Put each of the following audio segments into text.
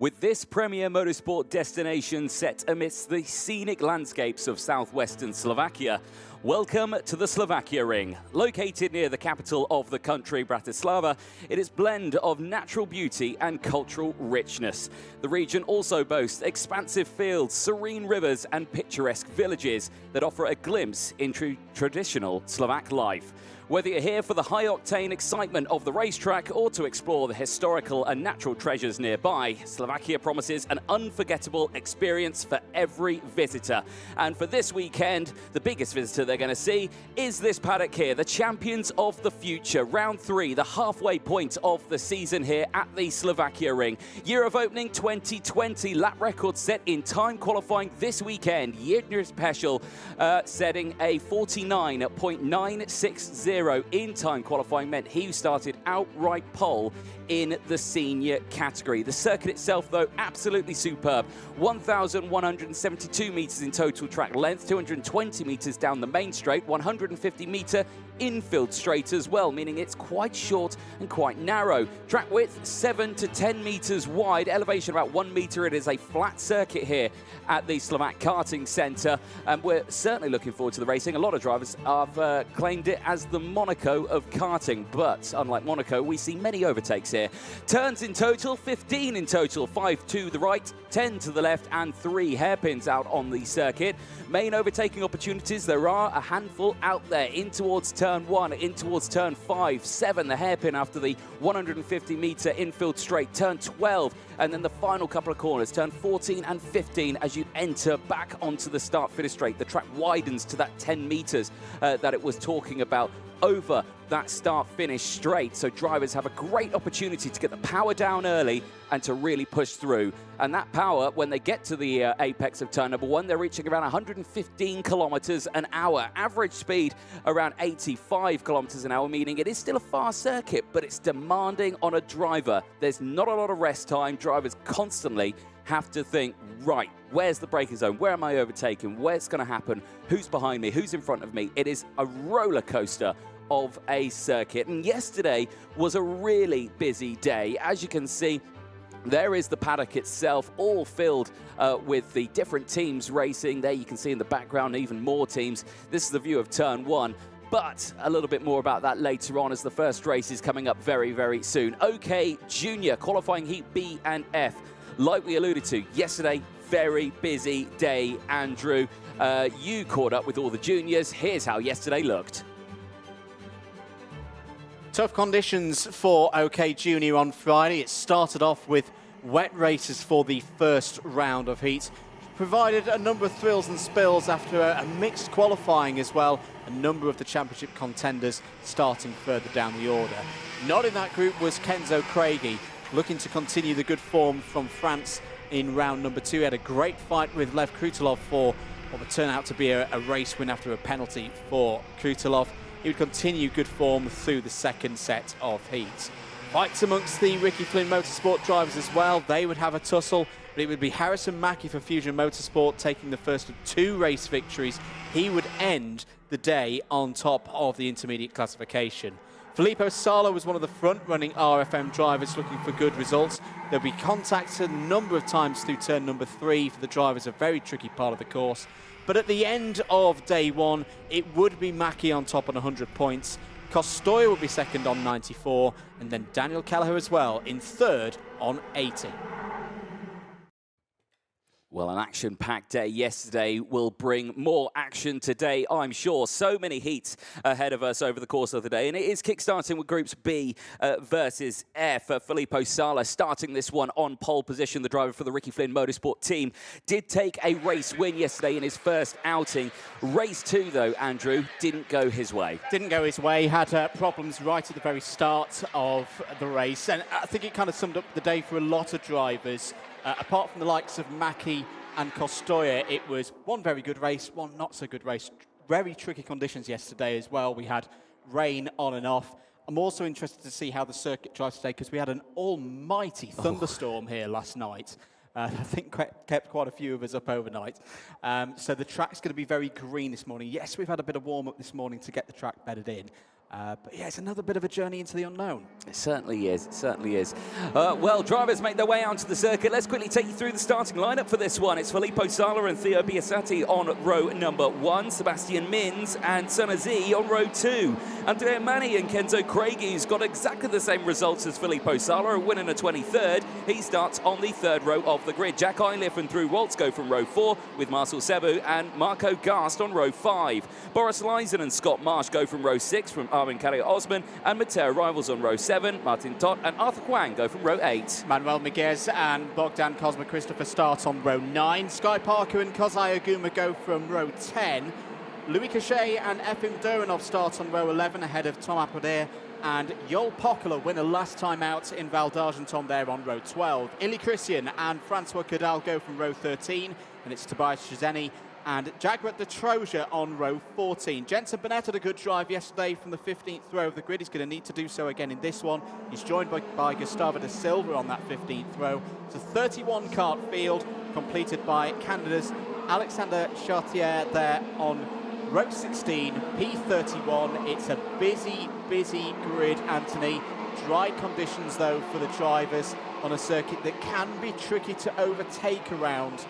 With this premier motorsport destination set amidst the scenic landscapes of southwestern Slovakia, welcome to the Slovakia Ring. Located near the capital of the country, Bratislava, it is a blend of natural beauty and cultural richness. The region also boasts expansive fields, serene rivers and picturesque villages that offer a glimpse into traditional Slovak life. Whether you're here for the high-octane excitement of the racetrack or to explore the historical and natural treasures nearby, Slovakia promises an unforgettable experience for every visitor. And for this weekend, the biggest visitor they're going to see is this paddock here, the champions of the future. Round 3, the halfway point of the season here at the Slovakia Ring. Year of opening 2020, lap record set in time qualifying this weekend. Year special setting a 49.960. In time qualifying meant he started outright pole in the senior category. The circuit itself, though, absolutely superb. 1,172 metres in total track length, 220 metres down the main straight, 150-metre infield straight as well, meaning it's quite short and quite narrow. Track width 7 to 10 metres wide, elevation about 1 metre. It is a flat circuit here at the Slovak Karting Centre, and we're certainly looking forward to the racing. A lot of drivers have claimed it as the Monaco of karting, but unlike Monaco, we see many overtakes here. Turns in total, 15 in total, 5 to the right, 10 to the left, and 3 hairpins out on the circuit. Main overtaking opportunities, there are a handful out there in towards turn 1, in towards turn 5, 7, the hairpin after the 150-metre infield straight, turn 12, and then the final couple of corners, turn 14 and 15, as you enter back onto the start-finish straight. The track widens to that 10 metres that it was talking about over that start-finish straight, so drivers have a great opportunity to get the power down early and to really push through. And that power, when they get to the apex of turn number 1, they're reaching around 115 kilometres an hour. Average speed around 85 kilometres an hour, meaning it is still a fast circuit, but it's demanding on a driver. There's not a lot of rest time. Drivers constantly have to think, right, where's the braking zone? Where am I overtaking? Where's going to happen? Who's behind me? Who's in front of me? It is a roller coaster of a circuit. And yesterday was a really busy day. As you can see, there is the paddock itself, all filled with the different teams racing. There you can see in the background even more teams. This is the view of turn 1. But a little bit more about that later on, as the first race is coming up very, very soon. OK Junior, qualifying heat B and F. Like we alluded to yesterday, very busy day, Andrew. You caught up with all the juniors. Here's how yesterday looked. Tough conditions for OK Junior on Friday. It started off with wet races for the first round of heats. Provided a number of thrills and spills after a mixed qualifying as well. A number of the championship contenders starting further down the order. Not in that group was Kenzo Craigie, looking to continue the good form from France in round number 2. He had a great fight with Lev Krutilov for what would turn out to be a race win after a penalty for Krutilov. He would continue good form through the second set of heats. Fights amongst the Ricky Flynn Motorsport drivers as well. They would have a tussle, but it would be Harrison Mackie for Fusion Motorsport taking the first of 2 race victories. He would end the day on top of the intermediate classification. Filippo Sala was one of the front-running RFM drivers looking for good results. There'll be contact a number of times through turn number 3 for the drivers, a very tricky part of the course. But at the end of day 1, it would be Mackie on top on 100 points. Kostoya would be second on 94, and then Daniel Kelleher as well in third on 80. Well, an action-packed day yesterday will bring more action today, I'm sure. So many heats ahead of us over the course of the day. And it is kick-starting with Groups B versus F. Filippo Sala starting this one on pole position. The driver for the Ricky Flynn Motorsport team did take a race win yesterday in his first outing. Race 2, though, Andrew, didn't go his way. Didn't go his way. Had problems right at the very start of the race. And I think it kind of summed up the day for a lot of drivers. Apart from the likes of Mackie and Kostoya, it was one very good race, one not so good race. Very tricky conditions yesterday as well. We had rain on and off. I'm also interested to see how the circuit drives today because we had an almighty thunderstorm here last night. I think kept quite a few of us up overnight. So the track's going to be very green this morning. Yes, we've had a bit of warm-up this morning to get the track bedded in. But yeah, it's another bit of a journey into the unknown. It certainly is, it certainly is. Well, drivers make their way out to the circuit. Let's quickly take you through the starting lineup for this one. It's Filippo Sala and Theo Biasati on row number 1, Sebastian Mins and Sun Z on row 2. Andrea Mani and Kenzo Craigie's got exactly the same results as Filippo Sala, a win and a 23rd. He starts on the 3rd row of the grid. Jack Eiliff and Drew Waltz go from row 4 with Marcel Sebu and Marco Gast on row 5. Boris Leisen and Scott Marsh go from row 6 from Armin Carrier Osman, and Matteo Rivals on row 7. Martin Todt and Arthur Huang go from row 8. Manuel Miguez and Bogdan Cosma Christopher start on row 9. Sky Parker and Kozai Aguma go from row 10. Louis Cachet and Efim Duranov start on row 11 ahead of Tom Apoder and Jol Pokala, winner last time out in Val d'Argenton, there on row 12. Ili Christian and Francois Cadal go from row 13, and it's Tobias Szczesny and Jagrat de Troja on row 14. Jensen Burnett had a good drive yesterday from the 15th row of the grid. He's going to need to do so again in this one. He's joined by Gustavo da Silva on that 15th row. It's a 31 kart field completed by Canada's Alexander Chartier there on row 16, P31. It's a busy grid, Anthony. Dry conditions though for the drivers on a circuit that can be tricky to overtake around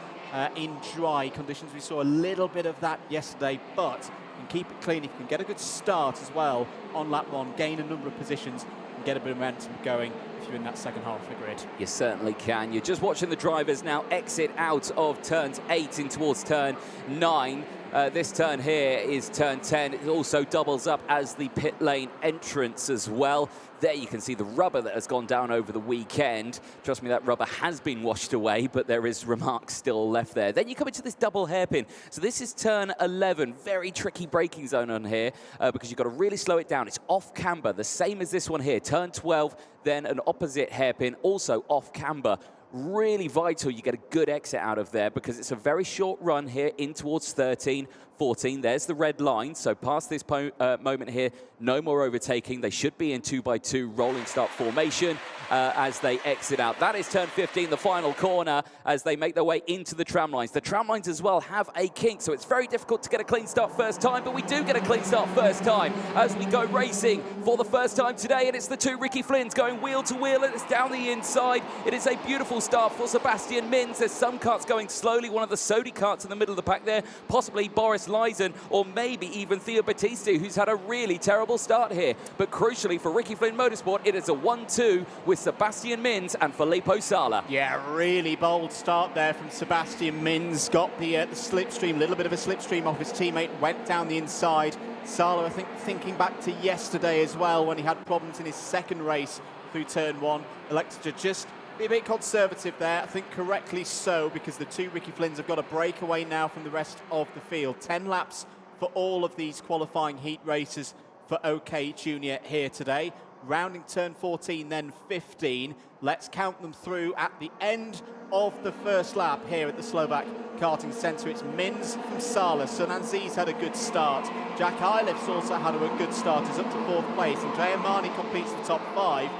in dry conditions. We saw a little bit of that yesterday, but you can keep it clean if you can get a good start as well on lap 1, gain a number of positions and get a bit of momentum going if you're in that second half of the grid. You certainly can. You're just watching the drivers now exit out of turns 8 in towards turn 9. This turn here is turn 10. It also doubles up as the pit lane entrance as well. There you can see the rubber that has gone down over the weekend. Trust me, that rubber has been washed away, but there is remarks still left there. Then you come into this double hairpin. So this is turn 11. Very tricky braking zone on here because you've got to really slow it down. It's off camber, the same as this one here. Turn 12, then an opposite hairpin, also off camber. Really vital you get a good exit out of there because it's a very short run here in towards 13, 14. There's the red line, so past this moment here, no more overtaking. They should be in 2x2 rolling start formation as they exit out. That is turn 15, the final corner, as they make their way into the tram lines. The tram lines as well have a kink, so it's very difficult to get a clean start first time, but we do get a clean start first time as we go racing for the first time today, and it's the two Ricky Flynns going wheel to wheel, and it's down the inside. It is a beautiful start for Sebastian Mins. There's some karts going slowly, one of the Sodi karts in the middle of the pack there, possibly Boris Leisen, or maybe even Theo Battisti, who's had a really terrible start here. But crucially for Ricky Flynn Motorsport, it is a 1-2 with Sebastian Mins and Filippo Sala. Yeah, really bold start there from Sebastian Mins. Got the slipstream, a little bit of a slipstream off his teammate, went down the inside. Sala, I think, thinking back to yesterday as well, when he had problems in his second race through turn 1, elected to just be a bit conservative there. I think correctly so, because the two Ricky Flynns have got a breakaway now from the rest of the field. 10 laps for all of these qualifying heat races for OK Junior here today. Rounding turn 14, then 15. Let's count them through at the end of the first lap here at the Slovak Karting Centre. It's Mins from Sala. Sunan Z's had a good start. Jack Eiliff's also had a good start. He's up to 4th place. Andrea Mani completes the top 5.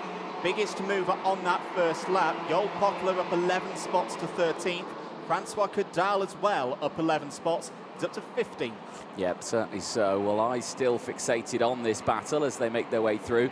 Biggest mover on that first lap. Jol Pokala up 11 spots to 13th. Francois Cadal as well up 11 spots. He's up to 15th. Yep, certainly so. Well, I still fixated on this battle as they make their way through.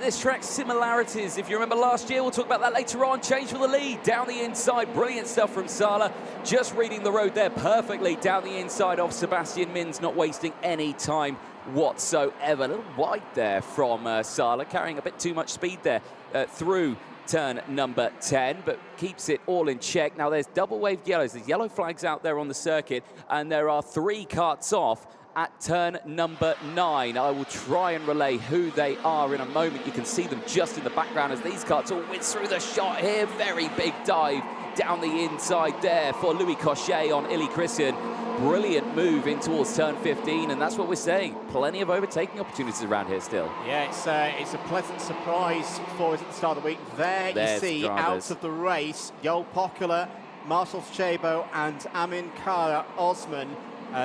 This track's similarities, if you remember last year, we'll talk about that later on. Change for the lead, down the inside. Brilliant stuff from Sala. Just reading the road there perfectly down the inside of Sebastian Mins, not wasting any time whatsoever. A little wide there from Sala, carrying a bit too much speed there through turn number 10, but keeps it all in check. Now there's double waved yellows. There's yellow flags out there on the circuit, and there are 3 karts off at turn number 9. I will try and relay who they are in a moment. You can see them just in the background as these karts all whiz through the shot here. Very big dive down the inside there for Louis Cochet on Ili Christian. Brilliant move in towards turn 15, and that's what we're saying. Plenty of overtaking opportunities around here still. Yeah, it's a pleasant surprise for us at the start of the week. There's you see, out of the race, Jol Pokala, Marcel Schebo, and Amin Kara Osman.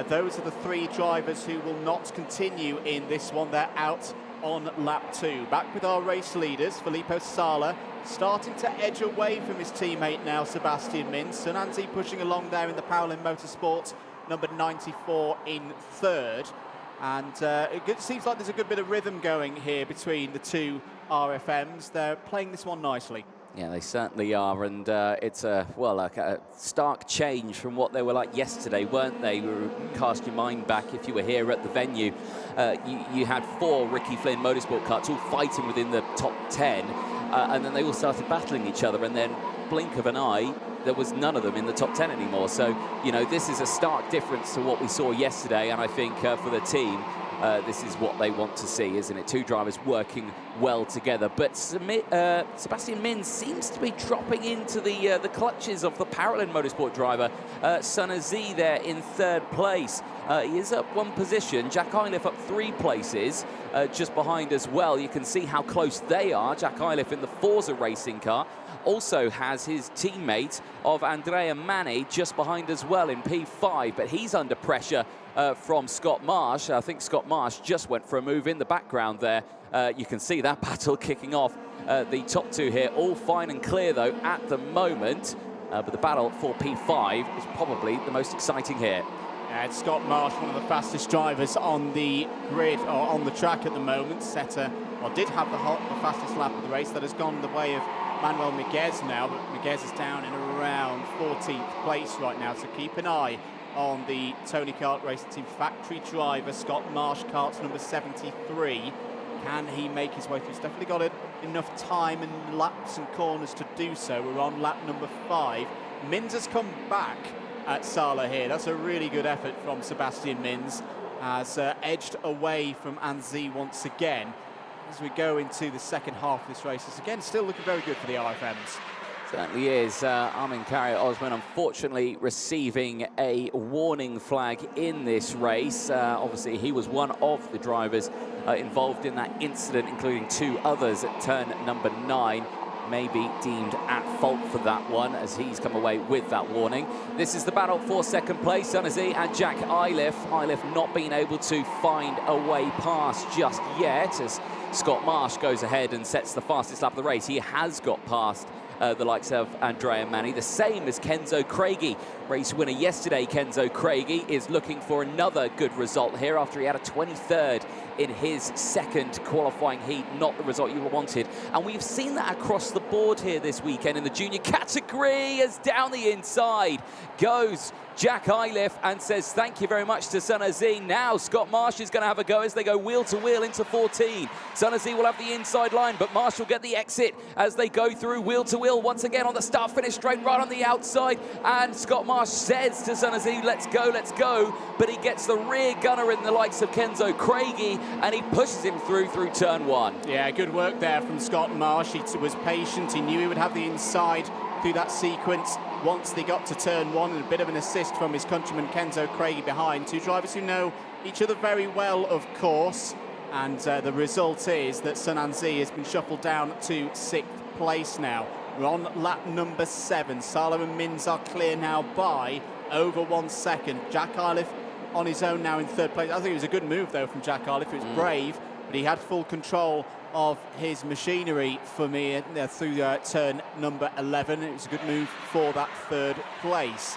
Those are the 3 drivers who will not continue in this one. They're out on lap 2. Back with our race leaders, Filippo Sala, starting to edge away from his teammate now, Sebastian Mins. Sunanzi pushing along there in the Powerlin Motorsport, number 94 in 3rd. And seems like there's a good bit of rhythm going here between the two RFMs. They're playing this one nicely. Yeah, they certainly are, and it's a stark change from what they were like yesterday, weren't they? Cast your mind back if you were here at the venue. You had 4 Ricky Flynn Motorsport karts all fighting within the top 10, and then they all started battling each other, and then blink of an eye, there was none of them in the top 10 anymore. So, you know, this is a stark difference to what we saw yesterday, and I think for the team, this is what they want to see, isn't it? 2 drivers working well together. But Sebastian Minz seems to be dropping into the clutches of the Paralin Motorsport driver, Sun Z there in 3rd place. He is up 1 position. Jack Iliff up 3 places, just behind as well. You can see how close they are. Jack Iliff in the Forza racing car also has his teammate of Andrea Mani just behind as well in P5, but he's under pressure from Scott Marsh. I think Scott Marsh just went for a move in the background there. You can see that battle kicking off. The top 2 here, all fine and clear though at the moment, but the battle for P5 is probably the most exciting here. And Scott Marsh, one of the fastest drivers on the grid or on the track at the moment, did have the fastest lap of the race. That has gone the way of Manuel Miguez now, but Miguez is down in around 14th place right now, so keep an eye on the Tony Kart Racing Team factory driver, Scott Marsh, karts number 73. Can he make his way through? He's definitely got enough time and laps and corners to do so. We're on lap number 5. Minz has come back at Sala here. That's a really good effort from Sebastian Minz. Has edged away from Anzi once again. As we go into the second half of this race, it's again still looking very good for the RFMs. Certainly is. Armin Carrier Osman unfortunately receiving a warning flag in this race. Obviously he was one of the drivers involved in that incident, including 2 others at turn number 9. May be deemed at fault for that one as he's come away with that warning. This is the battle for 2nd place, Sun Z and Jack Iliff. Iliff not being able to find a way past just yet as Scott Marsh goes ahead and sets the fastest lap of the race. He has got past the likes of Andrea Mani, the same as Kenzo Craigie. Race winner yesterday, Kenzo Craigie, is looking for another good result here after he had a 23rd in his 2nd qualifying heat, not the result you wanted. And we've seen that across the board here this weekend in the junior category, as down the inside goes Jack Iliff and says thank you very much to Sun Z. Now Scott Marsh is going to have a go as they go wheel to wheel into 14. Sun Z will have the inside line, but Marsh will get the exit as they go through wheel to wheel once again on the start-finish straight right on the outside. And Scott Marsh says to Sun Z, let's go. But he gets the rear gunner in the likes of Kenzo Craigie and he pushes him through turn 1. Yeah, good work there from Scott Marsh. He was patient. He knew he would have the inside through that sequence once they got to turn 1, and a bit of an assist from his countryman Kenzo Craigie behind. 2 drivers who know each other very well, of course, and the result is that Sun Z has been shuffled down to 6th place now. We're on lap number 7. Sala and Minz are clear now by over 1 second. Jack Iliff on his own now in 3rd place. I think it was a good move though from Jack Iliff. It was brave, but he had full control of his machinery for me through turn number 11. It was a good move for that 3rd place.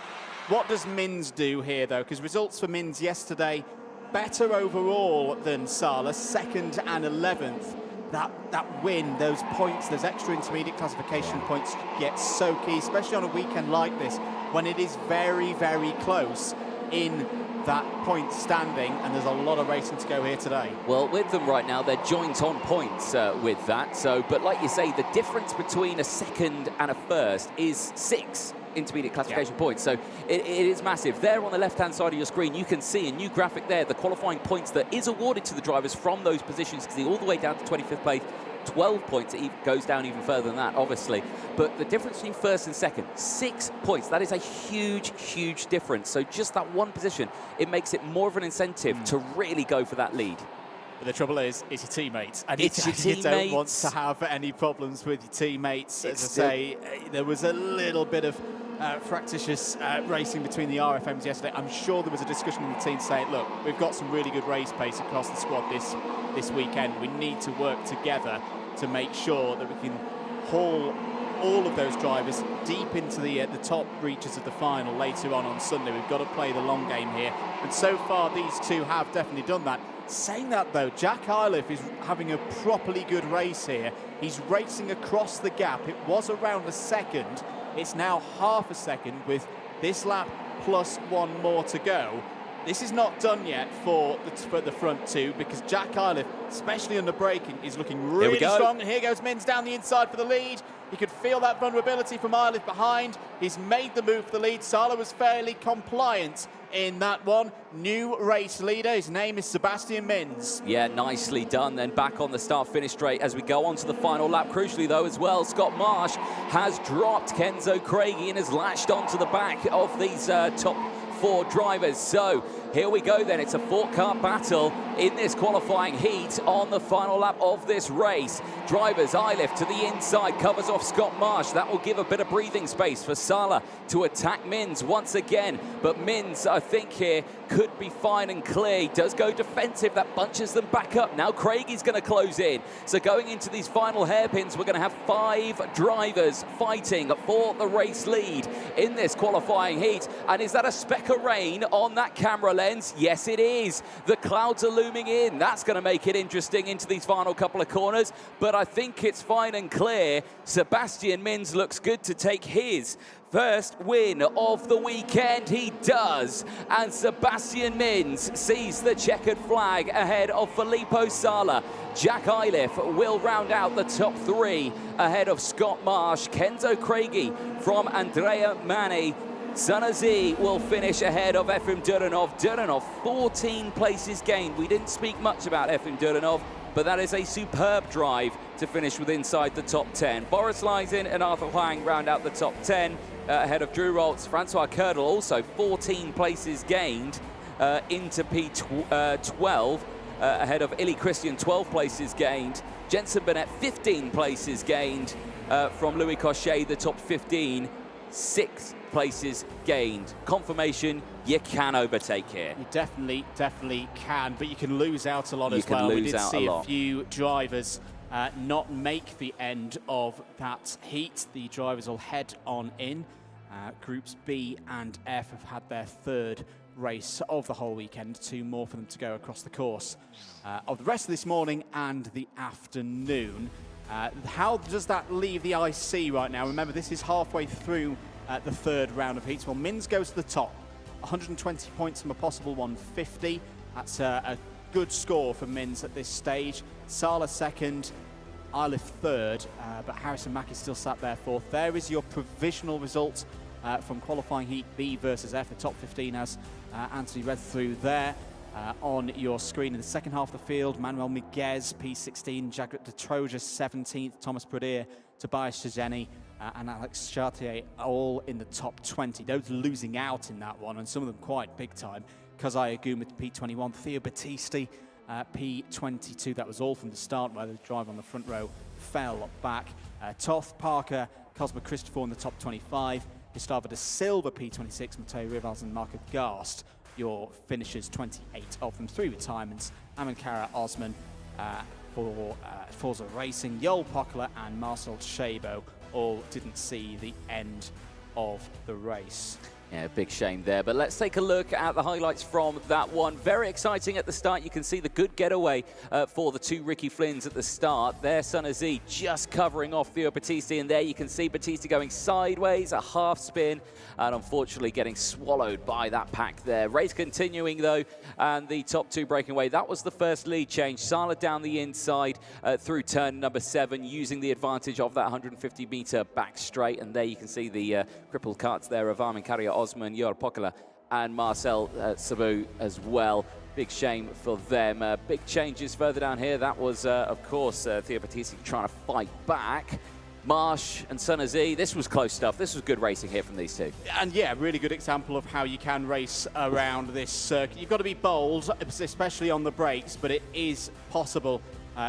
What does Minz do here though? Because results for Minz yesterday, better overall than Sala, 2nd and 11th. That win, those points, those extra intermediate classification points get so key, especially on a weekend like this when it is very, very close in that point standing, and there's a lot of racing to go here today. Well, with them right now, they're joint on points with that. So, but like you say, the difference between a 2nd and a 1st is 6 intermediate classification points. So it is massive. There on the left-hand side of your screen, you can see a new graphic there, the qualifying points that is awarded to the drivers from those positions, because they're all the way down to 25th place. 12 points, it goes down even further than that, obviously. But the difference between 1st and 2nd, 6 points. That is a huge difference. So just that 1 position, it makes it more of an incentive to really go for that lead. But the trouble is, it's your teammates. And it's your teammates. You don't want to have any problems with your teammates. As I say, there was a little bit of fractious racing between the RFMs yesterday. I'm sure there was a discussion in the team saying, look, we've got some really good race pace across the squad this weekend. We need to work together to make sure that we can haul all of those drivers deep into the top reaches of the final later on Sunday. We've got to play the long game here, and so far these two have definitely done that. Saying that though, Jack Iliff is having a properly good race here. He's racing across the gap. It was around a second. It's now half a second with this lap plus one more to go. This is not done yet for the front two, because Jack Iliff, especially under braking, is looking really strong. And here goes Mins down the inside for the lead. You could feel that vulnerability from Iliff behind. He's made the move for the lead. Sala was fairly compliant in that one. New race leader, his name is Sebastian Mins. Yeah, nicely done. Then back on the start-finish straight as we go on to the final lap. Crucially though as well, Scott Marsh has dropped Kenzo Craigie and has latched onto the back of these top four drivers. So here we go then. It's a four-car battle in this qualifying heat on the final lap of this race. Drivers, Iliff to the inside, covers off Scott Marsh. That will give a bit of breathing space for Sala to attack Mins once again. But Mins, I think here, could be fine and clear. He does go defensive. That bunches them back up. Now Craigie's going to close in. So going into these final hairpins, we're going to have 5 drivers fighting for the race lead in this qualifying heat. And is that a speck of rain on that camera lens? Yes, it is. The clouds are looming in. That's going to make it interesting into these final couple of corners. But I think it's fine and clear. Sebastian Mins looks good to take his first win of the weekend. He does. And Sebastian Mins sees the checkered flag ahead of Filippo Sala. Jack Iliff will round out the top 3 ahead of Scott Marsh. Kenzo Craigie from Andrea Mani. Sanazi will finish ahead of Efim Duranov. Duranov, 14 places gained. We didn't speak much about Efim Duranov, but that is a superb drive to finish with inside the top 10. Boris Lysin and Arthur Huang round out the top 10 ahead of Drew Roltz. Francois Kördel also 14 places gained into P12 ahead of Illy Christian, 12 places gained. Jensen Burnett, 15 places gained from Louis Cochet, the top 15. 6 places gained. Confirmation, you can overtake here. You definitely can, but you can lose out a lot as well. We did see a few drivers not make the end of that heat. The drivers will head on in. Groups B and F have had their 3rd race of the whole weekend. 2 more for them to go across the course of the rest of this morning and the afternoon. How does that leave the IC right now? Remember, this is halfway through the 3rd round of heats. Well, Mins goes to the top. 120 points from a possible 150. That's a good score for Mins at this stage. Sala 2nd, Iliff 3rd, but Harrison Mackey still sat there 4th. There is your provisional result from qualifying heat B versus F. The top 15 as Anthony read through there. On your screen in the second half of the field, Manuel Miguez, P16, Jagrat de Troja, 17th, Thomas Pradier, Tobias Shajeni, and Alex Chartier, all in the top 20. Those losing out in that one, and some of them quite big time. Kozai Agum with P21, Theo Battisti, P22. That was all from the start, where the driver on the front row fell back. Toth, Parker, Cosmo Christopher in the top 25. Gustavo da Silva, P26, Matteo Rivals and Marco Gast. Your finishers, 28 of them, 3 retirements. Amankara Osman for Forza Racing, Joel Pokler and Marcel Szabo all didn't see the end of the race. Yeah, big shame there. But let's take a look at the highlights from that one. Very exciting at the start. You can see the good getaway for the 2 Ricky Flynns at the start. There, Sanazi just covering off Theo Battisti. And there you can see Battisti going sideways, a half spin, and unfortunately getting swallowed by that pack there. Race continuing, though, and the top 2 breaking away. That was the first lead change. Sala down the inside through turn number 7, using the advantage of that 150-meter back straight. And there you can see the crippled carts there of Armin Carrier Osman, Joel Pokela, and Marcel Szabo as well. Big shame for them. Big changes further down here. That was, of course, Theo Battisti trying to fight back. Marsh and Sanazi, this was close stuff. This was good racing here from these 2. And yeah, really good example of how you can race around this circuit. You've got to be bold, especially on the brakes, but it is possible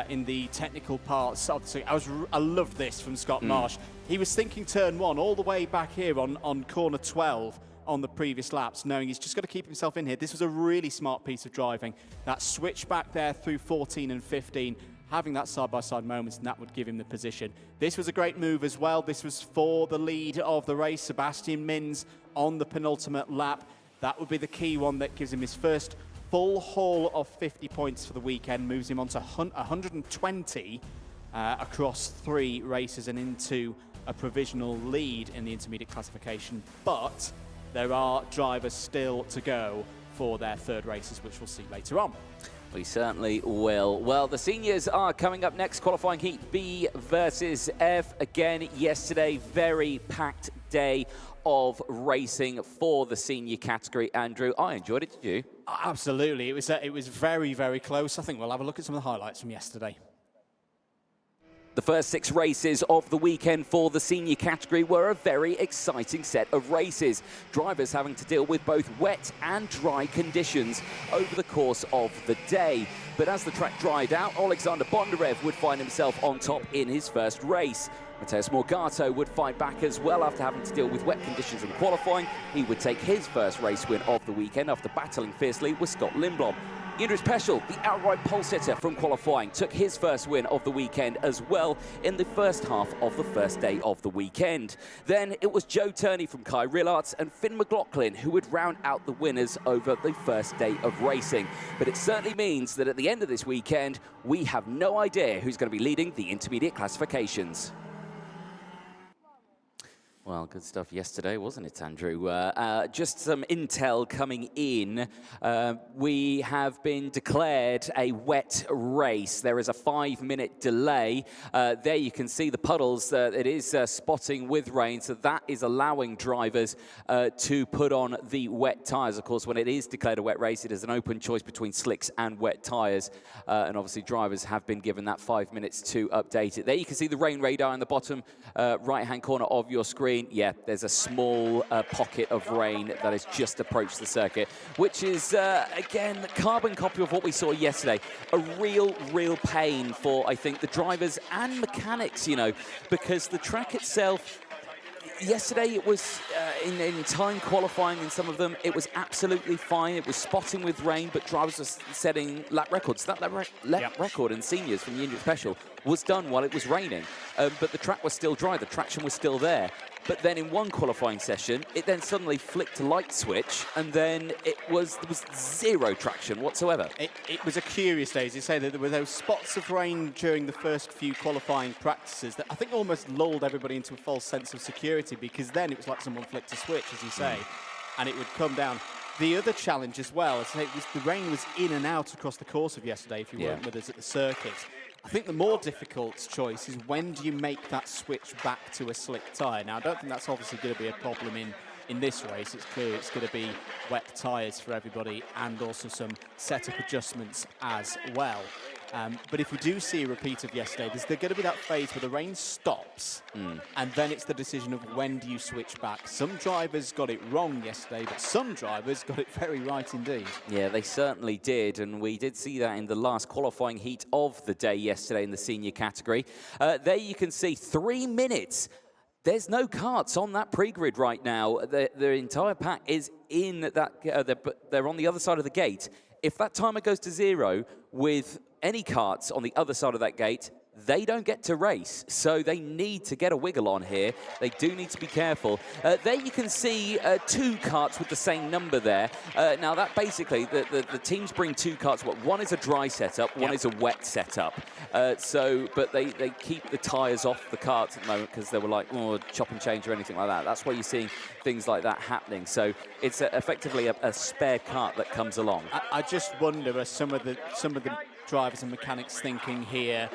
in the technical parts of the circuit. I loved this from Scott Marsh. He was thinking turn 1 all the way back here on corner 12 on the previous laps, knowing he's just got to keep himself in here. This was a really smart piece of driving. That switch back there through 14 and 15 having that side-by-side moment, and that would give him the position. This was a great move as well. This was for the lead of the race. Sebastian Minz on the penultimate lap. That would be the key one that gives him his first full haul of 50 points for the weekend, moves him on to 120 across 3 races and into a provisional lead in the intermediate classification. But there are drivers still to go for their third races, which we'll see later on. We certainly will. Well, the seniors are coming up next. Qualifying heat B versus F. Again, yesterday, very packed day of racing for the senior category. Andrew, I enjoyed it, did you? Absolutely. It was very, very close. I think we'll have a look at some of the highlights from yesterday. The first 6 races of the weekend for the senior category were a very exciting set of races. Drivers having to deal with both wet and dry conditions over the course of the day. But as the track dried out, Alexander Bondarev would find himself on top in his first race. Mateusz Morgato would fight back as well after having to deal with wet conditions in qualifying. He would take his first race win of the weekend after battling fiercely with Scott Lindblom. Jindřich Peschel, the outright pole sitter from qualifying, took his first win of the weekend as well in the first half of the first day of the weekend. Then it was Joe Turney from Kai Rillarts and Finn McLaughlin who would round out the winners over the first day of racing. But it certainly means that at the end of this weekend, we have no idea who's going to be leading the intermediate classifications. Well, good stuff yesterday, wasn't it, Andrew? Just some intel coming in. We have been declared a wet race. There is a 5-minute delay. There you can see the puddles. It is spotting with rain, so that is allowing drivers to put on the wet tyres. Of course, when it is declared a wet race, it is an open choice between slicks and wet tyres. And obviously, drivers have been given that 5 minutes to update it. There you can see the rain radar in the bottom right-hand corner of your screen. Yeah, there's a small pocket of rain that has just approached the circuit, which is, again, a carbon copy of what we saw yesterday. A real pain for, I think, the drivers and mechanics, you know, because the track itself, yesterday it was, in time qualifying in some of them, it was absolutely fine. It was spotting with rain, but drivers were setting lap records. That lap record in seniors from Jindřich Peschel was done while it was raining, but the track was still dry. The traction was still there. But then in one qualifying session, it then suddenly flicked a light switch, and then there was zero traction whatsoever. It was a curious day, as you say, that there were those spots of rain during the first few qualifying practices that I think almost lulled everybody into a false sense of security, because then it was like someone flicked a switch, as you say, and it would come down. The other challenge as well, is that the rain was in and out across the course of yesterday if you weren't with us at the circuit. I think the more difficult choice is when do you make that switch back to a slick tyre. Now, I don't think that's obviously going to be a problem in this race. It's clear it's going to be wet tyres for everybody and also some setup adjustments as well. But if we do see a repeat of yesterday, there's going to be that phase where the rain stops, and then it's the decision of when do you switch back. Some drivers got it wrong yesterday, but some drivers got it very right indeed. Yeah, they certainly did, and we did see that in the last qualifying heat of the day yesterday in the senior category. There you can see 3 minutes. There's no karts on that pre-grid right now. The entire pack is in that, they're on the other side of the gate. If that timer goes to 0 with any karts on the other side of that gate, they don't get to race, so they need to get a wiggle on here. They do need to be careful. There you can see 2 karts with the same number there. Now that basically, the teams bring 2 karts. One is a dry setup, one is a wet setup. But they keep the tyres off the karts at the moment because they were like, oh, chop and change or anything like that. That's why you're seeing things like that happening. So it's effectively a spare kart that comes along. I just wonder, are some of the drivers and mechanics thinking here,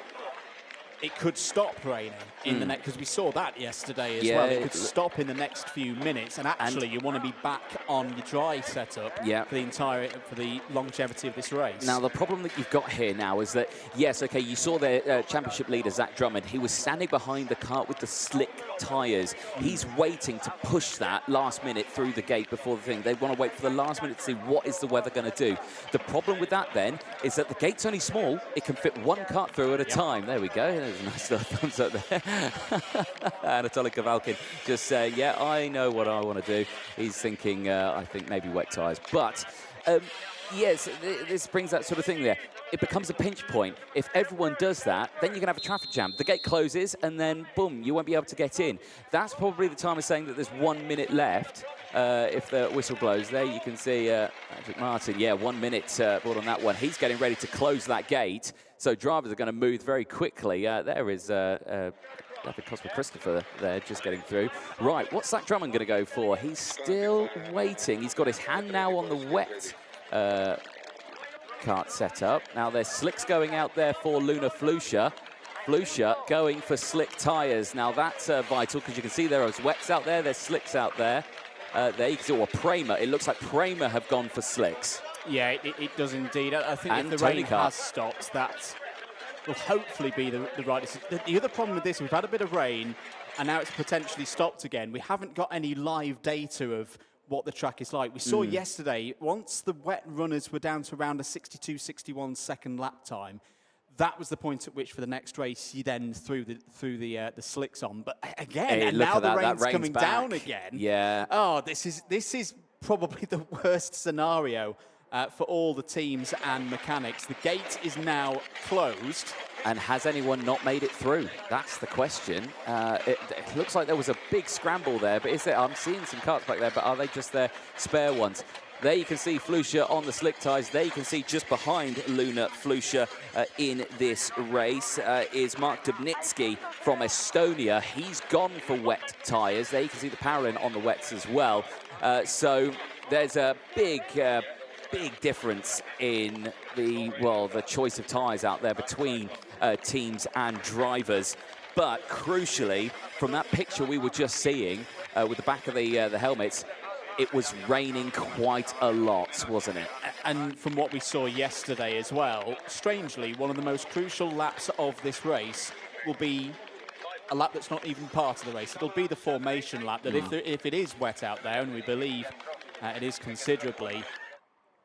it could stop raining in the next, because we saw that yesterday as well. It could stop in the next few minutes, and actually you want to be back on your dry setup for the longevity of this race. Now the problem that you've got here now is that, yes, okay, you saw the championship leader, Zach Drummond. He was standing behind the kart with the slick tyres. He's waiting to push that last minute through the gate before the thing. They want to wait for the last minute to see what is the weather going to do. The problem with that then is that the gate's only small. It can fit one kart through at a time. There we go. There's a nice little thumbs up there. Anatoly Kavalkin just saying, yeah, I know what I want to do. He's thinking, I think maybe wet tyres. But Yes, this brings that sort of thing there. It becomes a pinch point. If everyone does that, then you're going to have a traffic jam. The gate closes, and then, boom, you won't be able to get in. That's probably the time of saying that there's 1 minute left if the whistle blows. There you can see Patrick Martin, 1 minute ball on that one. He's getting ready to close that gate, so drivers are going to move very quickly. There is David Cosper-Christopher there just getting through. Right, what's Zach Drummond going to go for? He's still waiting. He's got his hand now on the wet kart set up. Now there's slicks going out there for Luna Flusha. Flusha going for slick tyres. Now that's vital because you can see there are wets out there, there's slicks out there. There you can see, or Prema. It looks like Prema have gone for slicks. Yeah, it does indeed. I think And if the rain Tony Kart has stopped, that will hopefully be the right decision. The other problem with this, we've had a bit of rain, and now it's potentially stopped again. We haven't got any live data of what the track is like. We saw yesterday, once the wet runners were down to around a 62, 61 second lap time, that was the point at which for the next race you then threw the slicks on. But again, Hey, and look now at that, the rain's that coming back. down again. Yeah. Oh, this is probably the worst scenario for all the teams and mechanics. The gate is now closed. And has anyone not made it through? That's the question. It looks like there was a big scramble there, but is there? I'm seeing some karts back there, but are they just their spare ones? There you can see Flusha on the slick tyres. There you can see just behind Luna Flusha in this race is Mark Dubnitsky from Estonia. He's gone for wet tyres. There you can see the Paralin on the wets as well. So there's a big difference in the choice of tyres out there between teams and drivers. But crucially, from that picture we were just seeing with the back of the helmets, it was raining quite a lot, wasn't it? And from what we saw yesterday as well, strangely, one of the most crucial laps of this race will be a lap that's not even part of the race. It'll be the formation lap, that if it is wet out there, and we believe it is considerably,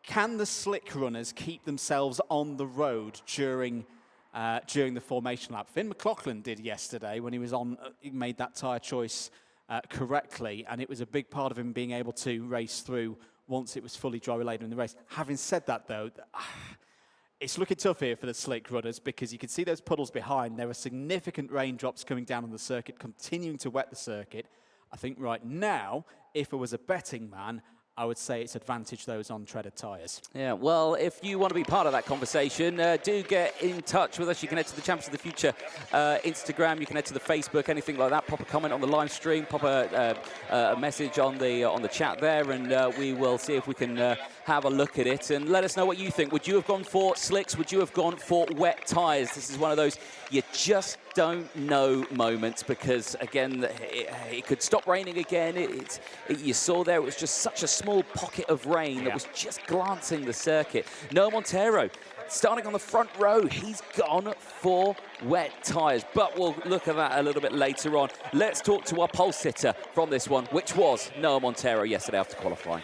can the slick runners keep themselves on the road during the formation lap? Finn McLaughlin did yesterday when he was on. He made that tyre choice correctly, and it was a big part of him being able to race through once it was fully dry later in the race. Having said that, though, it's looking tough here for the slick runners because you can see those puddles behind. There are significant raindrops coming down on the circuit, continuing to wet the circuit. I think right now, if I was a betting man, I would say it's advantage those on treaded tyres. Yeah, well, if you want to be part of that conversation, do get in touch with us. You can head to the Champions of the Future Instagram. You can head to the Facebook, anything like that. Pop a comment on the live stream. Pop a message on the chat there, and we will see if we can have a look at it and let us know what you think. Would you have gone for slicks? Would you have gone for wet tyres? This is one of those you just don't know moments because, again, it could stop raining again. You saw there it was just such a small pocket of rain that was just glancing the circuit. Noah Montero starting on the front row. He's gone for wet tyres, but we'll look at that a little bit later on. Let's talk to our pole sitter from this one, which was Noah Montero yesterday after qualifying.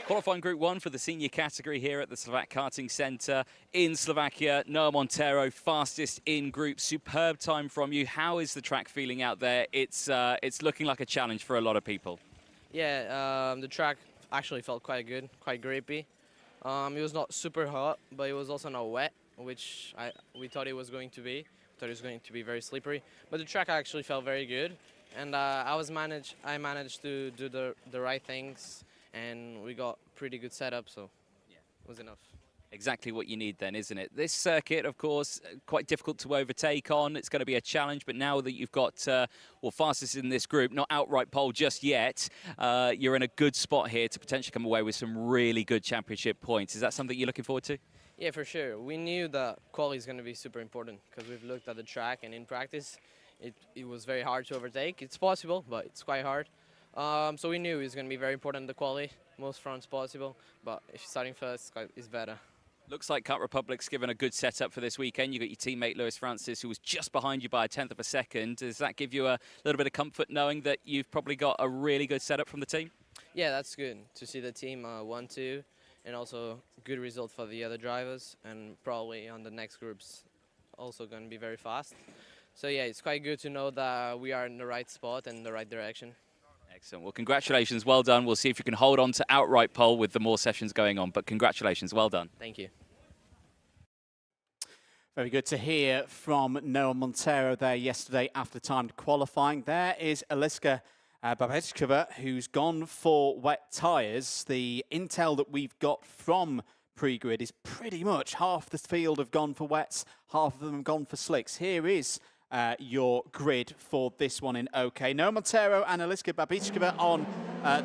Qualifying Group 1 for the senior category here at the Slovak Karting Centre in Slovakia. Noah Montero, fastest in group. Superb time from you. How is the track feeling out there? It's looking like a challenge for a lot of people. Yeah, the track actually felt quite good, quite grippy. It was not super hot, but it was also not wet, which we thought it was going to be. We thought it was going to be very slippery. But the track actually felt very good, and I managed to do the right things, and we got pretty good setup, so it was enough. Exactly what you need then, isn't it? This circuit, of course, quite difficult to overtake on. It's going to be a challenge, but now that you've got, fastest in this group, not outright pole just yet, you're in a good spot here to potentially come away with some really good championship points. Is that something you're looking forward to? Yeah, for sure. We knew that quali is going to be super important because we've looked at the track, and in practice, it was very hard to overtake. It's possible, but it's quite hard. So we knew it was going to be very important in the quali, most fronts possible, but if starting first is better. Looks like Kart Republic's given a good setup for this weekend. You got your teammate Lewis Francis, who was just behind you by a 1/10 of a second. Does that give you a little bit of comfort knowing that you've probably got a really good setup from the team? Yeah, that's good to see the team 1-2, and also good result for the other drivers, and probably on the next groups also going to be very fast. So yeah, it's quite good to know that we are in the right spot and the right direction. Excellent. Well, congratulations. Well done. We'll see if you can hold on to outright pole with the more sessions going on. But congratulations. Well done. Thank you. Very good to hear from Noah Montero there yesterday after timed qualifying. There is Eliska Babechkova, who's gone for wet tyres. The intel that we've got from pre-grid is pretty much half the field have gone for wets, half of them have gone for slicks. Here is your grid for this one in OK. Noah Montero and Eliska Babechkova on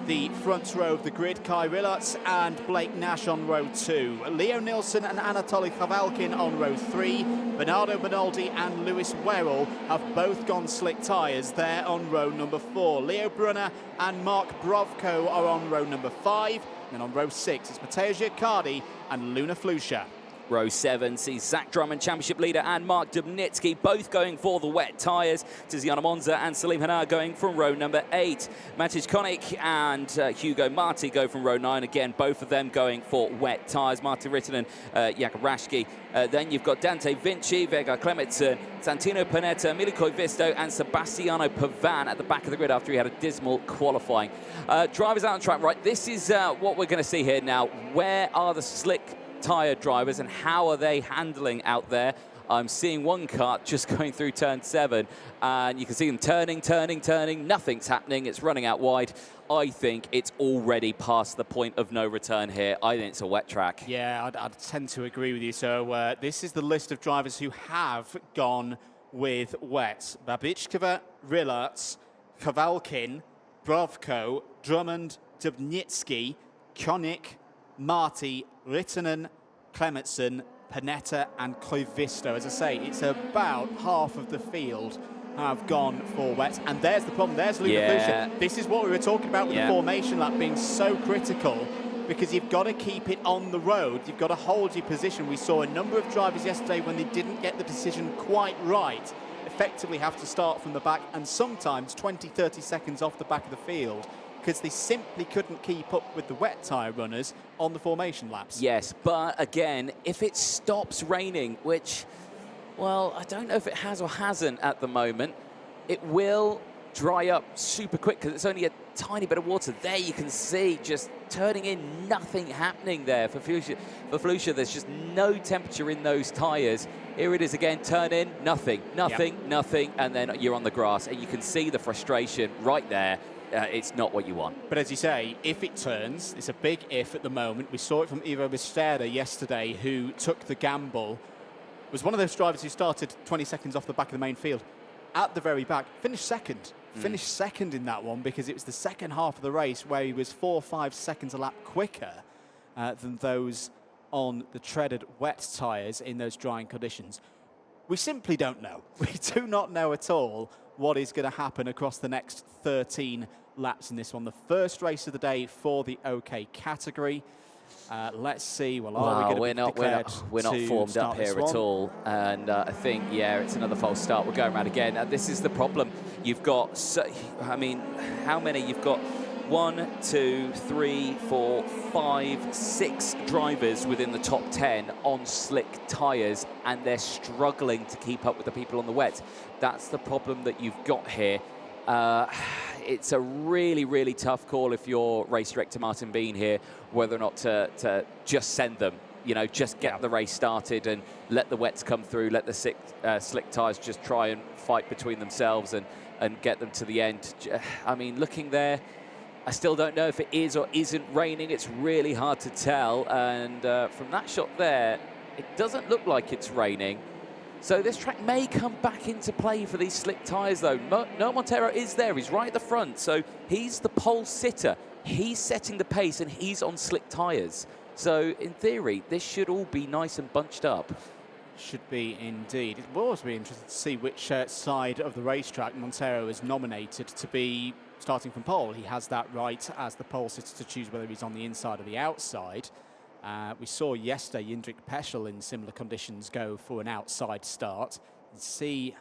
the front row of the grid. Kai Rillarts and Blake Nash on row 2. Leo Nilsson and Anatoly Khavalkin on row 3. Bernardo Bonaldi and Lewis Werrell have both gone slick tyres. They're on row number 4. Leo Brunner and Mark Brovko are on row number 5. And then on row 6 it's Mateo Giaccardi and Luna Flusha. Row 7 sees Zach Drummond, championship leader, and Mark Dubnitsky both going for the wet tyres. Tiziana Monza and Salim Hanar going from row number 8. Matej Konik and Hugo Marti go from row 9. Again, both of them going for wet tyres. Martin Rittinen, Jakub Rashki. Then you've got Dante Vinci, Vega Clemetson, Santino Panetta, Miliko Visto, and Sebastiano Pavan at the back of the grid after he had a dismal qualifying. Drivers out on track, right? This is what we're going to see here now. Where are the slick tyre drivers and how are they handling out there? I'm seeing one kart just going through turn 7 and you can see them turning. Nothing's happening. It's running out wide. I think it's already past the point of no return here. I think it's a wet track. Yeah, I'd tend to agree with you. So this is the list of drivers who have gone with wets. Babechkova, Rillarts, Khavalkin, Brovko, Drummond, Dubnitsky, Konik, Marti, Rittinen, Clemetson, Panetta and Koivisto. As I say, it's about half of the field have gone for wets. And there's the problem. There's Luna Flusha. This is what we were talking about with the formation lap being so critical, because you've got to keep it on the road. You've got to hold your position. We saw a number of drivers yesterday when they didn't get the decision quite right, effectively have to start from the back and sometimes 20, 30 seconds off the back of the field, because they simply couldn't keep up with the wet tyre runners on the formation laps. Yes, but again, if it stops raining, which, well, I don't know if it has or hasn't at the moment, it will dry up super quick because it's only a tiny bit of water. There you can see just turning in, nothing happening there for Flusha. For Flusha, there's just no temperature in those tyres. Here it is again, turn in, nothing, and then you're on the grass. And you can see the frustration right there. It's not what you want. But as you say, if it turns, it's a big if at the moment. We saw it from Ivo Bistera yesterday, who took the gamble, was one of those drivers who started 20 seconds off the back of the main field. At the very back, finished second. Finished second in that one because it was the second half of the race where he was 4 or 5 seconds a lap quicker than those on the treaded wet tyres in those drying conditions. We simply don't know. We do not know at all what is going to happen across the next 13 laps in this one. The first race of the day for the OK category. Let's see. Well, are we going to be we're not formed up here at all. And I think, yeah, it's another false start. We're going around again. This is the problem. You've got, I mean, how many? You've got 1, 2, 3, 4, 5, 6 drivers within the top 10 on slick tyres, and they're struggling to keep up with the people on the wet. That's the problem that you've got here. It's a really, really tough call if you're race director Martin Bean here, whether or not to just send them, you know, just get the race started and let the wets come through, let the slick tyres just try and fight between themselves and get them to the end. I mean, looking there, I still don't know if it is or isn't raining. It's really hard to tell. And from that shot there, it doesn't look like it's raining. So this track may come back into play for these slick tyres, though. Noah Montero is there. He's right at the front. So he's the pole sitter. He's setting the pace, and he's on slick tyres. So in theory, this should all be nice and bunched up. Should be indeed. It will also be interesting to see which side of the racetrack Montero is nominated to be starting from pole. He has that right as the pole sitter to choose whether he's on the inside or the outside. We saw yesterday Jindrik Peschel in similar conditions go for an outside start. You see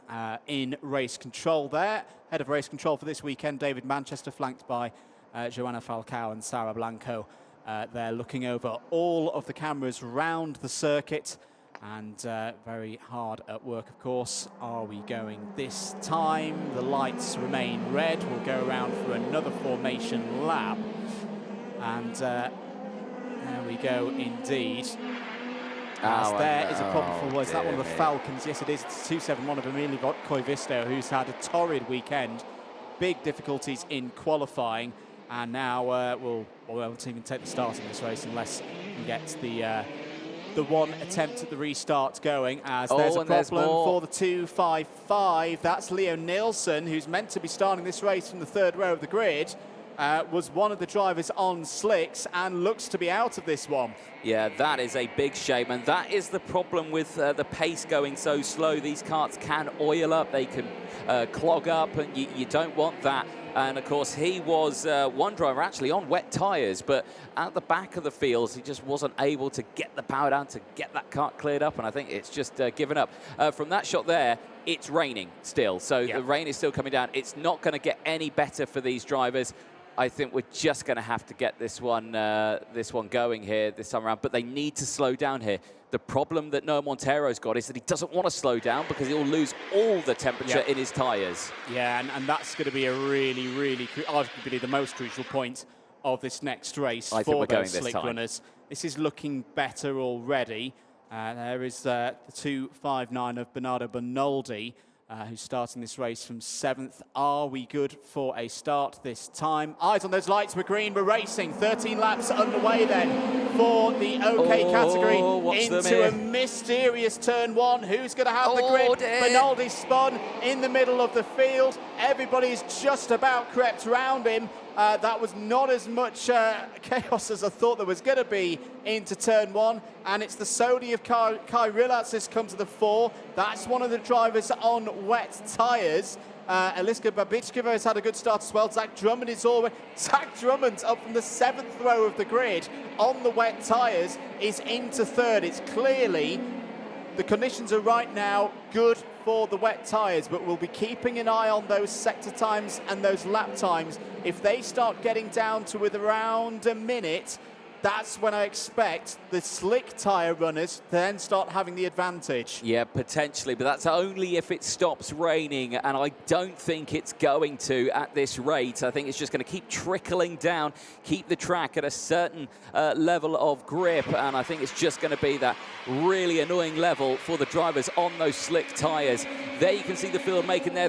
in race control there, head of race control for this weekend, David Manchester, flanked by Joanna Falcao and Sara Blanco. They're looking over all of the cameras round the circuit. and very hard at work, of course. Are we going this time? The lights remain red. We'll go around for another formation lap. And there we go indeed. As there is a problem for, was that one of the Falcons? Yes, it is. It's 271 of Emilio Koivisto, who's had a torrid weekend. Big difficulties in qualifying. And now we'll won't even take the start of this race unless we can get the one attempt at the restart going, as there's a problem for the 255. That's Leo Nielsen, who's meant to be starting this race from the third row of the grid. Was one of the drivers on slicks and looks to be out of this one. Yeah, that is a big shame, and that is the problem with the pace going so slow. These karts can oil up, they can clog up, and you don't want that. And of course, he was one driver actually on wet tyres, but at the back of the fields, he just wasn't able to get the power down to get that kart cleared up, and I think it's just given up. From that shot there, it's raining still, so the rain is still coming down. It's not going to get any better for these drivers. I think we're just going to have to get this one going here this time around, but they need to slow down here. The problem that Noah Montero's got is that he doesn't want to slow down because he'll lose all the temperature in his tyres. Yeah, and that's going to be a really, arguably the most crucial point of this next race for those slick runners. This is looking better already. There is the 259 of Bernardo Bernoldi, who's starting this race from 7th. Are we good for a start this time? Eyes on those lights, we're green, we're racing. 13 laps underway then for the OK category into a mysterious turn one. Who's going to have the grid? Bernoldi spun in the middle of the field. Everybody's just about crept round him. That was not as much chaos as I thought there was going to be into turn one. And it's the Sodi of Kai Rilats that's come to the fore. That's one of the drivers on wet tyres. Eliska Babichkova has had a good start as well. Zach Drummond is already... Zach Drummond up from the 7th row of the grid on the wet tyres is into third. It's clearly... The conditions are right now good for the wet tyres, but we'll be keeping an eye on those sector times and those lap times. If they start getting down to with around a minute, that's when I expect the slick tyre runners to then start having the advantage. Yeah, potentially, but that's only if it stops raining, and I don't think it's going to at this rate. I think it's just going to keep trickling down, keep the track at a certain level of grip, and I think it's just going to be that really annoying level for the drivers on those slick tyres. There you can see the field making their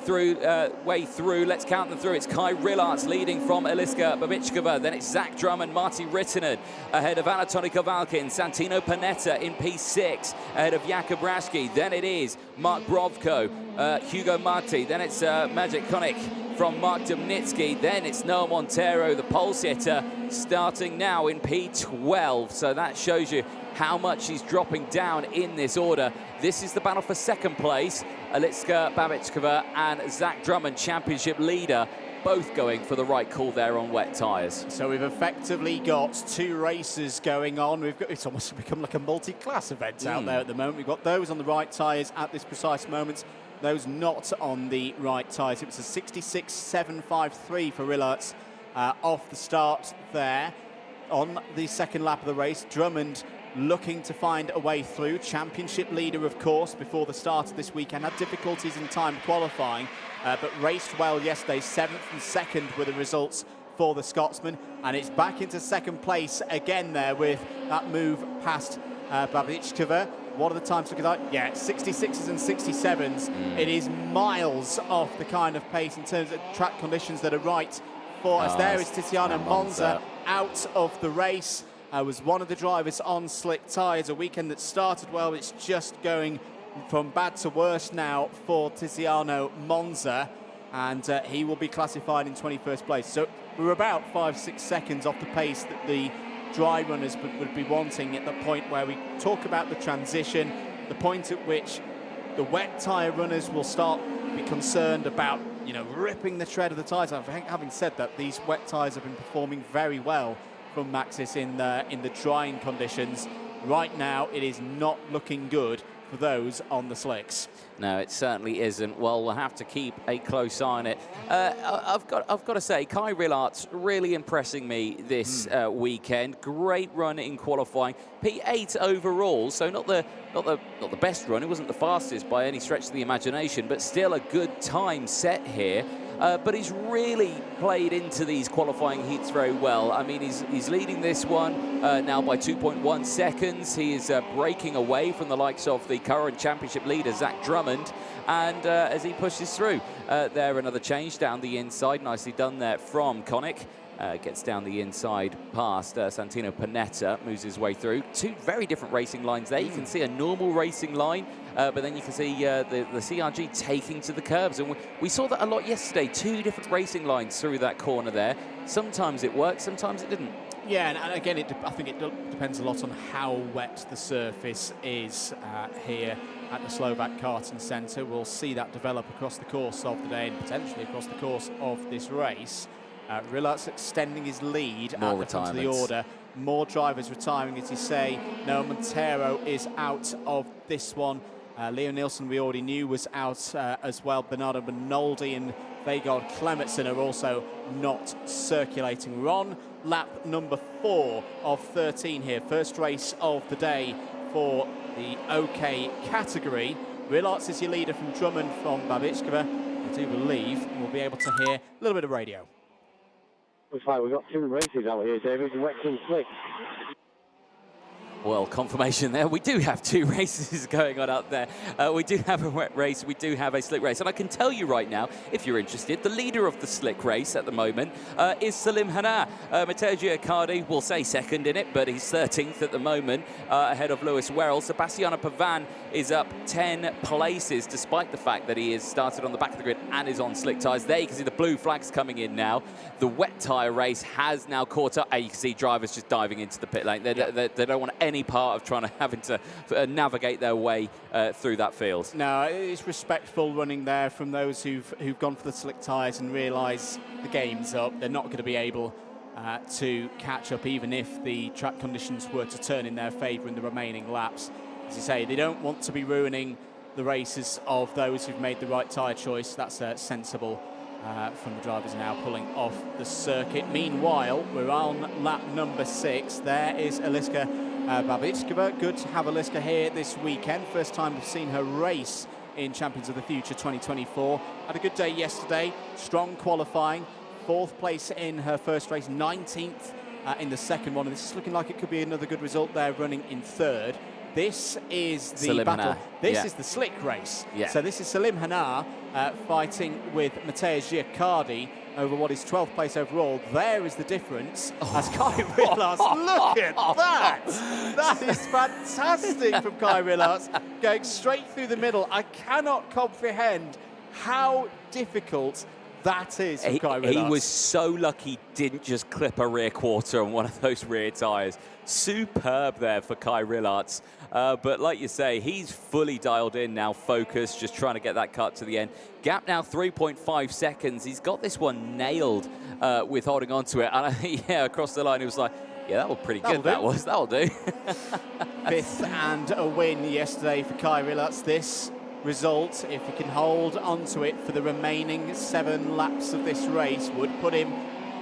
way through. Let's count them through. It's Kai Rillarts leading from Eliska Babichkova. Then it's Zach Drummond, Marty Rittinen ahead of Anatoli Kovalkin. Santino Panetta in P6 ahead of Jakub Raschke. Then it is Mark Brovko, Hugo Marti. Then it's Magic Konik from Mark Dumnitsky. Then it's Noah Montero, the pole sitter, starting now in P12. So that shows you how much he's dropping down in this order. This is the battle for second place. Eliska Babichkova and Zach Drummond, championship leader, both going for the right call there on wet tyres. So we've effectively got two races going on. It's almost become like a multi-class event out there at the moment. We've got those on the right tyres at this precise moment, those not on the right tyres. It was a 66.753 for Rillarts off the start there. On the second lap of the race, Drummond looking to find a way through. Championship leader, of course, before the start of this weekend. Had difficulties in time qualifying, but raced well yesterday. 7th and 2nd were the results for the Scotsman. And it's back into second place again there with that move past Babichkova. What are the times looking like? Yeah, 66s and 67s. It is miles off the kind of pace in terms of track conditions that are right for us. There is Tiziano Monza out of the race. Was one of the drivers on slick tyres. A weekend that started well. It's just going from bad to worse now for Tiziano Monza, and he will be classified in 21st place. So we're about 5-6 seconds off the pace that the dry runners would be wanting at the point where we talk about the transition, the point at which the wet tyre runners will start to be concerned about, you know, ripping the tread of the tyres. Having said that, these wet tyres have been performing very well from Maxis in the drying conditions. Right now, it is not looking good for those on the slicks. No, it certainly isn't. Well, we'll have to keep a close eye on it. I've got to say, Kai Rillart's really impressing me this weekend. Great run in qualifying, P8 overall. So not the best run. It wasn't the fastest by any stretch of the imagination, but still a good time set here. But he's really played into these qualifying heats very well. I mean, he's leading this one now by 2.1 seconds. He is breaking away from the likes of the current championship leader, Zach Drummond. And as he pushes through, there another change down the inside. Nicely done there from Konik. Gets down the inside past Santino Panetta, moves his way through. Two very different racing lines there. You can see a normal racing line, but then you can see the CRG taking to the curbs. And we saw that a lot yesterday, two different racing lines through that corner there. Sometimes it worked, sometimes it didn't. Yeah, and again, I think it depends a lot on how wet the surface is here at the Slovak Karting Centre. We'll see that develop across the course of the day and potentially across the course of this race. Rillart's extending his lead at the front of the order. More drivers retiring, as you say. Noah Montero is out of this one. Leo Nielsen, we already knew, was out as well. Bernardo Benoldi and Vegard Clemetson are also not circulating. We're on lap number 4 of 13 here. First race of the day for the OK category. Rillart's is your leader from Drummond from Babičkova. I do believe we'll be able to hear a little bit of radio. Looks like we've got 2 races out here, David, wet and slick. Well, confirmation there. We do have 2 races going on out there. We do have a wet race. We do have a slick race. And I can tell you right now, if you're interested, the leader of the slick race at the moment is Salim Hanna. Matteo Giacardi will say second in it, but he's 13th at the moment, ahead of Lewis Werrell. Sebastiano Pavan is up 10 places, despite the fact that he has started on the back of the grid and is on slick tyres. There you can see the blue flags coming in now. The wet tyre race has now caught up. And you can see drivers just diving into the pit lane. They don't want any part of trying to having to navigate their way through that field. No, it's respectful running there from those who've gone for the slick tyres and realise the game's up. They're not going to be able to catch up, even if the track conditions were to turn in their favour in the remaining laps. As you say, they don't want to be ruining the races of those who've made the right tyre choice. That's sensible from the drivers now pulling off the circuit. Meanwhile, we're on lap number 6. There is Eliska Babičkova. Good to have Eliska here this weekend. First time we've seen her race in Champions of the Future 2024. Had a good day yesterday. Strong qualifying. 4th place in her first race. 19th in the second one. And this is looking like it could be another good result there, running in 3rd. This is the Salim battle. Hanna. This is the slick race. Yeah. So this is Salim Hanna fighting with Matteo Giacardi over what is 12th place overall. There is the difference. As Kai Rillart's, look at that! That is fantastic from Kai Rillart's, going straight through the middle. I cannot comprehend how difficult that is from Kai Rillart's. He was so lucky didn't just clip a rear quarter on one of those rear tyres. Superb there for Kai Rillart's. But like you say, he's fully dialed in now, focused, just trying to get that cut to the end. Gap now 3.5 seconds. He's got this one nailed with holding on to it. And yeah, across the line, he was like, yeah, that was pretty good. That'll do. 5th and a win yesterday for Kai Rillart's. This result, if he can hold onto it for the remaining 7 laps of this race, would put him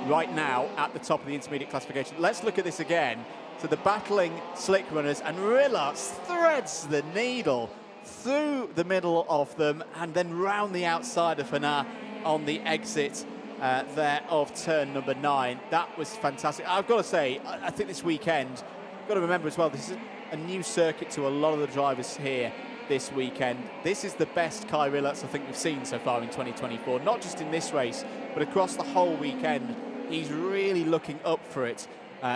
right now at the top of the intermediate classification. Let's look at this again. So the battling slick runners, and Rillart's threads the needle through the middle of them and then round the outside of Hanna on the exit there of turn number 9. That was fantastic. I've got to say, I think this weekend, you've got to remember as well, this is a new circuit to a lot of the drivers here this weekend. This is the best Kai Rillart's I think we've seen so far in 2024, not just in this race, but across the whole weekend. He's really looking up for it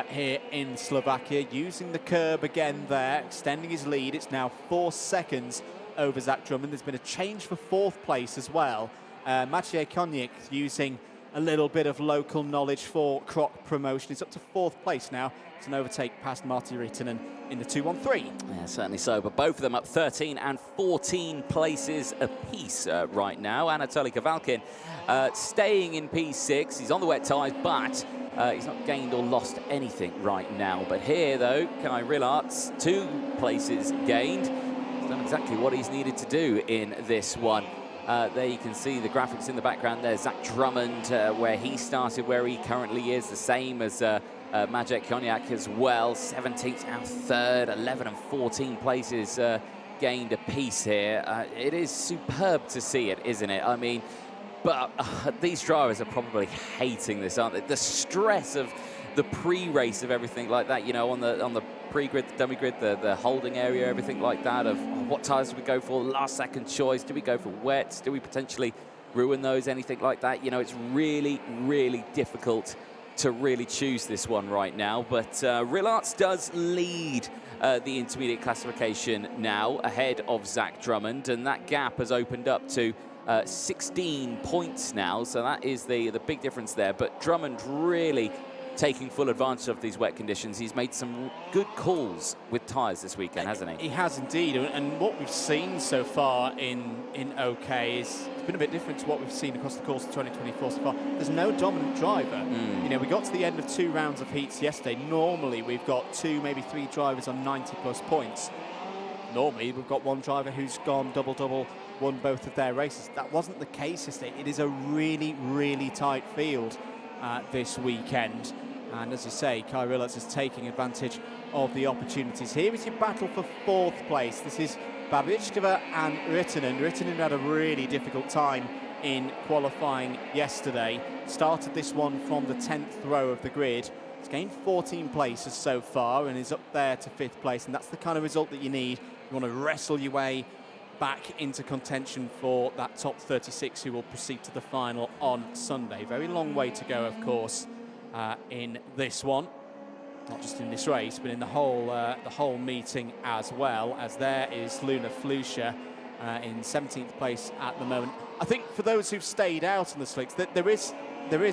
here in Slovakia, using the curb again there, extending his lead. It's now 4 seconds over Zach Drummond. There's been a change for 4th place as well. Maciej Konik using a little bit of local knowledge for Croc promotion. It's up to 4th place now. It's an overtake past Martti Riitanen in the 2-1-3. Yeah, certainly so, but both of them up 13 and 14 places apiece right now. Anatoly Kavalkin staying in P6. He's on the wet tyres, but he's not gained or lost anything right now. But here, though, Kai Rillart's 2 places gained. He's done exactly what he's needed to do in this one. There you can see the graphics in the background there. Zach Drummond, where he started, where he currently is, the same as Maciej Koniak as well. 17th out 3rd, 11 and 14 places gained apiece here. It is superb to see it, isn't it? I mean, but these drivers are probably hating this, aren't they? The stress of the pre-race of everything like that, you know, on the pre-grid, the dummy grid, the holding area, everything like that, of what tyres do we go for, last second choice, do we go for wets, do we potentially ruin those, anything like that? You know, it's really, really difficult to really choose this one right now, but Rillarts does lead the intermediate classification now, ahead of Zach Drummond, and that gap has opened up to 16 points now, so that is the big difference there. But Drummond really taking full advantage of these wet conditions. He's made some good calls with tyres this weekend, hasn't he? He has indeed, and what we've seen so far in OK is it's been a bit different to what we've seen across the course of 2024 so far. There's no dominant driver. You know, we got to the end of 2 rounds of heats yesterday. Normally we've got 2, maybe 3 drivers on 90+ points. Normally we've got 1 driver who's gone double-double, won both of their races. That wasn't the case yesterday. It is a really, really tight field this weekend. And as you say, Kai Rillarts is taking advantage of the opportunities. Here is your battle for 4th place. This is Babičkova and Rittinen. Rittinen had a really difficult time in qualifying yesterday. Started this one from the 10th row of the grid. He's gained 14 places so far and is up there to 5th place. And that's the kind of result that you need. You want to wrestle your way back into contention for that top 36 who will proceed to the final on Sunday. Very long way to go, of course, in this one, not just in this race, but in the whole meeting as well. As there is Luna Flusha in 17th place at the moment. I think for those who've stayed out on the slicks, that there is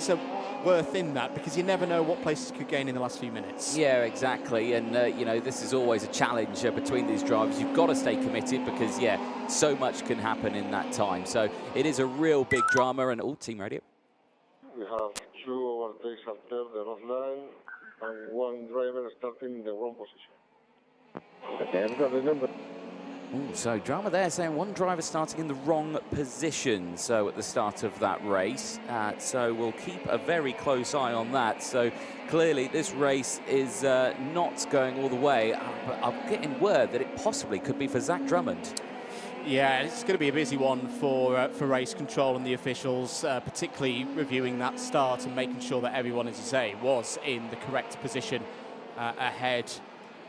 a worth in that, because you never know what places could gain in the last few minutes. Yeah, exactly. And you know, this is always a challenge between these drivers. You've got to stay committed because, yeah, so much can happen in that time. So it is a real big drama. And all team radio. We have 2 overtakes after the rough line and 1 driver starting in the wrong position. Okay, I've got the number. Ooh, so drama there saying 1 driver starting in the wrong position, so at the start of that race. So we'll keep a very close eye on that. So clearly this race is not going all the way, but I'm getting word that it possibly could be for Zach Drummond. Yeah, it's going to be a busy one for race control and the officials, particularly reviewing that start and making sure that everyone, as you say, was in the correct position ahead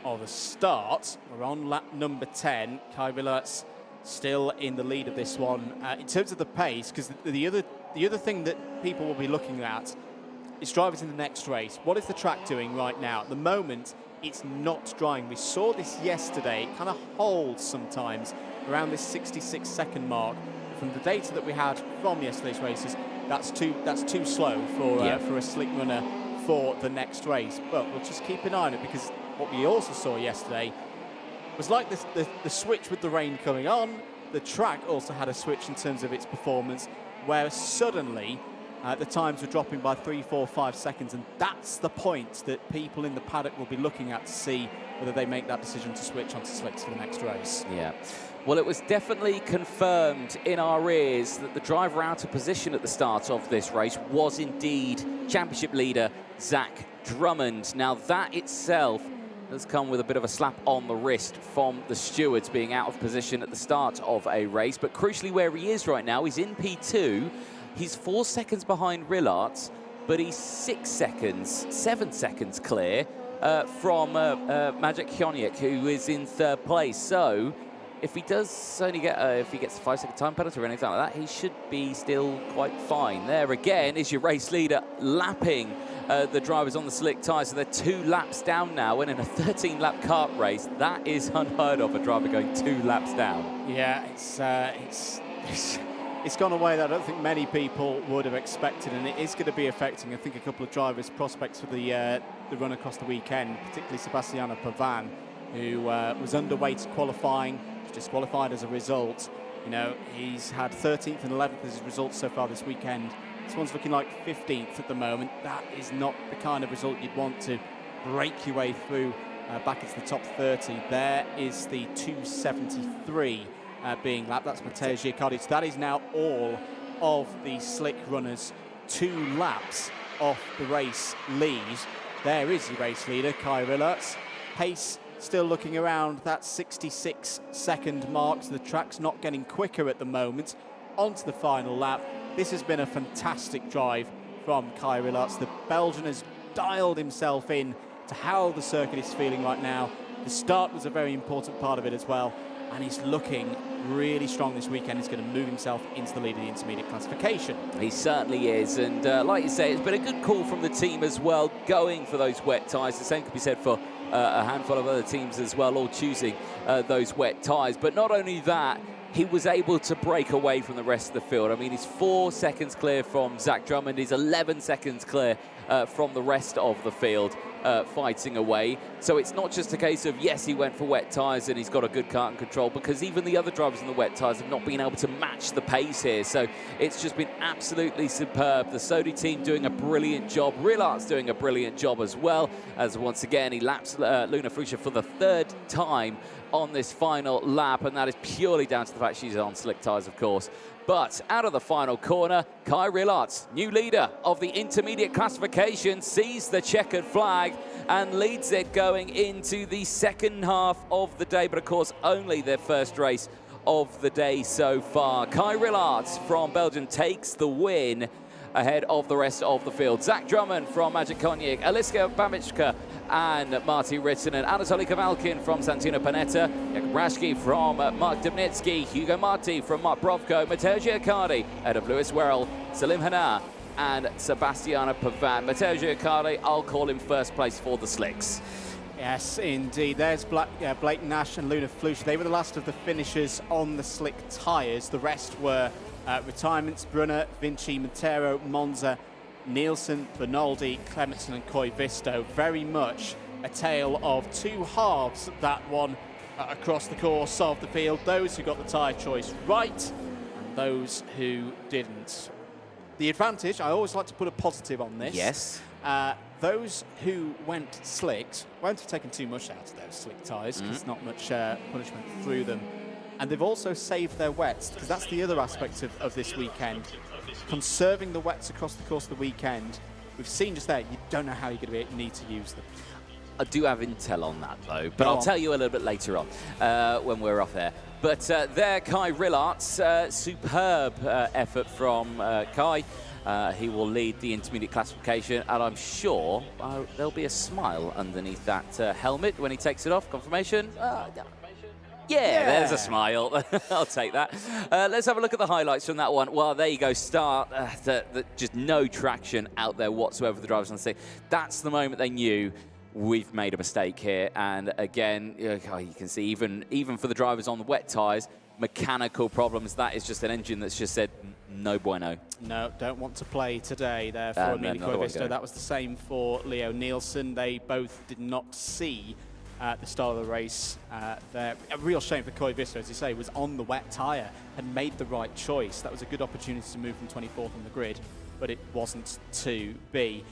of the start. We're on lap number 10. Kai Rillarts still in the lead of this one. In terms of the pace, because the other thing that people will be looking at is drivers in the next race. What is the track doing right now? At the moment, it's not drying. We saw this yesterday. It kind of holds sometimes around this 66-second mark. From the data that we had from yesterday's races, that's too slow for a slick runner for the next race. But we'll just keep an eye on it, because what we also saw yesterday was like the switch with the rain coming on. The track also had a switch in terms of its performance, where suddenly the times were dropping by 3, 4, 5 seconds, and that's the point that people in the paddock will be looking at to see whether they make that decision to switch onto slicks for the next race. Yeah. Well, it was definitely confirmed in our ears that the driver out of position at the start of this race was indeed championship leader Zach Drummond. Now, that itself has come with a bit of a slap on the wrist from the stewards, being out of position at the start of a race. But crucially, where he is right now, he's in P2. He's 4 seconds behind Rillarts, but he's 7 seconds clear from Maciej Koniak, who is in 3rd place. So if he does only get, if he gets a 5-second time penalty or anything like that, he should be still quite fine. There again is your race leader lapping the drivers on the slick tyres. So they're 2 laps down now, and in a 13-lap kart race, that is unheard of, a driver going 2 laps down. Yeah, it's gone away that I don't think many people would have expected, and it is going to be affecting, I think, a couple of drivers' prospects for the run across the weekend, particularly Sebastiano Pavan, who was underweight qualifying, was disqualified as a result. You know, he's had 13th and 11th as his results so far this weekend. This one's looking like 15th at the moment. That is not the kind of result you'd want to break your way through back into the top 30. There is the 273 being lapped. That's Matteo Giacotti. So that is now all of the slick runners 2 laps off the race lead. There is the race leader, Kai Rillarts. Pace still looking around that 66-second mark, so the track's not getting quicker at the moment. On to the final lap. This has been a fantastic drive from Kai Rillarts. The Belgian has dialed himself in to how the circuit is feeling right now. The start was a very important part of it as well, and he's looking really strong this weekend. He's going to move himself into the lead of the intermediate classification. He certainly is, and like you say, it's been a good call from the team as well, going for those wet tyres. The same could be said for a handful of other teams as well, all choosing those wet tyres. But not only that, he was able to break away from the rest of the field. I mean, he's 4 seconds clear from Zach Drummond. He's 11 seconds clear from the rest of the field, fighting away. So it's not just a case of, yes, he went for wet tyres and he's got a good kart and control, because even the other drivers in the wet tyres have not been able to match the pace here. So it's just been absolutely superb. The Sodi team doing a brilliant job. Rillarts doing a brilliant job as well, as once again he laps Luna Fruscia for the 3rd time on this final lap, and that is purely down to the fact she's on slick tyres, of course. But out of the final corner, Kai Rillarts, new leader of the intermediate classification, sees the checkered flag and leads it going into the second half of the day, but of course only their first race of the day so far. Kai Rillarts from Belgium takes the win ahead of the rest of the field. Zach Drummond from Magic Cognac, Aliska Babicka and Marty Rittinen, Anatoly Kavalkin from Santino Panetta, Jakub Rashki from Mark Dubnitsky, Hugo Marti from Mark Brovko, Matteo Giacardi ahead of Lewis Werrell, Salim Hanar and Sebastiano Pavan. Matteo Giacardi, I'll call him first place for the slicks. Yes, indeed. There's Blake Nash and Luna Fruscia. They were the last of the finishers on the slick tyres. The rest were retirements: Brunner, Vinci, Montero, Monza, Nielsen, Bernaldi, Clementson and Koivisto. Very much a tale of 2 halves, that one, across the course of the field. Those who got the tyre choice right and those who didn't. The advantage, I always like to put a positive on this. Yes. Those who went slicked won't have taken too much out of those slick tyres, because not much punishment through them. And they've also saved their wets, because that's the other aspect of this weekend. Conserving the wets across the course of the weekend. We've seen just there, you don't know how you're going to need to use them. I do have intel on that, though, but I'll tell you a little bit later on when we're off air. But there, Kai Rillarts, superb effort from Kai. He will lead the intermediate classification, and I'm sure there'll be a smile underneath that helmet when he takes it off. Confirmation? Yeah, there's a smile. I'll take that. Let's have a look at the highlights from that one. Well, there you go. Start. Just no traction out there whatsoever for the drivers on the stick. That's the moment they knew we've made a mistake here. And again, you can see even for the drivers on the wet tyres, mechanical problems. That is just an engine that's just said, no bueno. No, don't want to play today there for Emilio Koivisto. That was the same for Leo Nielsen. They both did not see the start of the race there. A real shame for Koivisto, as you say, was on the wet tyre and made the right choice. That was a good opportunity to move from 24th on the grid, but it wasn't to be.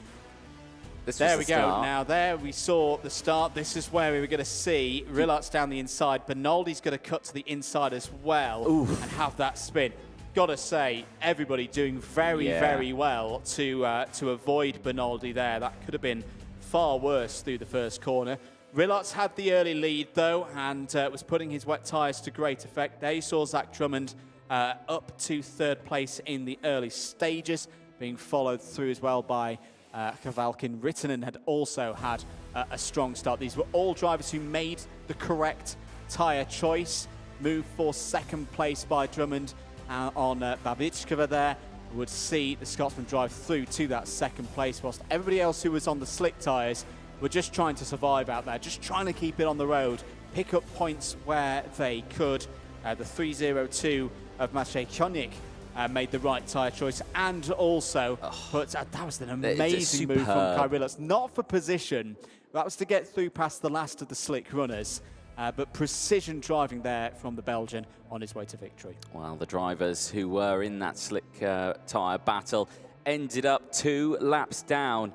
There we go. Now there we saw the start. This is where we were going to see Rillarts down the inside. Bernaldi's going to cut to the inside as well and have that spin. Got to say, everybody doing very well to avoid Bernaldi there. That could have been far worse through the first corner. Rillarts had the early lead, though, and was putting his wet tyres to great effect. There you saw Zach Drummond up to 3rd place in the early stages, being followed through as well by Kavalkin. Rittinen had also had a strong start. These were all drivers who made the correct tyre choice. Moved for 2nd place by Drummond on Babicka there. Would see the Scotsman drive through to that 2nd place, whilst everybody else who was on the slick tyres were just trying to survive out there, just trying to keep it on the road, pick up points where they could. The 302 of Maciej Koniec made the right tyre choice, and also that was an amazing move from Kai Rillarts. Not for position, that was to get through past the last of the slick runners, but precision driving there from the Belgian on his way to victory. Well, the drivers who were in that slick tyre battle ended up 2 laps down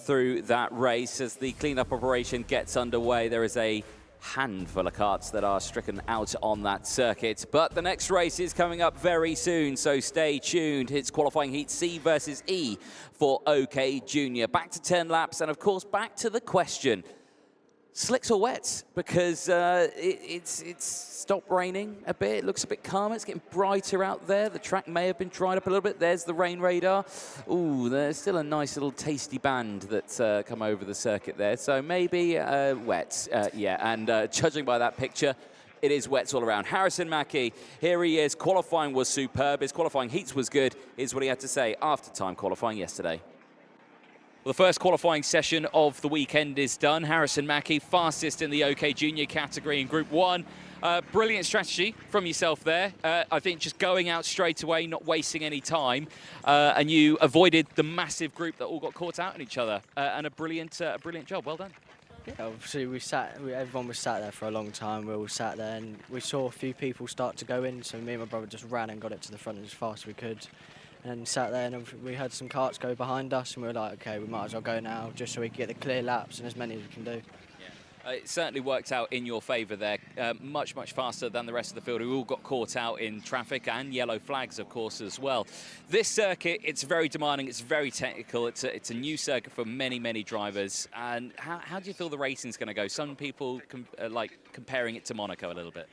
through that race. As the cleanup operation gets underway, there is a handful of karts that are stricken out on that circuit. But the next race is coming up very soon, so stay tuned. It's qualifying heat C versus E for OK Junior. Back to 10 laps, and of course, back to the question. Slicks or wets? Because it's stopped raining a bit. It looks a bit calmer. It's getting brighter out there. The track may have been dried up a little bit. There's the rain radar. Ooh, there's still a nice little tasty band that's come over the circuit there. So maybe wet. Yeah, and judging by that picture, it is wets all around. Harrison Mackie, here he is. Qualifying was superb. His qualifying heats was good, is what he had to say after time qualifying yesterday. Well, the first qualifying session of the weekend is done. Harrison Mackie, fastest in the OK Junior category in Group 1. Brilliant strategy from yourself there. I think just going out straight away, not wasting any time, and you avoided the massive group that all got caught out in each other. And a brilliant job. Well done. Yeah, obviously everyone was sat there for a long time. We all sat there and we saw a few people start to go in, so me and my brother just ran and got it to the front as fast as we could. And sat there and we heard some karts go behind us and we were like, okay, we might as well go now just so we can get the clear laps and as many as we can do. Yeah. It certainly worked out in your favour there, much faster than the rest of the field who all got caught out in traffic and yellow flags, of course, as well. This circuit, it's very demanding, it's very technical, it's a new circuit for many drivers. And how do you feel the racing's going to go? Some people like comparing it to Monaco a little bit.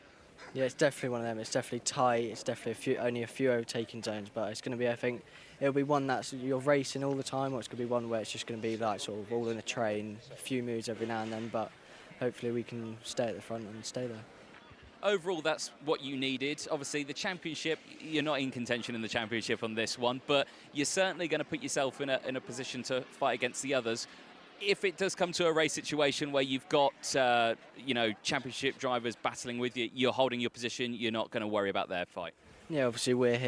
Yeah, it's definitely one of them. It's definitely tight. It's definitely only a few overtaking zones, but it's going to be, I think, it'll be one that's you're racing all the time, or it's going to be one where it's just going to be like sort of all in a train, a few moves every now and then, but hopefully we can stay at the front and stay there. Overall, that's what you needed. Obviously, the championship, you're not in contention in the championship on this one, but you're certainly going to put yourself in a position to fight against the others. If it does come to a race situation where you've got, you know, championship drivers battling with you, you're holding your position, you're not going to worry about their fight. Yeah, obviously we're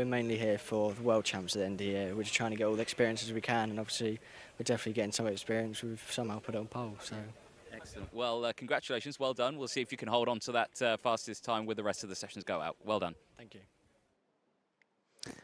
mainly here for the world champs at the end of the year. We're just trying to get all the experiences we can, and obviously we're definitely getting some experience. We've somehow put it on pole, so. Excellent. Well, congratulations, well done. We'll see if you can hold on to that fastest time with the rest of the sessions go out. Well done. Thank you.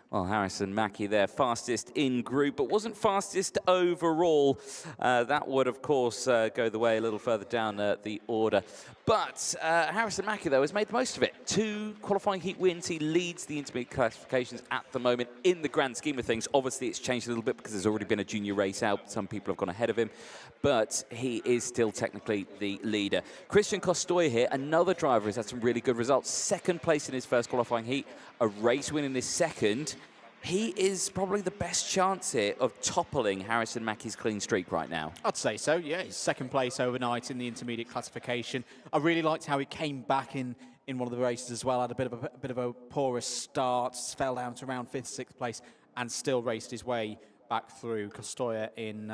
Well, Harrison Mackie there, fastest in group, but wasn't fastest overall. That would, of course, go the way a little further down the order. But Harrison Mackie, though, has made the most of it. 2 qualifying heat wins. He leads the intermediate classifications at the moment in the grand scheme of things. Obviously, it's changed a little bit because there's already been a junior race out. Some people have gone ahead of him, but he is still technically the leader. Christian Costoy here, another driver who's had some really good results. 2nd place in his first qualifying heat, a race win in his 2nd. He is probably the best chance here of toppling Harrison Mackie's clean streak right now. I'd say so, yeah. He's 2nd place overnight in the intermediate classification. I really liked how he came back in one of the races as well. Had a bit of a porous start, fell down to around 5th, 6th place, and still raced his way back through. Costoya in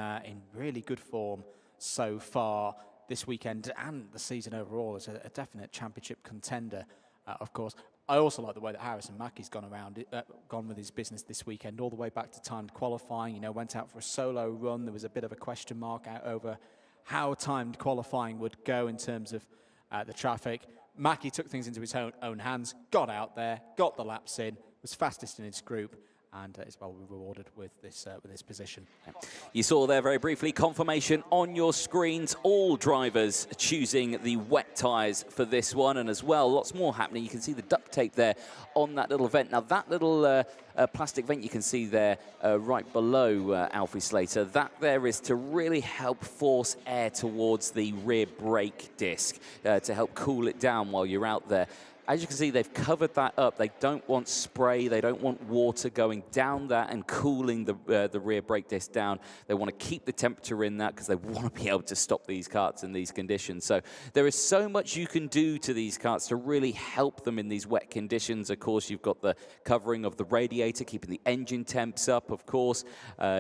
really good form so far this weekend and the season overall as a definite championship contender, of course. I also like the way that Harrison Mackie's gone with his business this weekend, all the way back to timed qualifying. You know, went out for a solo run. There was a bit of a question mark out over how timed qualifying would go in terms of the traffic. Mackie took things into his own hands, got out there, got the laps in, was fastest in his group, and is well rewarded with this position. You saw there very briefly confirmation on your screens. All drivers choosing the wet tyres for this one, and as well, lots more happening. You can see the duct tape there on that little vent. Now that little plastic vent you can see there right below Alfie Slater, that there is to really help force air towards the rear brake disc to help cool it down while you're out there. As you can see, they've covered that up. They don't want spray. They don't want water going down that and cooling the rear brake disc down. They want to keep the temperature in that because they want to be able to stop these karts in these conditions. So there is so much you can do to these karts to really help them in these wet conditions. Of course, you've got the covering of the radiator, keeping the engine temps up, of course.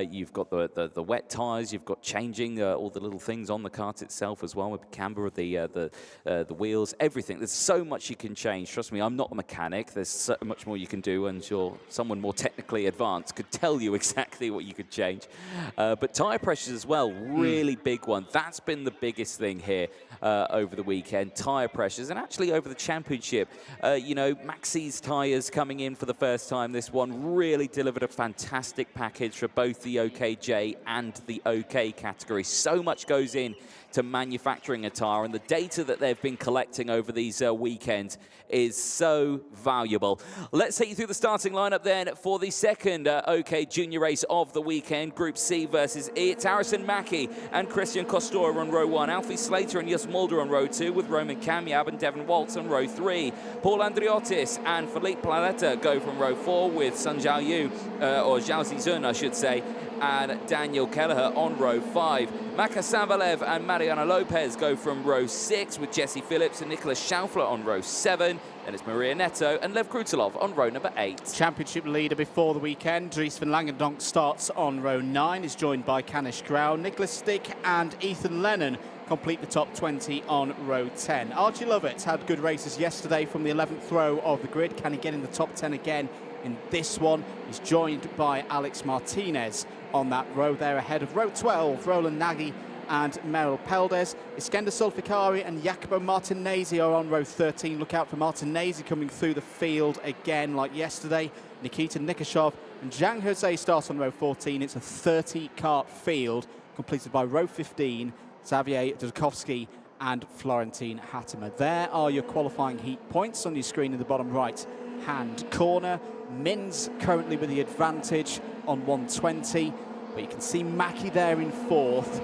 You've got the wet tyres. You've got changing all the little things on the kart itself as well, with the camber of the wheels, everything. There's so much you can change change. Trust me, I'm not a mechanic. There's so much more you can do, and someone more technically advanced could tell you exactly what you could change. But tyre pressures as well, really big one. That's been the biggest thing here over the weekend, tyre pressures, and actually over the championship. You know, Maxi's tyres coming in for the first time. This one really delivered a fantastic package for both the OKJ and the OK category. So much goes in to manufacturing a tyre, and the data that they've been collecting over these weekends is so valuable. Let's take you through the starting lineup then for the second OK Junior race of the weekend, Group C versus E. It's Harrison Mackie and Christian Costor on row 1, Alfie Slater and Jus Mulder on row 2, with Roman Kamiab and Devon Waltz on row 3. Paul Andriotis and Philippe Planeta go from row 4, with Sun Zhao Yu, or Zhao Zizun, I should say, and Daniel Kelleher on row 5. Maka Savalev and Mariana Lopez go from row 6, with Jesse Phillips and Nicholas Schaufler on row 7. Then it's Maria Neto and Lev Krutelov on row number 8. Championship leader before the weekend, Dries van Langendonk, starts on row 9. Is joined by Kanish Grau, Nicholas Stick and Ethan Lennon complete the top 20 on row 10. Archie Lovett had good races yesterday from the 11th row of the grid. Can he get in the top 10 again in this one? He's joined by Alex Martinez on that row there, ahead of row 12, Roland Nagy and Meryl Peldes. Iskender Sulfikari and Jacopo Martinez are on row 13. Look out for Martinez coming through the field again like yesterday. Nikita Nikashov and Zhang Jose start on row 14. It's a 30-kart field completed by row 15, Xavier Dudkovsky and Florentine Hattemer. There are your qualifying heat points on your screen in the bottom right-hand corner. Mins currently with the advantage on 120, but you can see Mackie there in 4th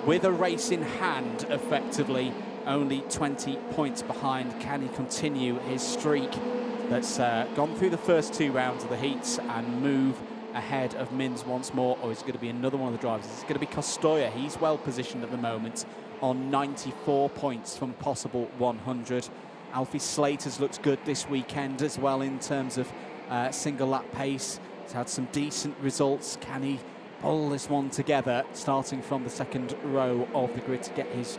with a race in hand, effectively only 20 points behind. Can he continue his streak that's gone through the first 2 rounds of the heats and move ahead of Mins once more, or is it going to be another one of the drivers? It's going to be Costoya. He's well positioned at the moment on 94 points from possible 100. Alfie Slater's looked good this weekend as well in terms of single lap pace. He's had some decent results. Can he pull this one together, starting from the second row of the grid to get his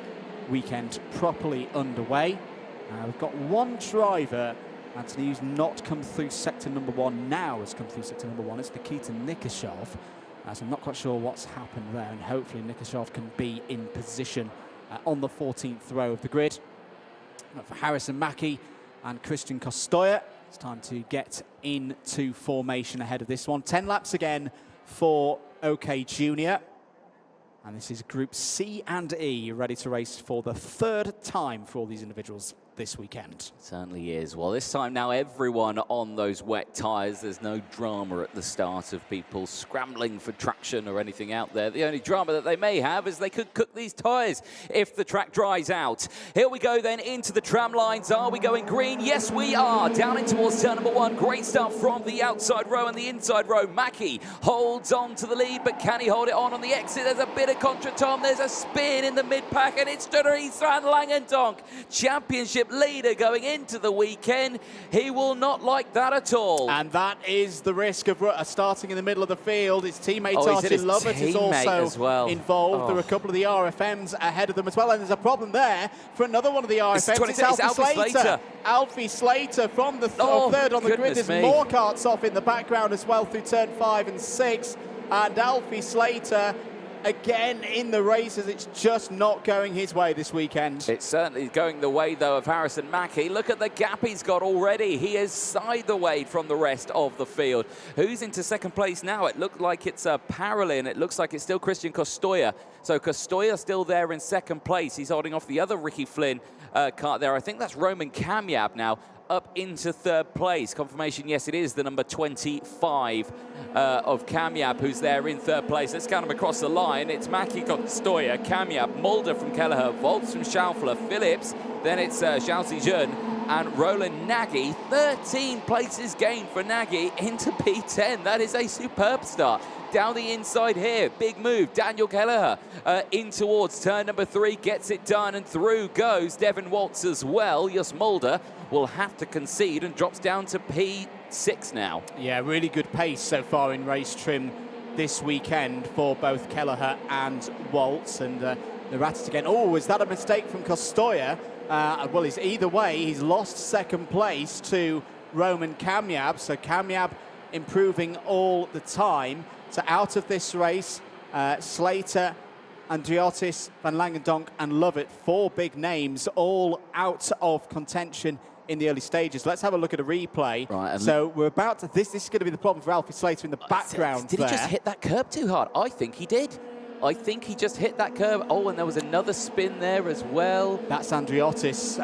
weekend properly underway? We've got one driver, Anthony, who's not come through sector number 1 now, has come through sector number 1. It's Nikita Nikashov. So I'm not quite sure what's happened there, and hopefully Nikashov can be in position on the 14th row of the grid. For Harrison Mackie and Christian Costoya, it's time to get into formation ahead of this one. 10 laps again for OK Junior. And this is Group C and E, ready to race for the 3rd time for all these individuals this weekend. Certainly is. Well, this time now everyone on those wet tyres. There's no drama at the start of people scrambling for traction or anything out there. The only drama that they may have is they could cook these tyres if the track dries out. Here we go then into the tram lines. Are we going green? Yes, we are. Down in towards turn number 1. Great stuff from the outside row and the inside row. Mackie holds on to the lead, but can he hold it on the exit? There's a bit of contre-tom. There's a spin in the mid-pack, and it's Dries van Langendonk, championship leader going into the weekend. He will not like that at all. And that is the risk of starting in the middle of the field. His teammate Archie Lovett is also involved. There are a couple of the RFMs ahead of them as well, and there's a problem there for another one of the RFMs. It's Alfie Slater. Alfie Slater from the third on the grid. There's more karts off in the background as well through turn 5 and 6, and Alfie Slater again in the races. It's just not going his way this weekend. It's certainly going the way, though, of Harrison Mackie. Look at the gap he's got already. He is sidewayed from the rest of the field. Who's into second place now? It looked like it's Parolin. It looks like it's still Christian Costoya. So Costoya still there in second place. He's holding off the other Ricky Flynn kart there. I think that's Roman Kamiab now, up into 3rd place. Confirmation, yes, it is the number 25 of Kamiab who's there in 3rd place. Let's count them across the line. It's Mackie, Costoya, Kamiab, Mulder from Kelleher, Volts from Schaufler, Phillips, then it's Zhao Zizun and Roland Nagy. 13 places gained for Nagy into P10. That is a superb start. Down the inside here, big move. Daniel Kelleher in towards turn number 3, gets it done, and through goes Devon Waltz as well. Jus Mulder will have to concede and drops down to P6 now. Yeah, really good pace so far in race trim this weekend for both Kelleher and Waltz, and Rattata again. Oh, is that a mistake from Kostoya? Well, he's either way. He's lost second place to Roman Kamyab. So Kamyab improving all the time. So out of this race, Slater, Andriotis, Van Langendonk and Lovett, 4 big names, all out of contention in the early stages. Let's have a look at a replay. Right, so we're about to, this is going to be the problem for Alfie Slater in the background. Did he just hit that curb too hard? I think he did. I think he just hit that curb. Oh, and there was another spin there as well. That's Andriotis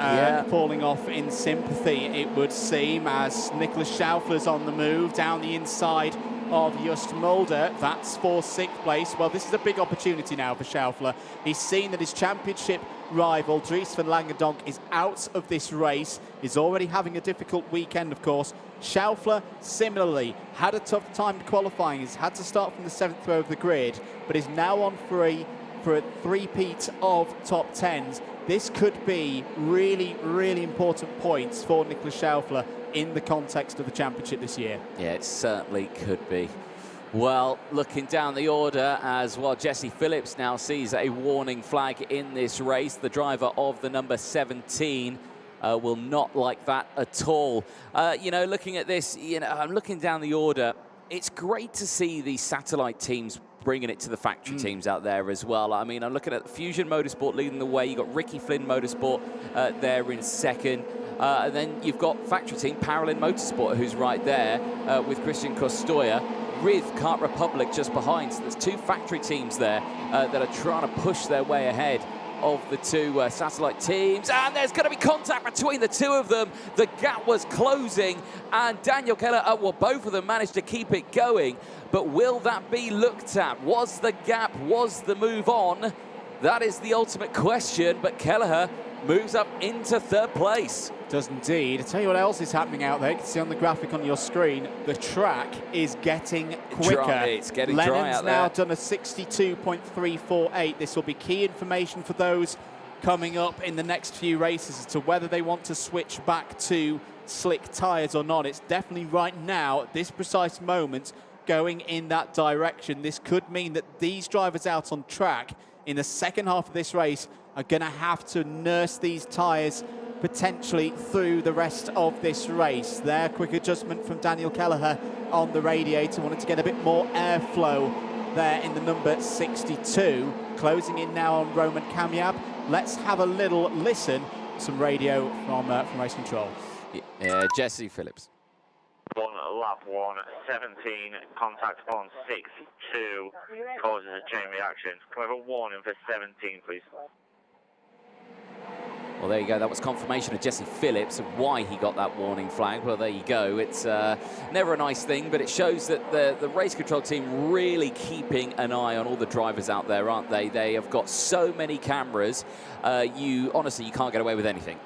falling off in sympathy, it would seem, as Nicholas Schaufler's on the move down the inside of Just Mulder. That's for 6th place. Well, this is a big opportunity now for Schaufler. He's seen that his championship rival, Dries van Langendonk, is out of this race. He's already having a difficult weekend, of course. Schaufler, similarly, had a tough time qualifying. He's had to start from the 7th row of the grid, but is now on for a three-peat of top 10s. This could be really, really important points for Nicholas Schaufler in the context of the championship this year. Yeah, it certainly could be. Well, looking down the order as well, Jesse Phillips now sees a warning flag in this race. The driver of the number 17 will not like that at all. You know, looking at this, you know, I'm looking down the order. It's great to see these satellite teams bringing it to the factory teams out there as well. I mean, I'm looking at Fusion Motorsport leading the way. You've got Ricky Flynn Motorsport there in second. And then you've got factory team Paralin Motorsport, who's right there with Christian Kostoya, with Kart Republic just behind. So there's 2 factory teams there that are trying to push their way ahead of the 2 satellite teams, and there's going to be contact between the 2 of them. The gap was closing, and Daniel Keller, well, both of them managed to keep it going, but will that be looked at? Was the gap, was the move on? That is the ultimate question, but Kelleher moves up into 3rd place. Does indeed. I'll tell you what else is happening out there. You can see on the graphic on your screen, the track is getting quicker. It's getting dry Lennon's out there. now done a 62.348. This will be key information for those coming up in the next few races as to whether they want to switch back to slick tyres or not. It's definitely right now, at this precise moment, going in that direction. This could mean that these drivers out on track in the second half of this race are going to have to nurse these tyres potentially through the rest of this race. There, quick adjustment from Daniel Kelleher on the radiator. Wanted to get a bit more airflow there in the number 62. Closing in now on Roman Kamyab. Let's have a little listen. Some radio from race control. Yeah, Jesse Phillips. Lap 1, 17, contact on 6-2, causes a chain reaction. Can we have a warning for 17, please? Well, there you go. That was confirmation of Jesse Phillips of why he got that warning flag. Well, there you go. It's never a nice thing, but it shows that the race control team really keeping an eye on all the drivers out there, aren't they? They have got so many cameras. Honestly, you can't get away with anything.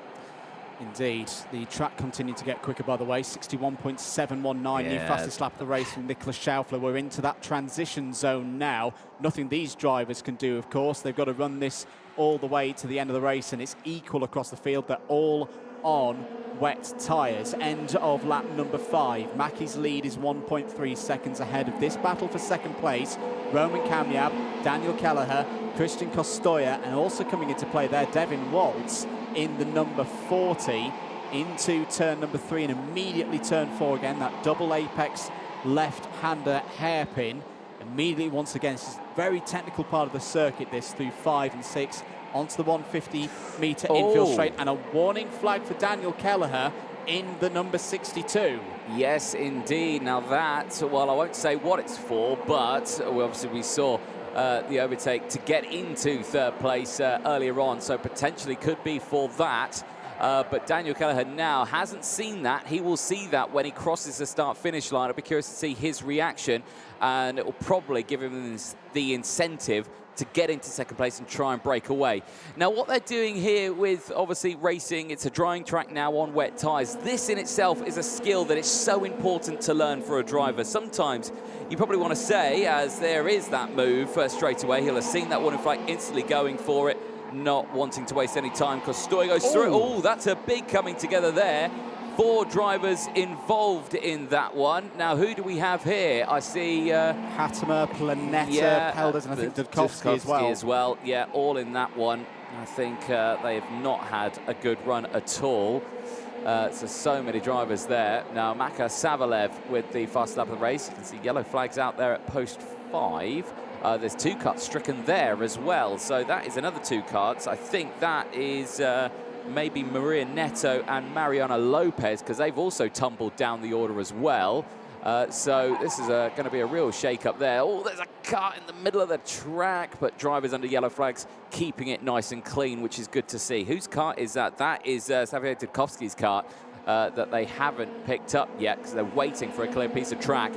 Indeed. The track continued to get quicker, by the way. 61.719, the fastest lap of the race from Nicholas Schaufler. We're into that transition zone now. Nothing these drivers can do, of course. They've got to run this all the way to the end of the race, and it's equal across the field. They're all on wet tyres. End of lap number 5. Mackey's lead is 1.3 seconds ahead of this battle for second place. Roman Kamyab, Daniel Kelleher, Christian Kostoya, and also coming into play there, Devin Waltz in the number 40 into turn number 3 and immediately turn 4 again. That double apex left-hander hairpin. Immediately, once again, this is a very technical part of the circuit, this, through 5 and 6 onto the 150-metre infield straight, and a warning flag for Daniel Kelleher in the number 62. Yes, indeed. Now that, well, I won't say what it's for, but obviously we saw the overtake to get into 3rd place earlier on, so potentially could be for that. But Daniel Kelleher now hasn't seen that. He will see that when he crosses the start-finish line. I'll be curious to see his reaction, and it will probably give him the incentive to get into second place and try and break away. Now, what they're doing here with, obviously, racing, it's a drying track now on wet tyres. This in itself is a skill that is so important to learn for a driver. Sometimes you probably want to say, as there is that move straight away, he'll have seen that warning flag, instantly going for it, not wanting to waste any time. Kostoya goes through. Oh, that's a big coming together there 4 drivers involved in that one. Now, who do we have here? I see... Hattemer, Planeta, Pelders, and I think Dudkovsky as well. Yeah, all in that one. I think they have not had a good run at all. So many drivers there. Now, Maka Savalev with the fast lap of the race. You can see yellow flags out there at post 5. There's 2 cuts stricken there as well. So that is another 2 cuts. I think that is maybe Maria Neto and Mariana Lopez, because they've also tumbled down the order as well. So this is going to be a real shake-up there. Oh, there's a cut in the middle of the track, but drivers under yellow flags keeping it nice and clean, which is good to see. Whose kart is that? That is Xavier Dudkovsky's kart that they haven't picked up yet because they're waiting for a clear piece of track.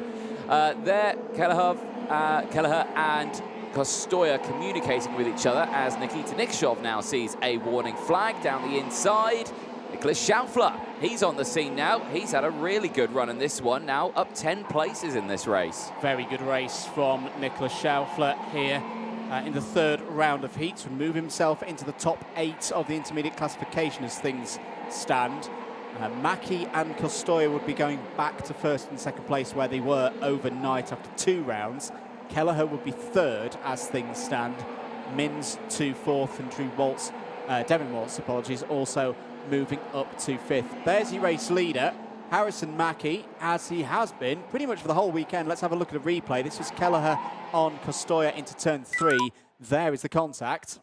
There, Kelleher and Kostoya communicating with each other as Nikita Nikshov now sees a warning flag down the inside. Nicholas Schaufler, he's on the scene now. He's had a really good run in this one, now up 10 places in this race. Very good race from Nicholas Schaufler here in the 3rd round of heats. Would move himself into the top 8 of the intermediate classification as things stand. Mackie and Kostoya would be going back to 1st and 2nd place where they were overnight after 2 rounds. Kelleher would be 3rd as things stand. Mins to 4th, and Drew Waltz, Devin Waltz, apologies, also moving up to 5th. There's your race leader, Harrison Mackie, as he has been pretty much for the whole weekend. Let's have a look at a replay. This was Kelleher on Kostoya into turn 3. There is the contact.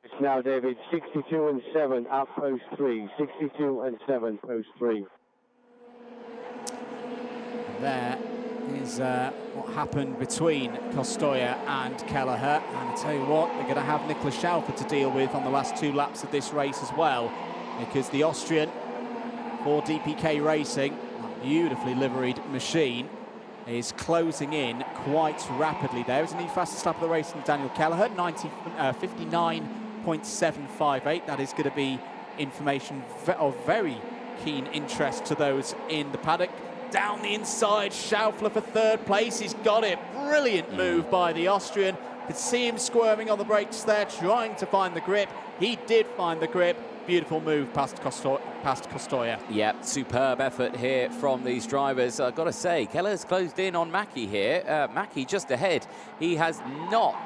It's now, David, 62 and 7 at post 3. 62 and 7, post 3. There is what happened between Kostoya and Kelleher. And I tell you what, they're going to have Nicholas Schaufler to deal with on the last 2 laps of this race as well, because the Austrian for DPK Racing, a beautifully liveried machine, is closing in quite rapidly there. Isn't he fastest lap of the race from Daniel Kelleher? 59.758. That is going to be information of very keen interest to those in the paddock. Down the inside, Schaufler for 3rd place. He's got it. Brilliant move by the Austrian. Could see him squirming on the brakes there, trying to find the grip. He did find the grip. Beautiful move past Kostoya. Yeah, superb effort here from these drivers. I've got to say, Kelleher's closed in on Mackie here. Mackie just ahead. He has not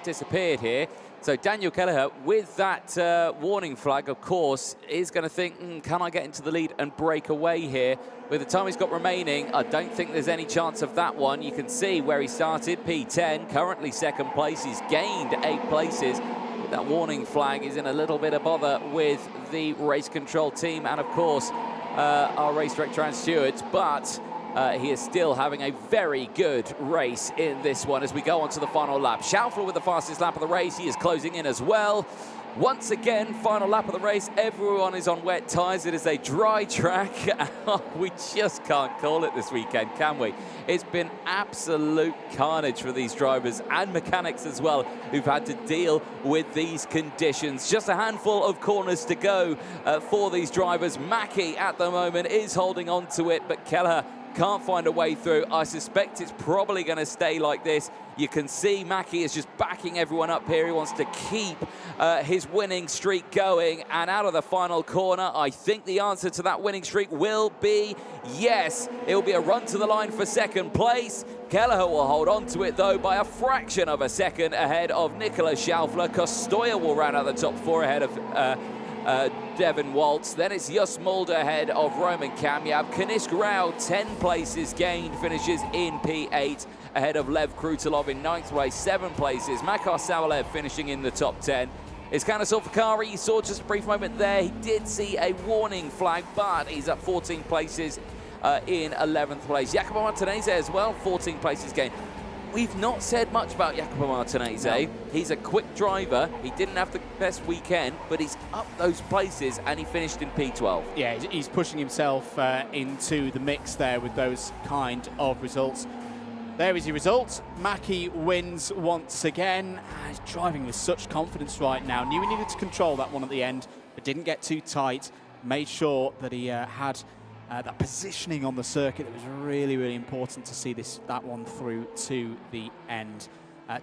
disappeared here. So Daniel Kelleher, with that warning flag, of course, is going to think, can I get into the lead and break away here? With the time he's got remaining, I don't think there's any chance of that one. You can see where he started, P10, currently 2nd place. He's gained 8 places. That warning flag is in a little bit of bother with the race control team and, of course, our race director and stewards, but he is still having a very good race in this one as we go on to the final lap. Schaufler with the fastest lap of the race. He is closing in as well. Once again, final lap of the race. Everyone is on wet tyres. It is a dry track. We just can't call it this weekend, can we? It's been absolute carnage for these drivers and mechanics as well, who've had to deal with these conditions. Just a handful of corners to go for these drivers. Mackie at the moment is holding on to it, but Kelleher can't find a way through. I suspect it's probably going to stay like this. You can see Mackie is just backing everyone up here. He wants to keep his winning streak going. And out of the final corner, I think the answer to that winning streak will be yes. It will be a run to the line for 2nd place. Kelleher will hold on to it, though, by a fraction of a second ahead of Nicholas Schaufler. Kostoya will round out the top 4 ahead of Devin Waltz. Then it's Jus Mulder ahead of Roman Kamyab. Kanisk Rao, 10 places gained, finishes in P8 ahead of Lev Krutilov in 9th place, 7 places. Makar Savalev finishing in the top 10. Iskander Solfikari, you saw just a brief moment there. He did see a warning flag, but he's up 14 places in 11th place. Jacopo Martinez as well, 14 places gained. We've not said much about Jacopo Martinez. No. He's a quick driver. He didn't have the best weekend, but he's up those places and he finished in P12. Yeah, he's pushing himself into the mix there with those kind of results. There is your result. Mackie wins once again. He's driving with such confidence right now. Knew he needed to control that one at the end, but didn't get too tight. Made sure that he had that positioning on the circuit that was really, really important to see that one through to the end.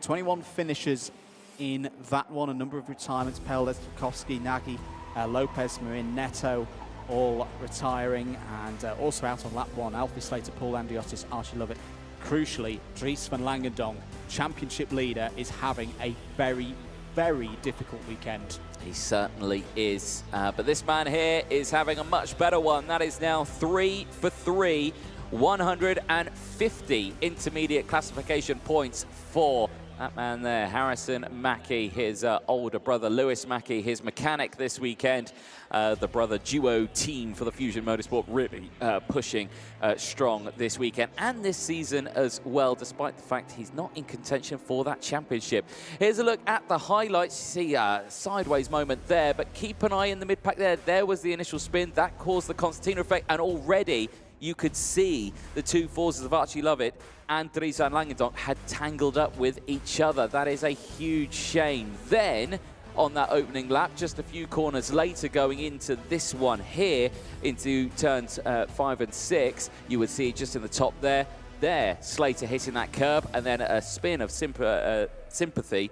21 finishers in that one, a number of retirements. Peldes, Dudkovsky, Nagy, Lopez, Marin, Neto, all retiring, and also out on lap 1, Alfie Slater, Paul Andriotis, Archie Lovett. Crucially, Dries van Langendonk, championship leader, is having a very, very difficult weekend. He certainly is. But this man here is having a much better one. That is now 3 for 3, 150 intermediate classification points for that man there, Harrison Mackie, his older brother Lewis Mackie, his mechanic this weekend. The brother duo team for the Fusion Motorsport really pushing strong this weekend and this season as well, despite the fact he's not in contention for that championship. Here's a look at the highlights. You see a sideways moment there, but keep an eye in the mid-pack there. There was the initial spin. That caused the Constantino effect, and already you could see the two forces of Archie Lovett and Dries van Langendonk had tangled up with each other. That is a huge shame. Then, on that opening lap, just a few corners later going into this one here, into turns 5 and 6, you would see just in the top there, Slater hitting that curb, and then a spin of sympathy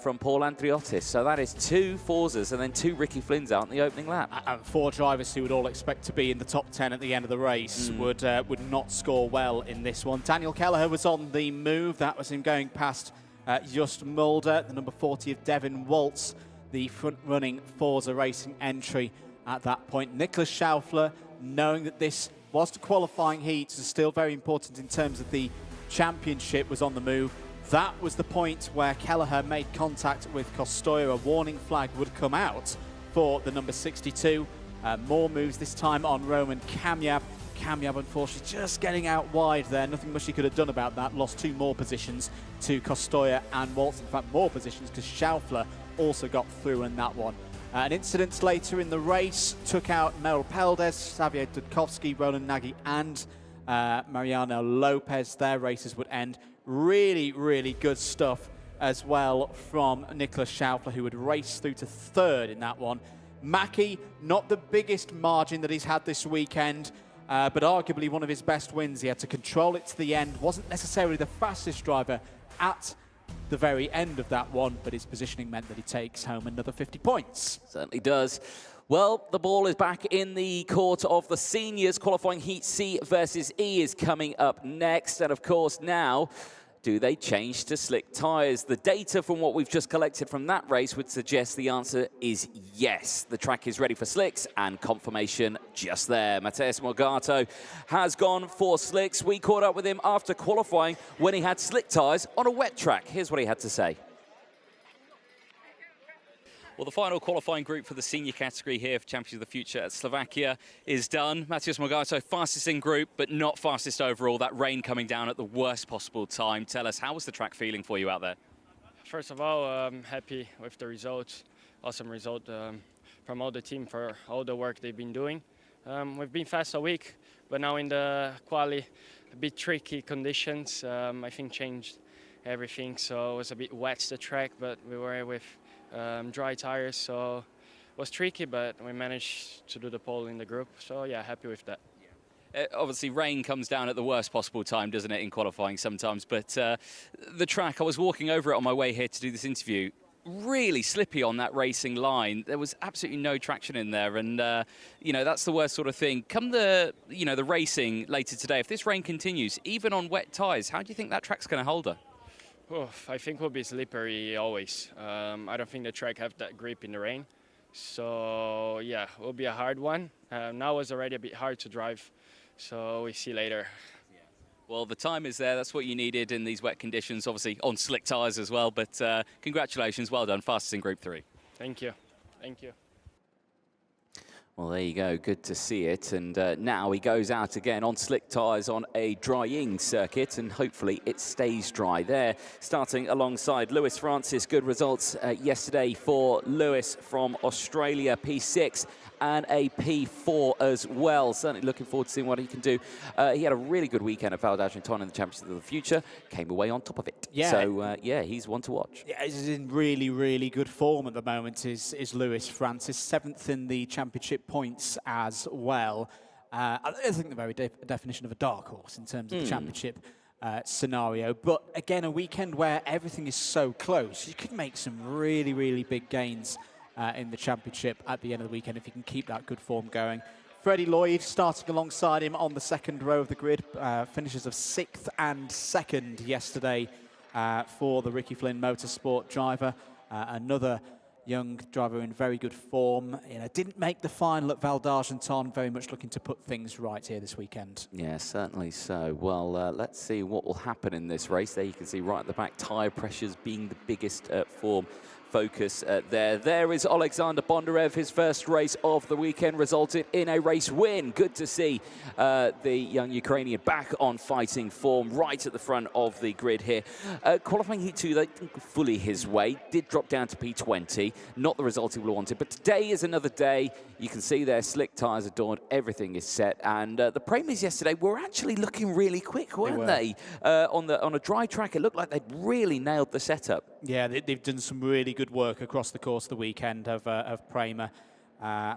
from Paul Andriotis. So that is 2 Forzas and then 2 Ricky Flynns out in the opening lap. And 4 drivers who would all expect to be in the top 10 at the end of the race would not score well in this one. Daniel Kelleher was on the move. That was him going past Just Mulder, the number 40 of Devin Waltz, the front-running Forza Racing entry at that point. Nicholas Schaufler, knowing that this was the qualifying heat, is still very important in terms of the championship, was on the move. That was the point where Kelleher made contact with Costoya. A warning flag would come out for the number 62. More moves this time on Roman Kamyab. Kamyab, unfortunately, just getting out wide there. Nothing much he could have done about that. Lost 2 more positions to Costoya and Waltz. In fact, more positions because Schaufler also got through in that one. An incident later in the race took out Mel Peldes, Xavier Dudkovsky, Roland Nagy, and Mariano Lopez. Their races would end. Really, really good stuff as well from Nicholas Schaufler, who would race through to 3rd in that one. Mackie, not the biggest margin that he's had this weekend, but arguably one of his best wins. He had to control it to the end. Wasn't necessarily the fastest driver at the very end of that one, but his positioning meant that he takes home another 50 points. Certainly does. Well, the ball is back in the court of the seniors. Qualifying Heat C versus E is coming up next. And of course now, do they change to slick tyres? The data from what we've just collected from that race would suggest the answer is yes. The track is ready for slicks, and confirmation just there. Matheus Morgato has gone for slicks. We caught up with him after qualifying when he had slick tyres on a wet track. Here's what he had to say. Well, the final qualifying group for the senior category here for Champions of the Future at Slovakia is done. Matheus Morgato, fastest in group, but not fastest overall. That rain coming down at the worst possible time. Tell us, how was the track feeling for you out there? First of all, I'm happy with the results. Awesome result from all the team for all the work they've been doing. We've been fast a week, but now in the quali, a bit tricky conditions, I think changed everything. So it was a bit wet, the track, but we were with dry tires, so it was tricky, but we managed to do the pole in the group. So yeah, happy with that. Obviously, rain comes down at the worst possible time, doesn't it, in qualifying sometimes? But the track, I was walking over it on my way here to do this interview, really slippy on that racing line. There was absolutely no traction in there, and you know, that's the worst sort of thing. Come the the racing later today, if this rain continues, even on wet tyres, how do you think that track's going to hold her? Oh, I think we'll be slippery always. I don't think the track have that grip in the rain. So yeah, it will be a hard one. Now it's already a bit hard to drive, so we see later. Yeah. Well, the time is there. That's what you needed in these wet conditions, obviously on slick tyres as well. But congratulations, well done, fastest in Group 3. Thank you. Thank you. Well, there you go. Good to see it. And now he goes out again on slick tyres on a drying circuit, and hopefully it stays dry there. Starting alongside Lewis Francis. Good results yesterday for Lewis from Australia, P6 and a P4 as well. Certainly looking forward to seeing what he can do. He had a really good weekend at Val d'Argenton in the Championship of the Future. Came away on top of it. Yeah. So, yeah, he's one to watch. Yeah, he's in really, really good form at the moment, is Lewis Francis. 7th in the championship points as well. I think the very definition of a dark horse in terms of the championship scenario. But again, a weekend where everything is so close. You could make some really, really big gains in the championship at the end of the weekend if you can keep that good form going. Freddie Lloyd starting alongside him on the second row of the grid. Finishes of 6th and 2nd yesterday for the Ricky Flynn Motorsport driver. Another young driver in very good form. Didn't make the final at Val d'Argenton, very much looking to put things right here this weekend. Yeah, certainly so. Well, let's see what will happen in this race. There you can see right at the back, tyre pressures being the biggest form focus there. There is Alexander Bondarev. His first race of the weekend resulted in a race win. Good to see the young Ukrainian back on fighting form right at the front of the grid here. Qualifying Heat 2, they didn't go fully his way. Did drop down to P20. Not the result he would have wanted. But today is another day. You can see there, slick tyres adorned. Everything is set. And the Premiers yesterday were actually looking really quick, weren't they? On a dry track, it looked like they'd really nailed the setup. Yeah, they've done some really good work across the course of the weekend of Prema.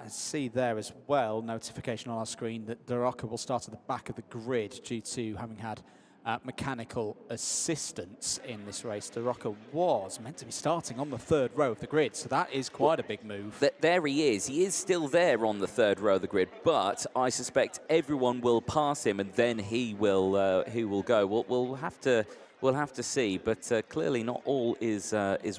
See there as well, notification on our screen that Daroca will start at the back of the grid due to having had mechanical assistance in this race. Daroca was meant to be starting on the 3rd row of the grid, so that is quite a big move. There he is. He is still there on the 3rd row of the grid, but I suspect everyone will pass him and then he will go. We'll have to see, but clearly not all is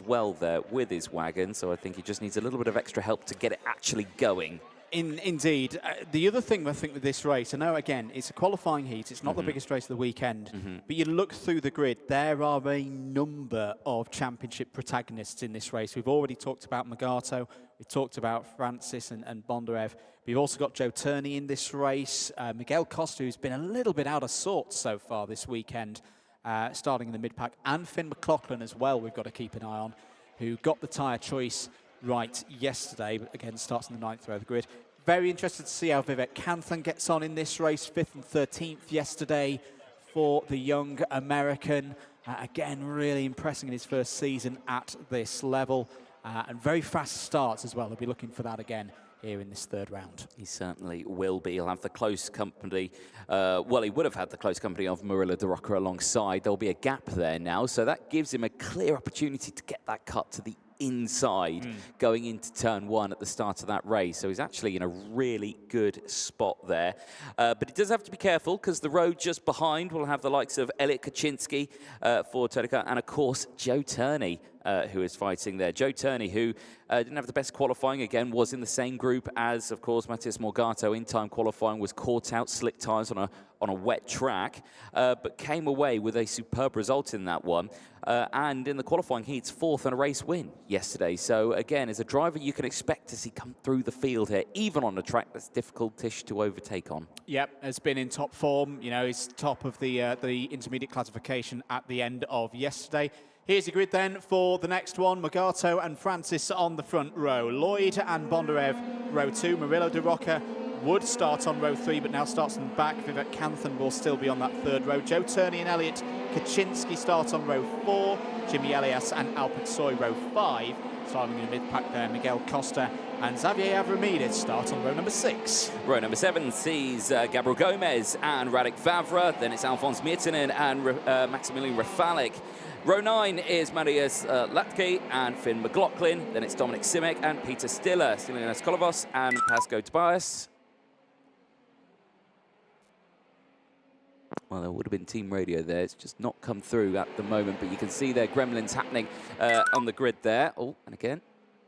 well there with his wagon, so I think he just needs a little bit of extra help to get it actually going. Indeed. The other thing I think with this race, I know, again, it's a qualifying heat. It's not the biggest race of the weekend, but you look through the grid, there are a number of championship protagonists in this race. We've already talked about Magato. We've talked about Francis and Bondarev. We've also got Joe Turney in this race. Miguel Costa, who's been a little bit out of sorts so far this weekend, starting in the mid-pack, and Finn McLaughlin as well, we've got to keep an eye on, who got the tyre choice right yesterday, but again starts in the 9th row of the grid. Very interested to see how Vivek Kanthan gets on in this race. 5th and 13th yesterday for the young American. Again, really impressing in his first season at this level. And very fast starts as well. He'll be looking for that again here in this 3rd round. He certainly will be. He'll have the close company. Well, he would have had the close company of Murilo Daroca alongside. There'll be a gap there now, so that gives him a clear opportunity to get that cut to the inside going into turn 1 at the start of that race. So he's actually in a really good spot there. But he does have to be careful because the road just behind will have the likes of Elliot Kaczynski for Todica and, of course, Joe Turney, who is fighting there. Joe Turney, who didn't have the best qualifying, again, was in the same group as, of course, Matthias Morgato in time qualifying, was caught out, slick tyres on a wet track, but came away with a superb result in that one. And in the qualifying heats, 4th and a race win yesterday. So, again, as a driver, you can expect to see come through the field here, even on a track that's difficult-ish to overtake on. Yep, has been in top form. He's top of the intermediate classification at the end of yesterday. Here's the grid then for the next one. Morgato and Francis on the front row. Lloyd and Bondarev, row 2. Murilo Daroca would start on row 3, but now starts in the back. Vivek Kanthan will still be on that 3rd row. Joe Turney and Elliot Kaczynski start on row 4. Jimmy Elias and Alpert Soy row 5. Starting in the mid-pack there, Miguel Costa and Xavier Avramidis start on row number 6. Row number 7 sees Gabriel Gomez and Radek Vavra. Then it's Alphonse Miertinen and Maximilian Rafalik. Row 9 is Marius Latke and Finn McLaughlin. Then it's Dominic Simic and Peter Stiller, Stilianos Kolovos and Pasco Tobias. Well, there would have been team radio there. It's just not come through at the moment, but you can see there gremlins happening on the grid there. Oh, and again.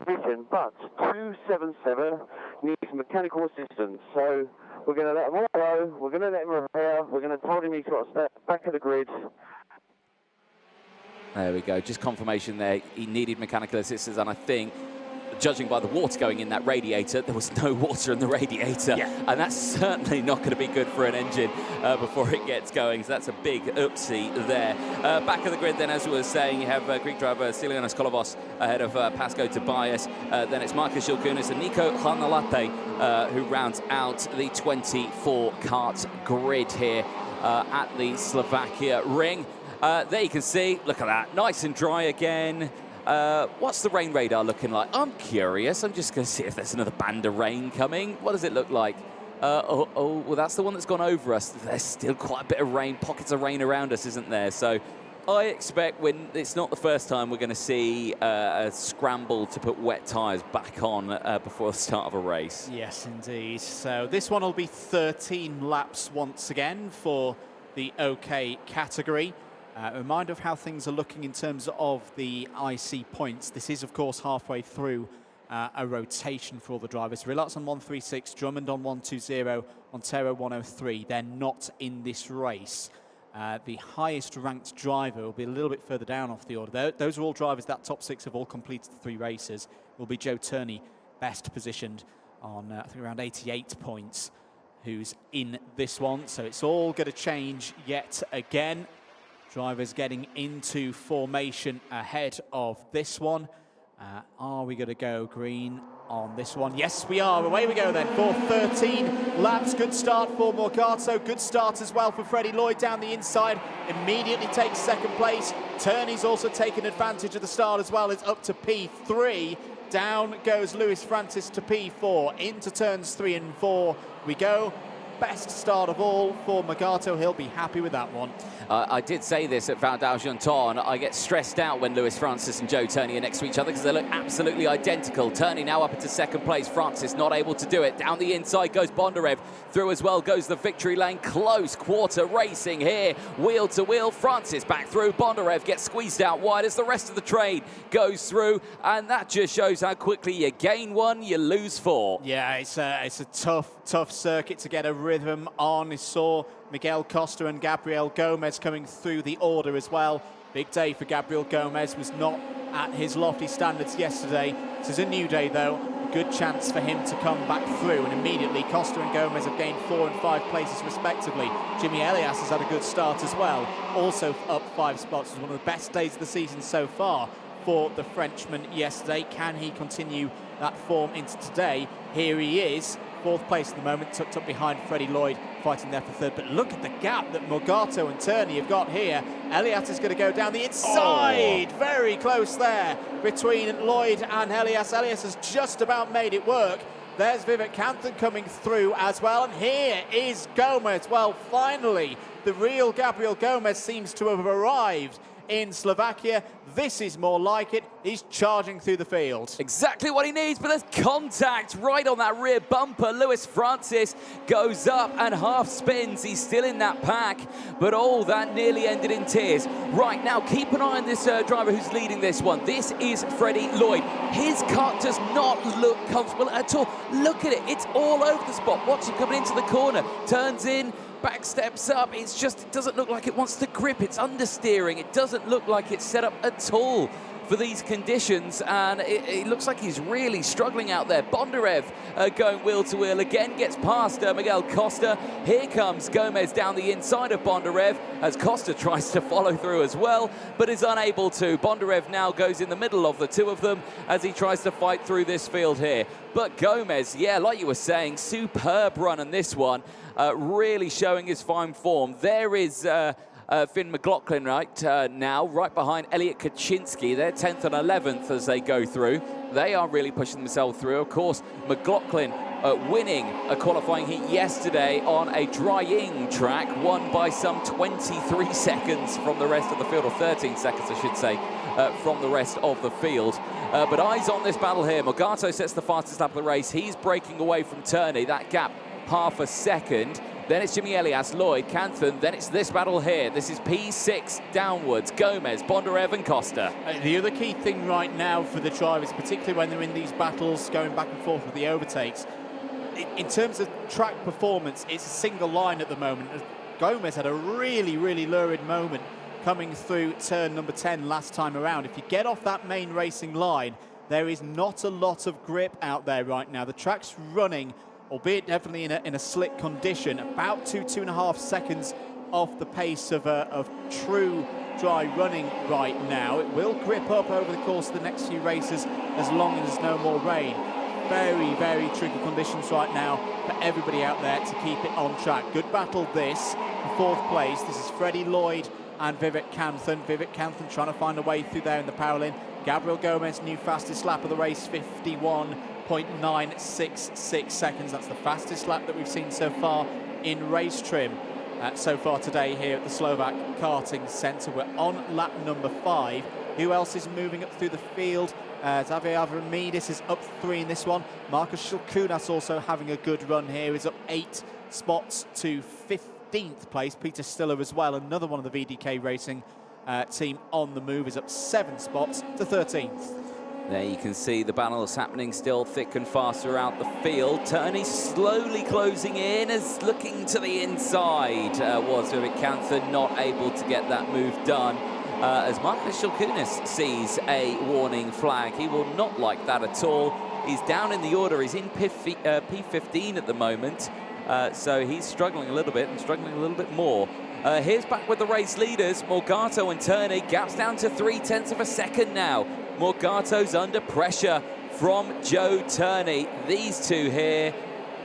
Vision, but 277 needs mechanical assistance, so we're going to let him all go, we're going to let him repair, we're going to tell him he's got to step back of the grid. There we go, just confirmation there. He needed mechanical assistance, and I think, judging by the water going in that radiator, there was no water in the radiator. And that's certainly not going to be good for an engine before it gets going. So that's a big oopsie there. Back of the grid then, as we were saying, you have Greek driver Stilianos Kolovos ahead of Pasco Tobias. Then it's Marcus Shilkunis and Nico Hanalate who rounds out the 24-kart grid here at the Slovakia ring. There you can see, look at that, nice and dry again. What's the rain radar looking like? I'm curious. I'm just going to see if there's another band of rain coming. What does it look like? Well, that's the one that's gone over us. There's still quite a bit of rain, pockets of rain around us, isn't there? So I expect when it's not the first time we're going to see a scramble to put wet tyres back on before the start of a race. Yes, indeed. So this one will be 13 laps once again for the OK category. A reminder of how things are looking in terms of the IC points. This is, of course, halfway through a rotation for all the drivers. Rillat's on 136, Drummond on 120, Montero 103. They're not in this race. The highest ranked driver will be a little bit further down off the order. Those are all drivers that top 6 have all completed the 3 races. Will be Joe Turney, best positioned on I think around 88 points, who's in this one. So it's all going to change yet again. Drivers getting into formation ahead of this one. Are we going to go green on this one? Yes, we are. Away we go then for 13 laps. Good start for Morgato. Good start as well for Freddie Lloyd down the inside. Immediately takes second place. Turney's also taken advantage of the start as well. It's up to P3. Down goes Lewis Francis to P4. Into turns 3 and 4 we go. Best start of all for Morgato. He'll be happy with that one. I did say this at Val d'Argenton. I get stressed out when Lewis Francis and Joe Turney are next to each other because they look absolutely identical. Turney now up into second place. Francis not able to do it. Down the inside goes Bondarev. Through as well goes the victory lane. Close quarter racing here. Wheel to wheel. Francis back through. Bondarev gets squeezed out wide as the rest of the train goes through. And that just shows how quickly you gain 1, you lose 4. Yeah, it's a tough circuit to get a rhythm on. We saw Miguel Costa and Gabriel Gomez coming through the order as well. Big day for Gabriel Gomez, was not at his lofty standards yesterday. This is a new day though, a good chance for him to come back through, and immediately Costa and Gomez have gained 4 and 5 places respectively. Jimmy Elias has had a good start as well, also up 5 spots. It was one of the best days of the season so far for the Frenchman yesterday. Can he continue that form into today? Here he is, 4th place at the moment, tucked up behind Freddie Lloyd, fighting there for 3rd. But look at the gap that Morgato and Turney have got here. Elias is going to go down the inside. Oh. Very close there between Lloyd and Elias. Elias has just about made it work. There's Vivek Kanthan coming through as well. And here is Gomez. Well, finally, the real Gabriel Gomez seems to have arrived in Slovakia. This is more like it. He's charging through the field. Exactly what he needs, but there's contact right on that rear bumper. Lewis Francis goes up and half spins. He's still in that pack, but all that nearly ended in tears. Right, now keep an eye on this driver who's leading this one. This is Freddie Lloyd. His car does not look comfortable at all. Look at it. It's all over the spot. Watch him coming into the corner. Turns in, back steps up. It's just, it doesn't look like it wants to grip. It's understeering. It doesn't look like it's set up at all for these conditions, and it looks like he's really struggling out there. Bondarev going wheel to wheel again, gets past Miguel Costa. Here comes Gomez down the inside of Bondarev as Costa tries to follow through as well, but is unable to. Bondarev now goes in the middle of the two of them as he tries to fight through this field here. But Gomez, yeah, like you were saying, superb run on this one, really showing his fine form. There is Finn McLaughlin now, right behind Elliot Kaczynski. They're 10th and 11th as they go through. They are really pushing themselves through. Of course, McLaughlin winning a qualifying heat yesterday on a drying track, won by some 23 seconds from the rest of the field, or 13 seconds, I should say, from the rest of the field. But eyes on this battle here. Morgato sets the fastest lap of the race. He's breaking away from Turney. That gap, half a second. Then it's Jimmy Elias, Lloyd, Kanthan. Then it's this battle here. This is P6 downwards. Gomez, Bondarev and Costa. The other key thing right now for the drivers, particularly when they're in these battles going back and forth with the overtakes, in terms of track performance, it's a single line at the moment. Gomez had a really, really lurid moment coming through turn number 10 last time around. If you get off that main racing line, there is not a lot of grip out there right now. The track's running, albeit definitely in a slick condition, about 2.5 seconds off the pace of true dry running right now. It will grip up over the course of the next few races as long as there's no more rain. Very, very tricky conditions right now for everybody out there to keep it on track. Good battle this for 4th place. This is Freddie Lloyd and Vivek Kanthan. Vivek Kanthan trying to find a way through there in the Paralin. Gabriel Gomez, new fastest lap of the race, 51.966 seconds. That's the fastest lap that we've seen so far in race trim. so far today here at the Slovak Karting Centre. We're on lap number 5. Who else is moving up through the field? Xavier Avramidis is up 3 in this one. Marcus Shulkunas also having a good run here. He's up 8 spots to 15th place. Peter Stiller as well, another one of the VDK Racing team on the move, is up 7 spots to 13th. There you can see the battles happening still thick and fast throughout the field. Turney slowly closing in as looking to the inside. Was Vivek Kanthan not able to get that move done. As Marcus Shulkunas sees a warning flag. He will not like that at all. He's down in the order. He's in P15 at the moment. So he's struggling a little bit and struggling a little bit more. Here's back with the race leaders. Morgado and Turney. Gaps down to 0.3 of a second now. Morgado's under pressure from Joe Turney. These two here,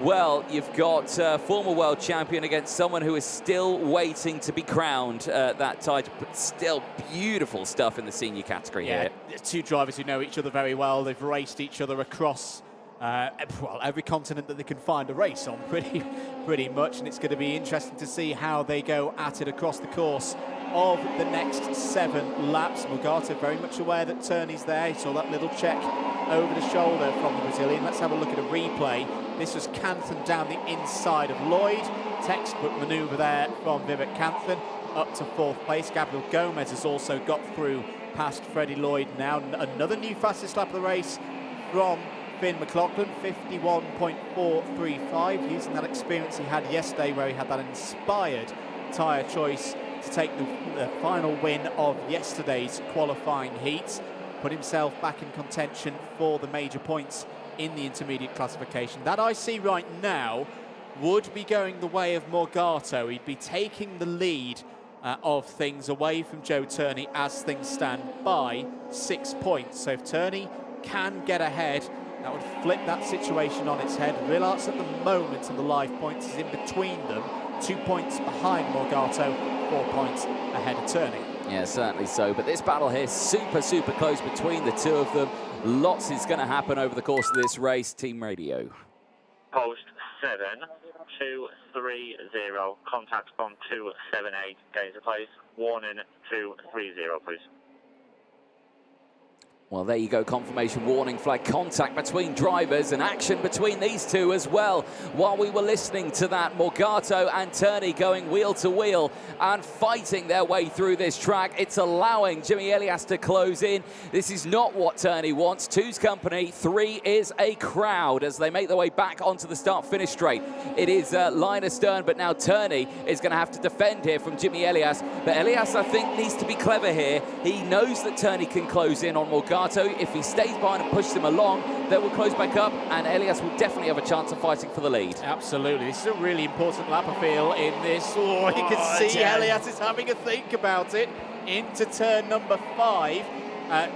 well, you've got former world champion against someone who is still waiting to be crowned that title, but still beautiful stuff in the senior category here. Two drivers who know each other very well. They've raced each other across well, every continent that they can find a race on, pretty much, and it's going to be interesting to see how they go at it across the course of the next 7 laps. Morgado very much aware that Turney's there. He saw that little check over the shoulder from the Brazilian. Let's have a look at a replay. This was Kanthan down the inside of Lloyd. Textbook manoeuvre there from Vivek Kanthan up to 4th place. Gabriel Gomez has also got through past Freddie Lloyd now. Another new fastest lap of the race from Finn McLaughlin, 51.435, using that experience he had yesterday where he had that inspired tyre choice to take the final win of yesterday's qualifying heats, put himself back in contention for the major points in the intermediate classification. That I see right now would be going the way of Morgado. He'd be taking the lead of things away from Joe Turney as things stand by 6 points. So if Turney can get ahead, that would flip that situation on its head. Villarts at the moment in the live points is in between them, 2 points behind Morgado, 4 points ahead of Turney. Yeah, certainly so. But this battle here, super close between the two of them. Lots is going to happen over the course of this race. Team Radio. Post 7230. Contact on 278. Gains of place. Warning 230, please. Well, there you go, confirmation warning flag, contact between drivers and action between these two as well. While we were listening to that, Morgado and Turney going wheel to wheel and fighting their way through this track. It's allowing Jimmy Elias to close in. This is not what Turney wants. 2's company, 3 is a crowd as they make their way back onto the start-finish straight. It is line astern, but now Turney is going to have to defend here from Jimmy Elias. But Elias, I think, needs to be clever here. He knows that Turney can close in on Morgado. If he stays behind and pushes him along, they will close back up, and Elias will definitely have a chance of fighting for the lead. Absolutely. This is a really important lap, I feel, in this. Oh, you can see Elias is having a think about it into turn number 5.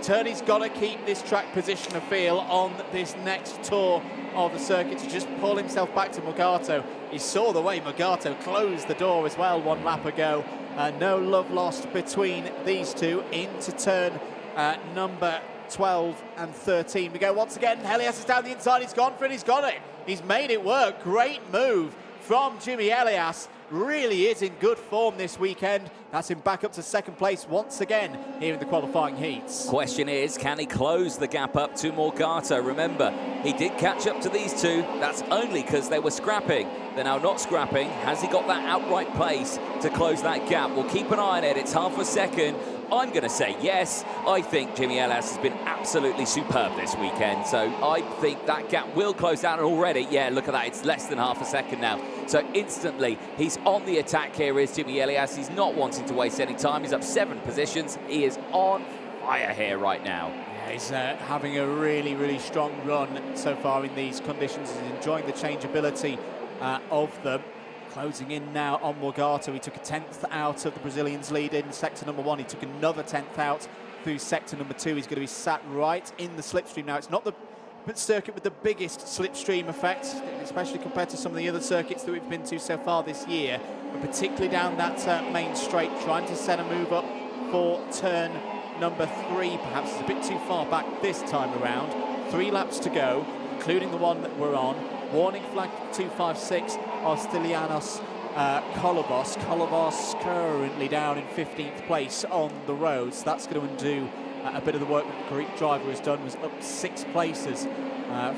Turney's got to keep this track position, I feel, on this next tour of the circuit to just pull himself back to Morgado. He saw the way Morgado closed the door as well 1 lap ago. No love lost between these two into turn number 12 and 13. We go once again. Elias is down the inside. He's gone for it. He's got it. He's made it work. Great move from Jimmy Elias. Really is in good form this weekend. That's him back up to 2nd place once again here in the qualifying heats. Question is, can he close the gap up to Morgado? Remember, he did catch up to these two. That's only because they were scrapping. They're now not scrapping. Has he got that outright pace to close that gap? We'll keep an eye on it. It's half a second. I'm going to say yes. I think Jimmy Elias has been absolutely superb this weekend. So I think that gap will close down already. Yeah, look at that. It's less than half a second now. So instantly, he's on the attack here is Jimmy Elias. He's not wanting to waste any time. He's up 7 positions. He is on fire here right now. Yeah, he's having a really strong run so far in these conditions. He's enjoying the changeability of them. Closing in now on Morgado. He took a 10th out of the Brazilian's lead in sector number 1. He took another 10th out through sector number 2. He's going to be sat right in the slipstream now. It's not the circuit with the biggest slipstream effect, especially compared to some of the other circuits that we've been to so far this year, but particularly down that main straight, trying to set a move up for turn number 3. Perhaps it's a bit too far back this time around. 3 laps to go, including the one that we're on. Warning flag 256, Ostilianos Kolovos. Kolovos currently down in 15th place on the road, so that's going to undo a bit of the work that the Greek driver has done. Was up 6 places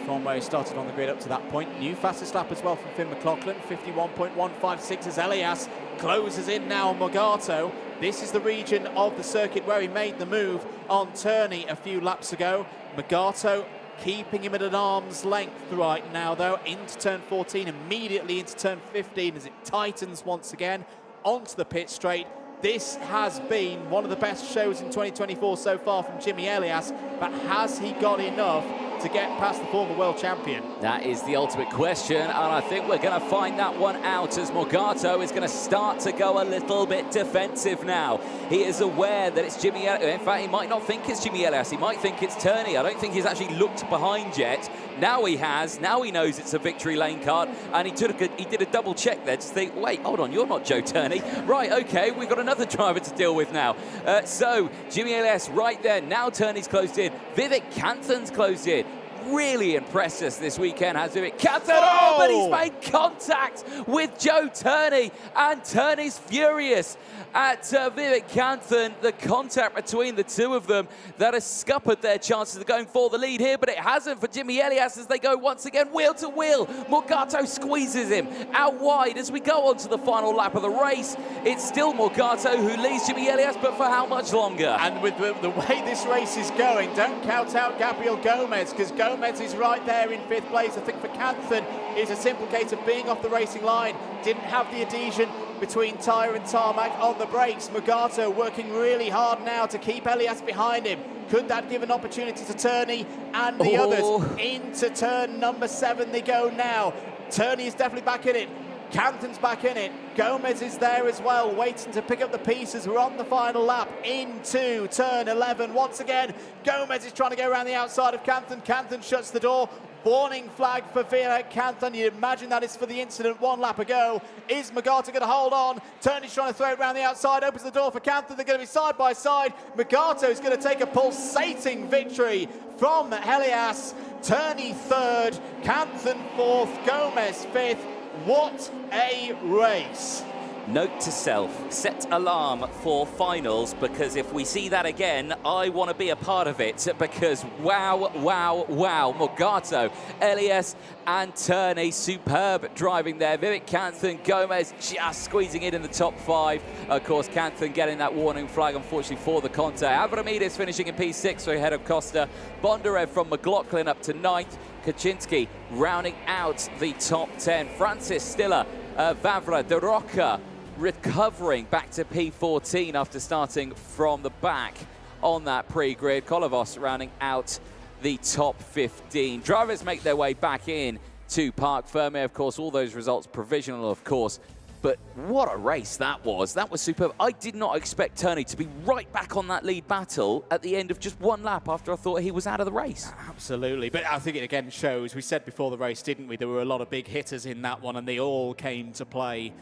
from where he started on the grid up to that point. New fastest lap as well from Finn McLaughlin, 51.156 as Elias closes in now on Morgato. This is the region of the circuit where he made the move on Turney a few laps ago. Morgato keeping him at an arm's length right now, though, into turn 14, immediately into turn 15 as it tightens once again onto the pit straight. This has been one of the best shows in 2024 so far from Jimmy Elias, but has he got enough to get past the former world champion? That is the ultimate question, and I think we're going to find that one out as Morgato is going to start to go a little bit defensive now. He is aware that it's Jimmy Elias. In fact, he might not think it's Jimmy Elias. He might think it's Turney. I don't think he's actually looked behind yet. Now he has. Now he knows it's a victory lane card, and he did a double check there to think, wait, hold on, you're not Joe Turney. Right, okay, we've got another driver to deal with now. So Jimmy Elias right there. Now Turney's closed in. Vivek Kanthan's closed in. Really impressed us this weekend, has Vivek Kanthan. Oh, but he's made contact with Joe Turney, and Turney's furious at Vivek Kanthan. The contact between the two of them that has scuppered their chances of going for the lead here, but it hasn't for Jimmy Elias as they go once again wheel to wheel. Morgato squeezes him out wide as we go on to the final lap of the race. It's still Morgato who leads Jimmy Elias, but for how much longer? And with the way this race is going, don't count out Gabriel Gomez, because Gomez is right there in 5th place. I think for Kanthan, it's a simple case of being off the racing line. Didn't have the adhesion between tyre and tarmac on the brakes. Morgato working really hard now to keep Elias behind him. Could that give an opportunity to Turney and the others? Into turn number 7 they go now. Turney is definitely back in it. Kanthan's back in it. Gomez is there as well, waiting to pick up the pieces. We're on the final lap into turn 11. Once again, Gomez is trying to go around the outside of Kanthan. Kanthan shuts the door. Warning flag for Vivek Kanthan. You'd imagine that is for the incident 1 lap ago. Is Morgato going to hold on? Turney's trying to throw it around the outside, opens the door for Kanthan. They're going to be side by side. Morgato is going to take a pulsating victory from Elias. Turney 3rd, Kanthan 4th, Gomez 5th. What a race. Note to self, set alarm for finals, because if we see that again, I want to be a part of it, because wow, wow, wow. Morgato, Elias and Turney, superb driving there. Vivek Kanthan, Gomez just squeezing it in the top 5. Of course, Kanthan getting that warning flag, unfortunately, for the contact. Avramidis finishing in P6 for ahead of Costa. Bondarev from McLaughlin up to 9th. Kaczynski rounding out the top 10. Francis Stiller, Vavra, De Rocca recovering back to P14 after starting from the back on that pre-grid. Kolovos rounding out the top 15. Drivers make their way back in to Parc Fermé. Of course, all those results provisional, of course. But what a race that was. That was superb. I did not expect Turney to be right back on that lead battle at the end of just 1 lap after I thought he was out of the race. Absolutely. But I think it again shows, we said before the race, didn't we, there were a lot of big hitters in that one, and they all came to play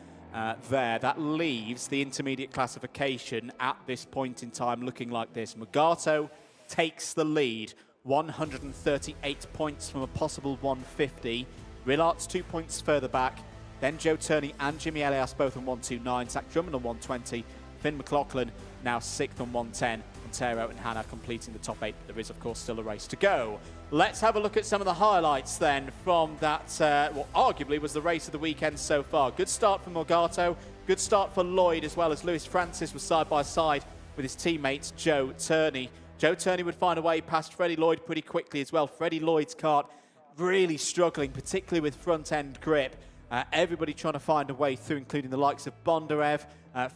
there. That leaves the intermediate classification at this point in time looking like this. Morgato takes the lead, 138 points from a possible 150. Rillart's 2 points further back. Then Joe Turney and Jimmy Elias both on 129. Zach Drummond on 120. Finn McLaughlin now 6th on 110. Montero and Hannah completing the top 8. There is, of course, still a race to go. Let's have a look at some of the highlights then from that, what arguably was the race of the weekend so far. Good start for Morgato. Good start for Lloyd, as well as Lewis Francis was side by side with his teammate Joe Turney. Joe Turney would find a way past Freddie Lloyd pretty quickly as well. Freddie Lloyd's kart really struggling, particularly with front-end grip. Everybody trying to find a way through, including the likes of Bondarev.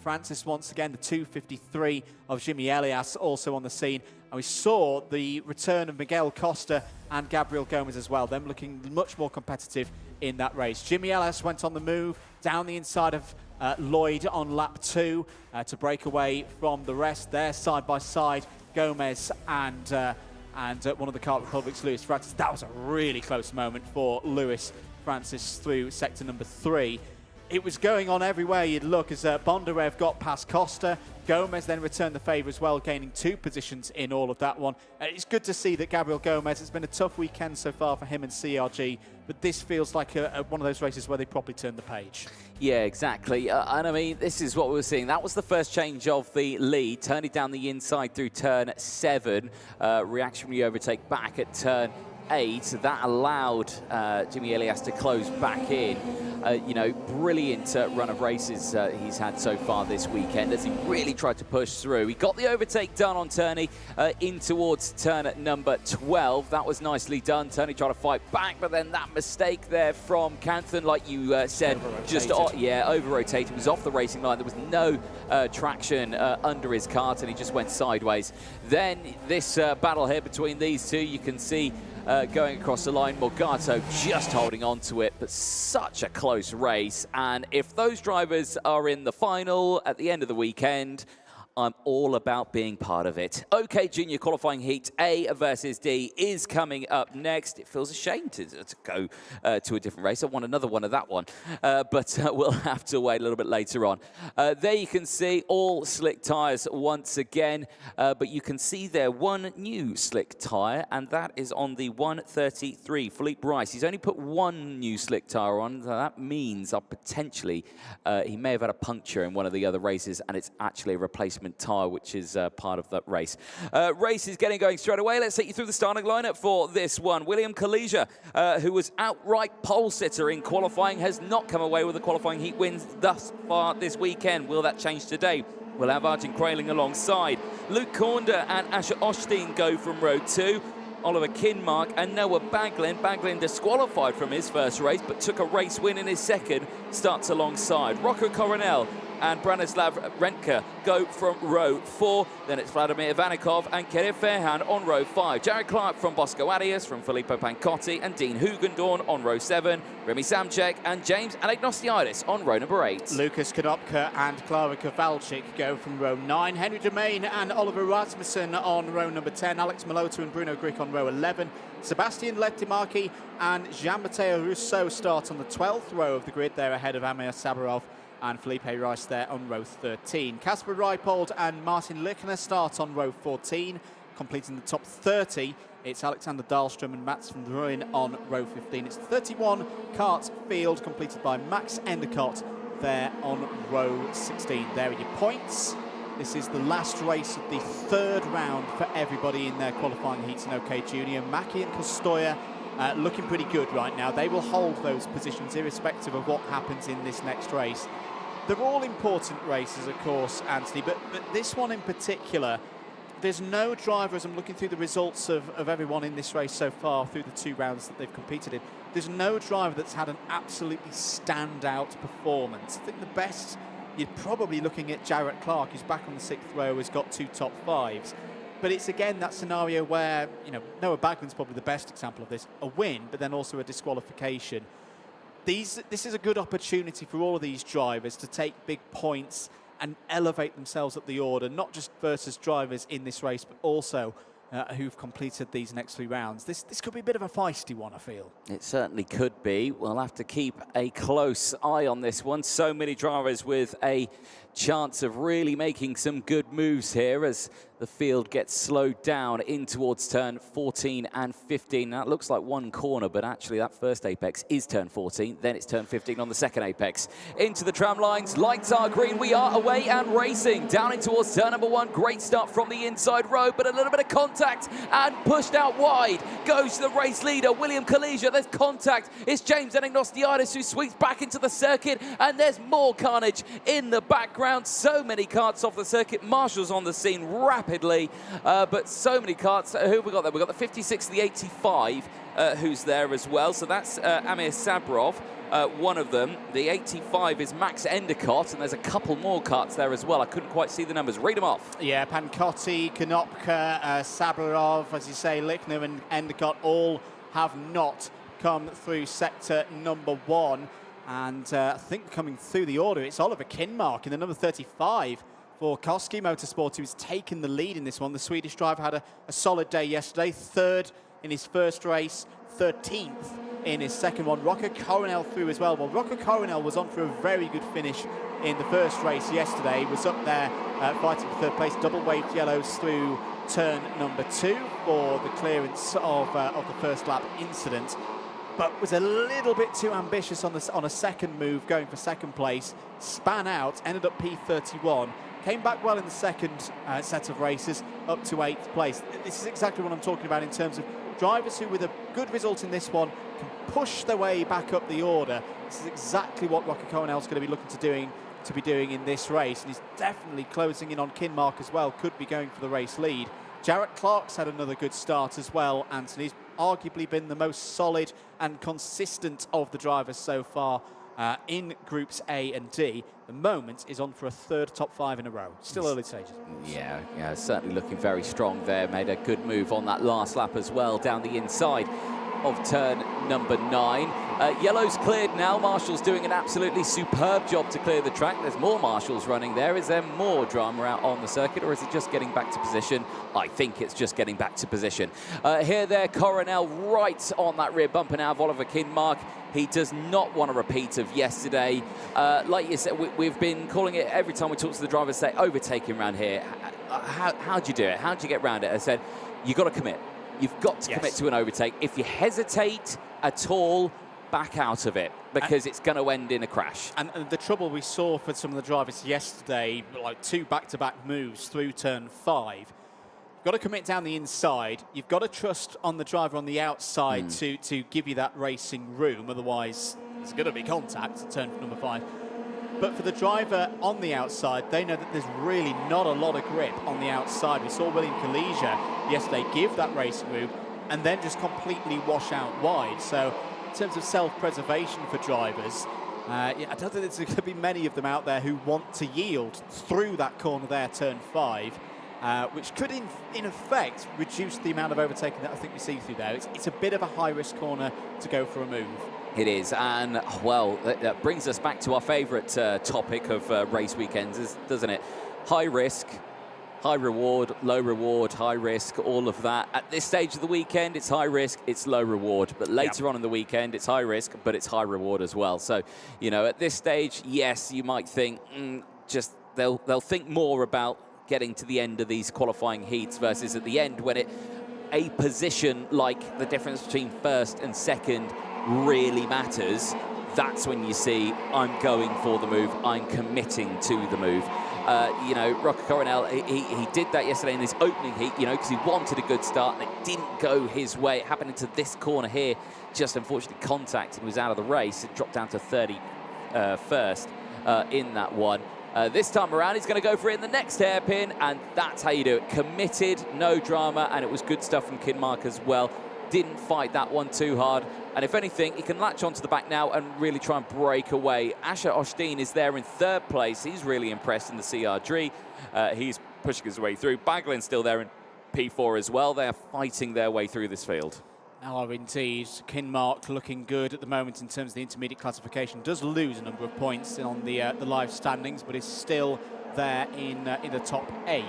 Francis, once again, the 253 of Jimmy Elias also on the scene. And we saw the return of Miguel Costa and Gabriel Gomez as well, them looking much more competitive in that race. Jimmy Elias went on the move down the inside of Lloyd on lap 2 to break away from the rest. There, side by side, Gomez and one of the Kart Republic's Lewis Francis. That was a really close moment for Lewis Francis through sector number 3. It was going on everywhere you'd look as Bondarev got past Costa. Gomez then returned the favour as well, gaining 2 positions in all of that one. It's good to see that Gabriel Gomez, it's been a tough weekend so far for him and CRG, but this feels like one of those races where they probably turned the page. Yeah, exactly. And I mean, this is what we were seeing. That was the first change of the lead, turning down the inside through turn 7. Reactionary overtake back at turn 8. That allowed Jimmy Elias to close back in. You know, brilliant run of races he's had so far this weekend as he really tried to push through. He got the overtake done on Turney in towards turn number 12. That was nicely done. Turney tried to fight back, but then that mistake there from Canthan, like you said, just over-rotated. He was off the racing line. There was no traction under his kart, and he just went sideways. Then this battle here between these two, you can see going across the line, Morgato just holding on to it, but such a close race. And if those drivers are in the final at the end of the weekend, I'm all about being part of it. OK, Junior qualifying heat A versus D is coming up next. It feels a shame to go to a different race. I want another one of that one, but we'll have to wait a little bit later on. There you can see all slick tyres once again, but you can see there one new slick tyre, and that is on the 133. Philippe Rice, he's only put one new slick tyre on. So that means potentially he may have had a puncture in one of the other races, and it's actually a replacement tyre, which is part of that race. Race is getting going straight away. Let's take you through the starting lineup for this one. William Kalija, who was outright pole sitter in qualifying, has not come away with the qualifying heat wins thus far this weekend. Will that change today? We'll have Arjun Crailing alongside. Luke Cornder and Asher Osteen go from row 2. Oliver Kinmark and Noah Baglin. Baglin disqualified from his first race, but took a race win in his second, starts alongside. Rocco Coronel and Branislav Rentke go from row 4. Then it's Vladimir Ivanikov and Kirill Fairhand on row 5. Jared Clark from Bosco Arias, from Filippo Pancotti and Dean Hugendorn on row 7. Remy Samchek and James Anagnostiadis on row number 8. Lucas Konopka and Klara Kowalczyk go from row 9. Henry Domain and Oliver Rasmussen on row number 10. Alex Malota and Bruno Grick on row 11. Sebastian Lettimaki and Jean-Matteo Rousseau start on the 12th row of the grid. They're ahead of Amir Sabarov and Felipe Rice there on row 13. Kasper Reipold and Martin Lickner start on row 14. Completing the top 30, it's Alexander Dahlström and Mats van Rooyen on row 15. It's 31 kart field completed by Max Endicott there on row 16. There are your points. This is the last race of the 3rd round for everybody in their qualifying heats in OK Junior. Mackie and Kostoya looking pretty good right now. They will hold those positions irrespective of what happens in this next race. They're all important races, of course, Anthony, but this one in particular, there's no driver, as I'm looking through the results of everyone in this race so far through the 2 rounds that they've competed in, there's no driver that's had an absolutely standout performance. I think the best, you're probably looking at Jarrett Clark, who's back on the 6th row, has got 2 top 5s. But it's again that scenario where, you know, Noah Baglin's probably the best example of this, a win, but then also a disqualification. This is a good opportunity for all of these drivers to take big points and elevate themselves up the order, not just versus drivers in this race, but also who've completed these next 3 rounds. This could be a bit of a feisty one, I feel. It certainly could be. We'll have to keep a close eye on this one. So many drivers with a chance of really making some good moves here as the field gets slowed down in towards turn 14 and 15. That looks like one corner, but actually that first apex is turn 14. Then it's turn 15 on the second apex. Into the tram lines, lights are green. We are away and racing. Down in towards turn number 1. Great start from the inside road, but a little bit of contact and pushed out wide. Goes the race leader, William Kalija. There's contact. It's James Anagnostiadis who sweeps back into the circuit, and there's more carnage in the background. So many karts off the circuit. Marshall's on the scene rapidly, but so many karts. Who have we got there? We've got the 56, the 85, who's there as well. So that's Amir Sabarov, one of them. The 85 is Max Endicott, and there's a couple more karts there as well. I couldn't quite see the numbers. Read them off. Yeah, Pancotti, Konopka, Sabarov, as you say, Lickner and Endicott all have not come through sector number 1. And I think coming through the order, it's Oliver Kinmark in the number 35 for Koski Motorsport, who's taken the lead in this one. The Swedish driver had a solid day yesterday, 3rd in his first race, 13th in his second one. Rocco Coronel through as well. Well, Rocco Coronel was on for a very good finish in the first race yesterday. He was up there fighting for third place, double waved yellows through turn number 2 for the clearance of the first lap incident, but was a little bit too ambitious on a second move, going for second place, span out, ended up P31, came back well in the second set of races, up to 8th place. This is exactly what I'm talking about in terms of drivers who, with a good result in this one, can push their way back up the order. This is exactly what Rocco Coronel's going to be looking to be doing in this race, and he's definitely closing in on Kinmark as well, could be going for the race lead. Jarrett Clark's had another good start as well, Anthony's arguably been the most solid and consistent of the drivers so far in Groups A and D. The moment is on for a third top 5 in a row. Still early stages. Yeah, certainly looking very strong there. Made a good move on that last lap as well, down the inside of turn number 9. Yellow's cleared now. Marshall's doing an absolutely superb job to clear the track. There's more Marshals running there. Is there more drama out on the circuit, or is it just getting back to position? I think it's just getting back to position. Here there, Coronel right on that rear bumper now of Oliver Kinmark. He does not want a repeat of yesterday. Like you said, we've been calling it every time we talk to the drivers, say overtaking around here. How do you do it? How do you get around it? I said, you've got to commit. You've got to commit to an overtake. If you hesitate at all, back out of it, because it's going to end in a crash. And the trouble we saw for some of the drivers yesterday, like 2 back-to-back moves through turn 5, you've got to commit down the inside. You've got to trust on the driver on the outside to give you that racing room. Otherwise, there's going to be contact at turn number 5. But for the driver on the outside, they know that there's really not a lot of grip on the outside. We saw William Kalija yesterday give that racing room and then just completely wash out wide. So in terms of self-preservation for drivers, I don't think there's going to be many of them out there who want to yield through that corner there, turn 5, which could in effect reduce the amount of overtaking that I think we see through there. It's a bit of a high-risk corner to go for a move. It is, and well, that brings us back to our favourite topic of race weekends, doesn't it? High risk, high reward, low reward, high risk, all of that. At this stage of the weekend, it's high risk, it's low reward. But later on in the weekend, it's high risk, but it's high reward as well. So, you know, at this stage, yes, you might think, just they'll think more about getting to the end of these qualifying heats versus at the end when a position like the difference between first and second really matters. That's when you see, I'm going for the move, I'm committing to the move. You know, Rocco Coronel, he did that yesterday in his opening heat, you know, because he wanted a good start and it didn't go his way. It happened into this corner here, just unfortunately contact and was out of the race. It dropped down to 31st in that one. This time around, he's going to go for it in the next hairpin, and that's how you do it. Committed, no drama, and it was good stuff from Kinmark as well. Didn't fight that one too hard. And if anything, he can latch onto the back now and really try and break away. Asher Osteen is there in 3rd place. He's really impressed in the CRG. He's pushing his way through. Baglin's still there in P4 as well. They're fighting their way through this field. Oh, indeed. Kinmark looking good at the moment in terms of the intermediate classification. Does lose a number of points on the live standings, but is still there in the top 8.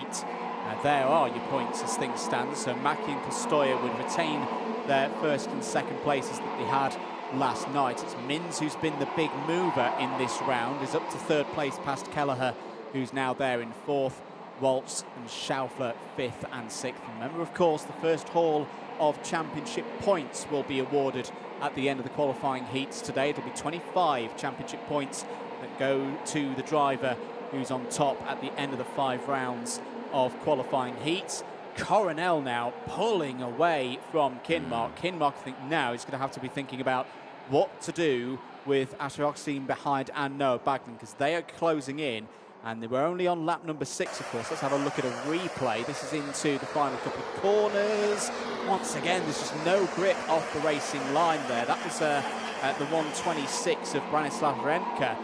There are your points as things stand. So Mackie and Costoya would retain their 1st and 2nd places that they had last night. It's Mins who's been the big mover in this round, is up to 3rd place past Kelleher, who's now there in 4th. Waltz and Schaufler 5th and 6th. Remember, of course, the first haul of championship points will be awarded at the end of the qualifying heats today. It'll be 25 championship points that go to the driver who's on top at the end of the 5 rounds of qualifying heats. Coronel now pulling away from Kinmark. Kinmark, I think, now is going to have to be thinking about what to do with Asher Osteen behind and Noah Baglin, because they are closing in. And they were only on lap number 6, of course. Let's have a look at a replay. This is into the final couple of corners. Once again, there's just no grip off the racing line there. That was at the 126 of Branislav Renka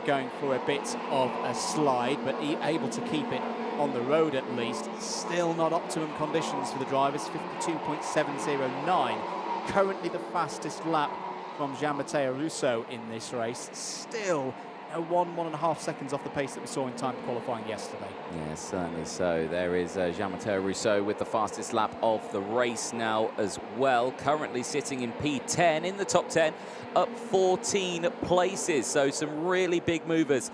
going for a bit of a slide, but able to keep it on the road at least. Still not optimum conditions for the drivers. 52.709. Currently the fastest lap from Gian Matteo Russo in this race. Still 1.5 seconds off the pace that we saw in time qualifying yesterday. Yeah, certainly so. There is Jean-Mathieu Rousseau with the fastest lap of the race now as well. Currently sitting in P10 in the top 10, up 14 places. So some really big movers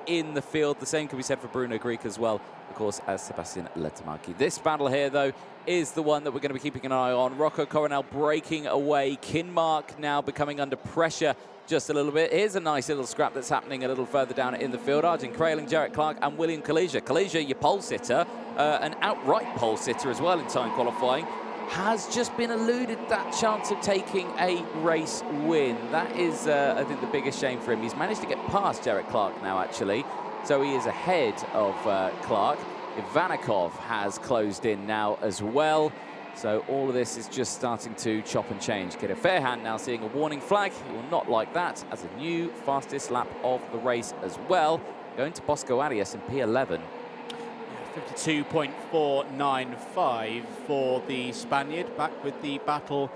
in the field. The same can be said for Bruno Greek as well, of course, as Sebastian Letomaki. This battle here, though, is the one that we're going to be keeping an eye on. Rocco Coronel breaking away. Kinmark now becoming under pressure just a little bit. Here's a nice little scrap that's happening a little further down in the field. Arjen Kraling, Jarrett Clark and William Kalija. Kalija, your pole sitter, an outright pole sitter as well in time qualifying, has just been eluded that chance of taking a race win. That is, I think, the biggest shame for him. He's managed to get past Jarrett Clark now, actually. So he is ahead of Clark. Ivanikov has closed in now as well. So all of this is just starting to chop and change. Kira Fairhand now seeing a warning flag. He will not like that as a new fastest lap of the race as well. Going to Bosco Arias in P11. 52.495 for the Spaniard, back with the battle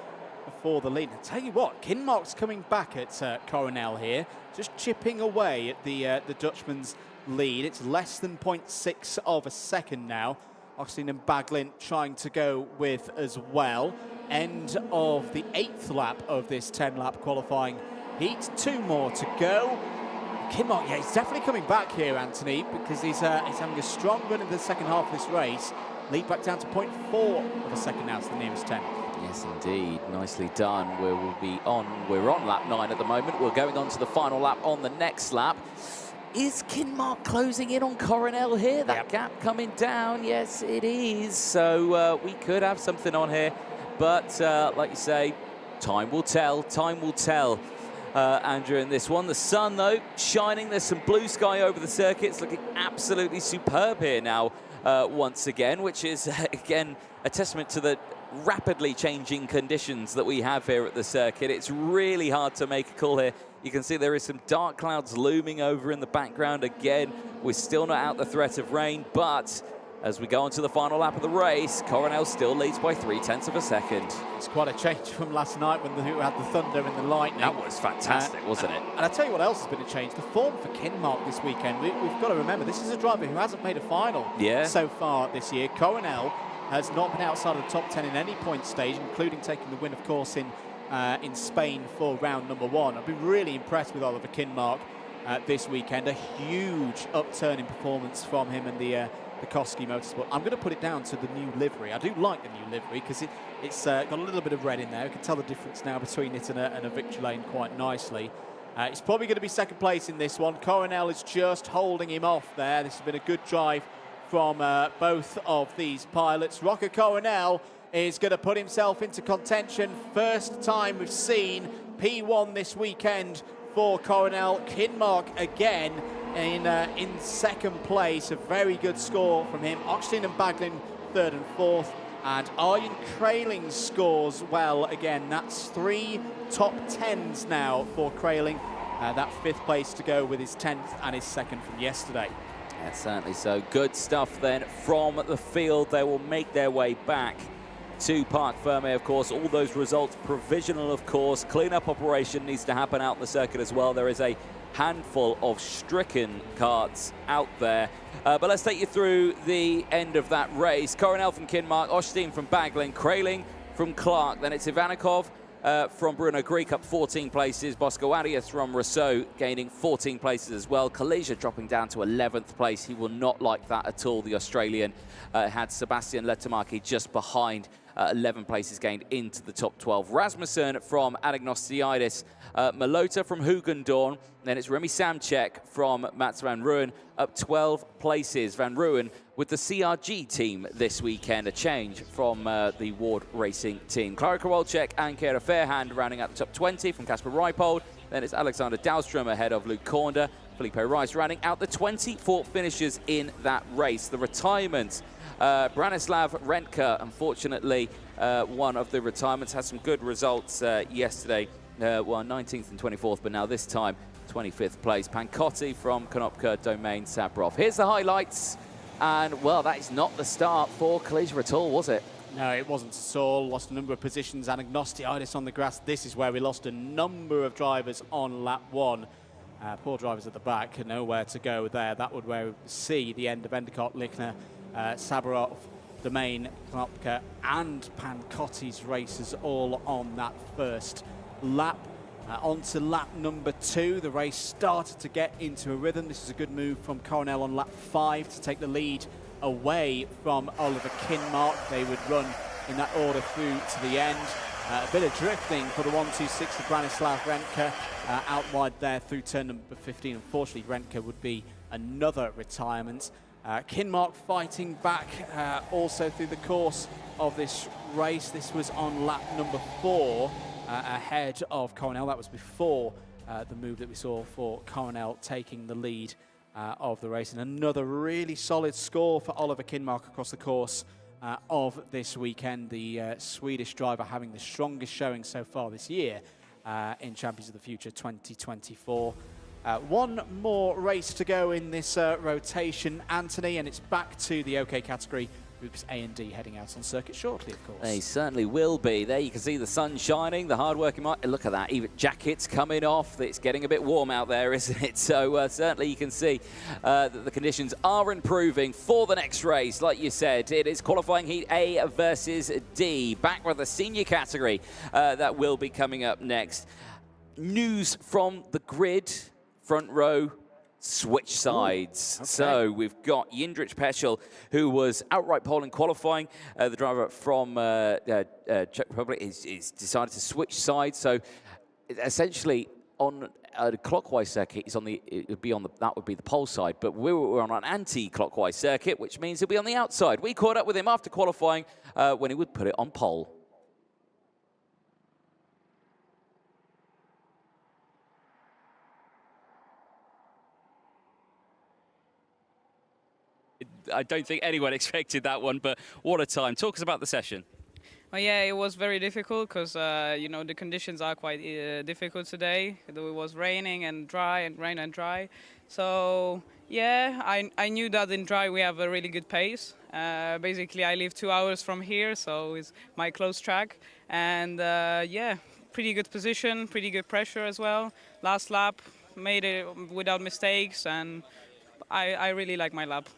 for the lead. I tell you what, Kinmark's coming back at Coronel here, just chipping away at the Dutchman's lead. It's less than 0.6 of a second now. Austin and Baglin trying to go with as well. End of the 8th lap of this 10-lap qualifying heat. 2 more to go. Kinmark, yeah, he's definitely coming back here, Anthony, because he's having a strong run in the second half of this race. Lead back down to 0.4 of a second now to the nearest 10. Yes, indeed. Nicely done. We're on lap 9 at the moment. We're going on to the final lap on the next lap. Is Kinmark closing in on Coronel here? That gap coming down. Yes, it is. So we could have something on here. But like you say, time will tell. Time will tell, Andrew, in this one. The sun, though, shining. There's some blue sky over the circuit. It's looking absolutely superb here now once again, which is, again, a testament to the rapidly changing conditions that we have here at the circuit. It's really hard to make a call here. You can see there is some dark clouds looming over in the background again. We're still not out the threat of rain, but as we go on to the final lap of the race, Coronel still leads by 0.3 of a second. It's quite a change from last night when we had the thunder and the lightning. That was fantastic, wasn't it? And I tell you what else has been a change. The form for Kinmark this weekend. We've got to remember, this is a driver who hasn't made a final so far this year. Coronel has not been outside of the top 10 in any point stage, including taking the win, of course, in Spain for round number 1. I've been really impressed with Oliver Kinmark this weekend. A huge upturn in performance from him and the Koski Motorsport. I'm going to put it down to the new livery. I do like the new livery because it's got a little bit of red in there. You can tell the difference now between it and a victory lane quite nicely. It's probably going to be second place in this one. Coronel is just holding him off there. This has been a good drive from both of these pilots. Rocco Coronel is going to put himself into contention. First time we've seen P1 this weekend for Coronel. Kinmark again in second place. A very good score from him. Oxley and Baglin 3rd and 4th. And Arjen Kraling scores well again. That's 3 top 10s now for Kraling. That 5th place to go with his 10th and his 2nd from yesterday. Yeah, certainly so. Good stuff then from the field. They will make their way back to Parc Fermé, of course. All those results provisional, of course. Clean-up operation needs to happen out in the circuit as well. There is a handful of stricken karts out there. But let's take you through the end of that race. Coronel from Kinmark, Osteen from Baglin, Kraling from Clark. Then it's Ivanikov from Bruno Greek up 14 places. Bosco Arias from Rousseau gaining 14 places as well. Kalija dropping down to 11th place. He will not like that at all. The Australian had Sebastian Letomaki just behind. 11 places gained into the top 12. Rasmussen from Anagnostiidis, Malota from Hugendorn, then it's Remy Samchek from Mats Van Ruin up 12 places. Van Ruin with the CRG team this weekend, a change from the Ward Racing team. Clara Kowalczyk and Kira Fairhand rounding out the top 20 from Kasper Reipold. Then it's Alexander Dahlstrom ahead of Luke Kornder. Felipe Rice rounding out the 24 finishers in that race. The retirement. Branislav Rentka, unfortunately, one of the retirements, had some good results yesterday. Well, 19th and 24th, but now this time 25th place. Pancotti from Konopka Domain Sabrov. Here's the highlights. And, well, that is not the start for Kalija at all, was it? No, it wasn't at all. Lost a number of positions. Anagnostiidis on the grass. This is where we lost a number of drivers on lap 1. Poor drivers at the back, nowhere to go there. That would where we see the end of Endicott, Lichner, Sabarov, Domain, Knopka and Pancotti's races all on that first lap. On to lap number 2. The race started to get into a rhythm. This is a good move from Coronel on lap 5 to take the lead away from Oliver Kinmark. They would run in that order through to the end. A bit of drifting for the 126 of Branislav Renke out wide there through turn number 15. Unfortunately, Renke would be another retirement. Kinmark fighting back also through the course of this race. This was on lap number 4 ahead of Coronel. That was before the move that we saw for Coronel taking the lead of the race. And another really solid score for Oliver Kinmark across the course of this weekend. The Swedish driver having the strongest showing so far this year in Champions of the Future 2024. One more race to go in this rotation, Anthony, and it's back to the OK category. Groups A and D heading out on circuit shortly, of course. They certainly will be. There you can see the sun shining, the hard-working... Look at that, even jackets coming off. It's getting a bit warm out there, isn't it? So certainly you can see that the conditions are improving for the next race. Like you said, it is qualifying heat A versus D. Back with the senior category that will be coming up next. News from the grid, front row. Switch sides. Ooh, okay. So we've got Jindřich Peschel, who was outright pole in qualifying. The driver from Czech Republic is decided to switch sides. So essentially, on a clockwise circuit, that would be the pole side. But we're on an anti-clockwise circuit, which means he'll be on the outside. We caught up with him after qualifying when he would put it on pole. I don't think anyone expected that one, but what a time. Talk us about the session. Well, yeah, it was very difficult because, you know, the conditions are quite difficult today. It was raining and dry and rain and dry. So, yeah, I knew that in dry we have a really good pace. Basically, I live 2 hours from here, so it's my close track. And, yeah, pretty good position, pretty good pressure as well. Last lap, made it without mistakes, and I really like my lap.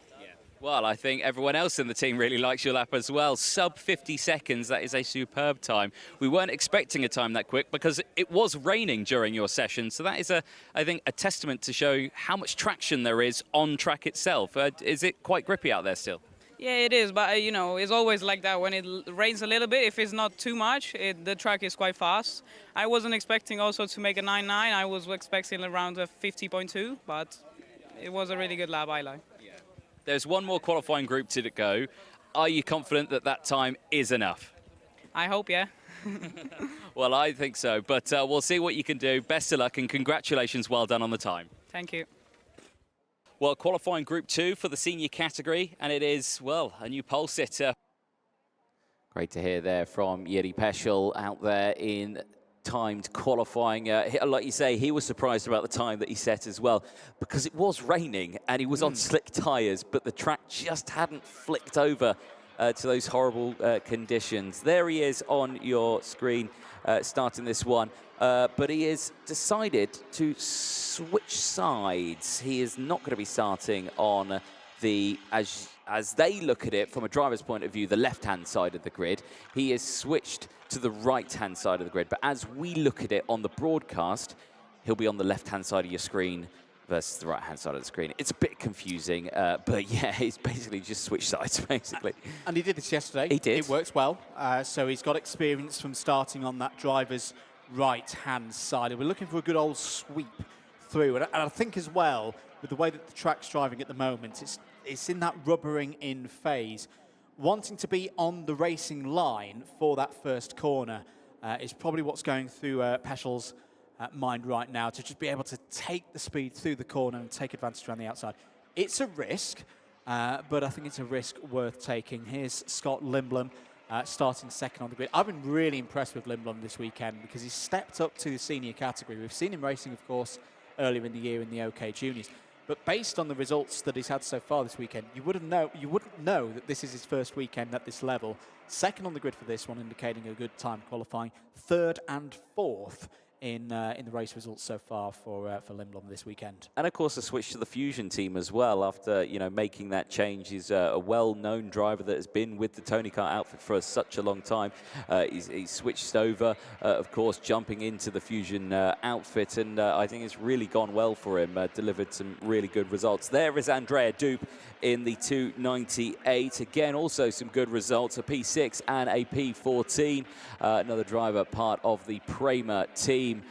Well, I think everyone else in the team really likes your lap as well. Sub 50 seconds, that is a superb time. We weren't expecting a time that quick because it was raining during your session. So that is, I think, a testament to show how much traction there is on track itself. Is it quite grippy out there still? Yeah, it is, but you know, it's always like that. When it rains a little bit, if it's not too much, the track is quite fast. I wasn't expecting also to make a 9.9. I was expecting around a 50.2, but it was a really good lap, I like. There's one more qualifying group to go. Are you confident that that time is enough? I hope, yeah. Well, I think so, but we'll see what you can do. Best of luck and congratulations. Well done on the time. Thank you. Well, qualifying Group 2 for the senior category, and it is, well, a new pole sitter. Great to hear there from Jiri Peschel out there in timed qualifying. Like you say, he was surprised about the time that he set as well, because it was raining and he was on slick tyres, but the track just hadn't flicked over to those horrible conditions. There he is on your screen starting this one, but he has decided to switch sides. He is not going to be starting on the, as they look at it from a driver's point of view, the left-hand side of the grid. He is switched to the right-hand side of the grid. But as we look at it on the broadcast, he'll be on the left-hand side of your screen versus the right-hand side of the screen. It's a bit confusing, but yeah, he's basically just switched sides, basically. And he did this yesterday. He did. It works well. So he's got experience from starting on that driver's right-hand side. And we're looking for a good old sweep through. And I think as well, with the way that the track's driving at the moment, it's in that rubbering in phase. Wanting to be on the racing line for that first corner is probably what's going through Peschel's mind right now, to just be able to take the speed through the corner and take advantage around the outside. It's a risk, but I think it's a risk worth taking. Here's Scott Lindblom starting second on the grid. I've been really impressed with Lindblom this weekend because he's stepped up to the senior category. We've seen him racing, of course, earlier in the year in the OK Juniors. But based on the results that he's had so far this weekend, you wouldn't know that this is his first weekend at this level. Second on the grid for this one, indicating a good time qualifying. Third and fourth in the race results so far for Lindblom this weekend. And of course, a switch to the Fusion team as well. After making that change, he's a well-known driver that has been with the Tony Kart outfit for such a long time. He's switched over, of course, jumping into the Fusion outfit, and I think it's really gone well for him. Delivered some really good results. There is Andrea Dupe in the 298. Again, also some good results, a P6 and a P14. Another driver part of the Prema team.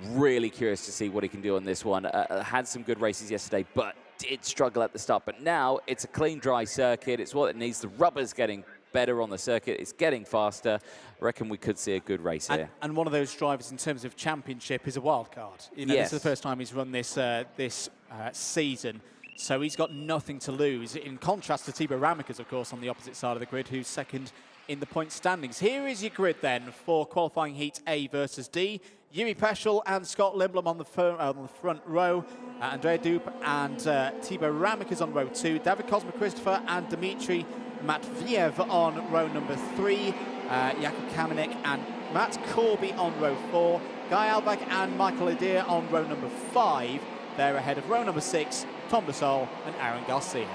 Really curious to see what he can do on this one. Had some good races yesterday, but did struggle at the start. But now it's a clean, dry circuit. It's what it needs. The rubber's getting better on the circuit. It's getting faster. I reckon we could see a good race here. And one of those drivers in terms of championship is a wild card. This is the first time he's run this season. So he's got nothing to lose, in contrast to Thibaut Ramekers, of course, on the opposite side of the grid, who's second in the point standings. Here is your grid then for qualifying heat A versus D. Yuri Peschel and Scott Lindblom on the front row. Andrea Dupe and Thibaut Ramekers on row 2. David Kozma-Christopher and Dmitry Matviev on row number 3. Jakub Kamenik and Matt Corby on row 4. Guy Albach and Michael Adair on row number 5. They're ahead of row number 6, Tom Dussol and Aaron Garcia.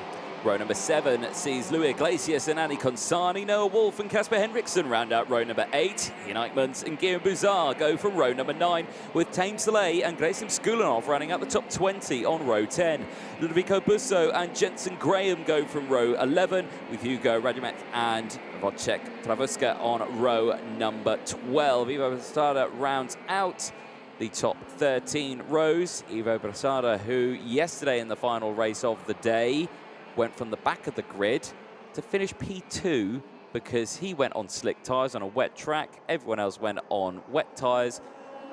Row number 7 sees Louis Iglesias and Annie Consani, Noah Wolf and Casper Henriksen round out row number 8. Ian Eichmans and Guillaume Bouzard go from row number 9, with Tame Soleil and Grayson Skulinov running out the top 20 on row 10. Ludovico Busso and Jensen Graham go from row 11, with Hugo Radumet and Wojciech Travuska on row number 12. Ivo Brasada rounds out the top 13 rows. Ivo Brasada, who yesterday in the final race of the day went from the back of the grid to finish P2 because he went on slick tyres on a wet track. Everyone else went on wet tyres.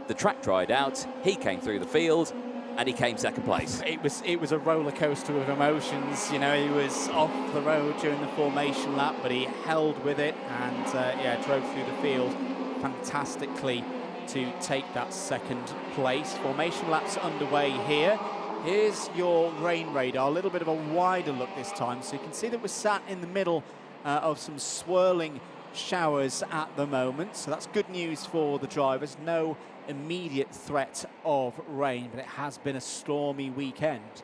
The track dried out. He came through the field and he came second place. It was a roller coaster of emotions. He was off the road during the formation lap, but he held with it and drove through the field fantastically to take that second place. Formation laps underway here. Here's your rain radar, a little bit of a wider look this time, so you can see that we're sat in the middle of some swirling showers at the moment, so that's good news for the drivers. No immediate threat of rain, but it has been a stormy weekend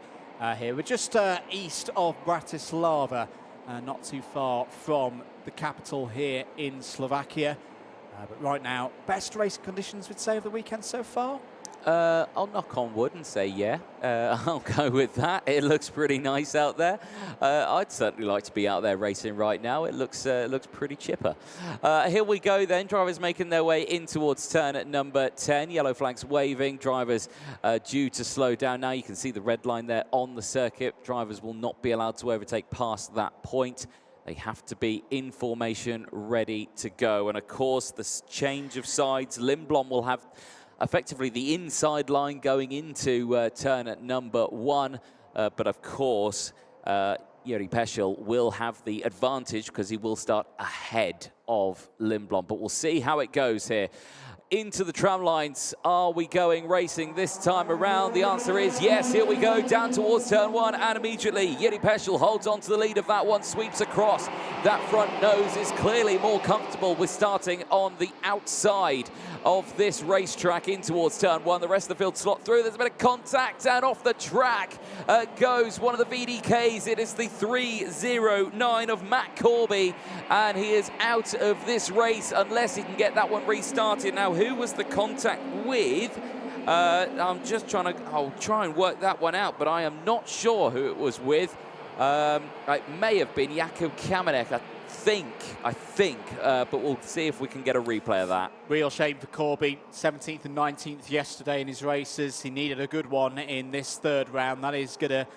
here. We're just east of Bratislava, not too far from the capital here in Slovakia. But right now, best race conditions, we'd say, of the weekend so far? I'll knock on wood and say yeah. I'll go with that. It looks pretty nice out there. I'd certainly like to be out there racing right now. It looks pretty chipper. Here we go then. Drivers making their way in towards turn at number 10. Yellow flags waving. Drivers due to slow down now. You can see the red line there on the circuit. Drivers will not be allowed to overtake past that point. They have to be in formation, ready to go. And of course, the change of sides. Lindblom will have effectively the inside line going into turn at number 1. But of course, Yuri Peschel will have the advantage because he will start ahead of Lindblom. But we'll see how it goes here. Into the tram lines. Are we going racing this time around? The answer is yes. Here we go, down towards turn 1, and immediately Yuri Peschel holds on to the lead of that one, sweeps across. That front nose is clearly more comfortable with starting on the outside of this racetrack in towards turn 1. The rest of the field slot through. There's a bit of contact, and off the track goes one of the VDKs. It is the 309 of Matt Corby, and he is out of this race unless he can get that one restarted. Now, who was the contact with? I'm just I'll try and work that one out, but I am not sure who it was with. It may have been Jakub Kamenik, I think, but we'll see if we can get a replay of that. Real shame for Corby. 17th and 19th yesterday in his races. He needed a good one in this third round. That is going to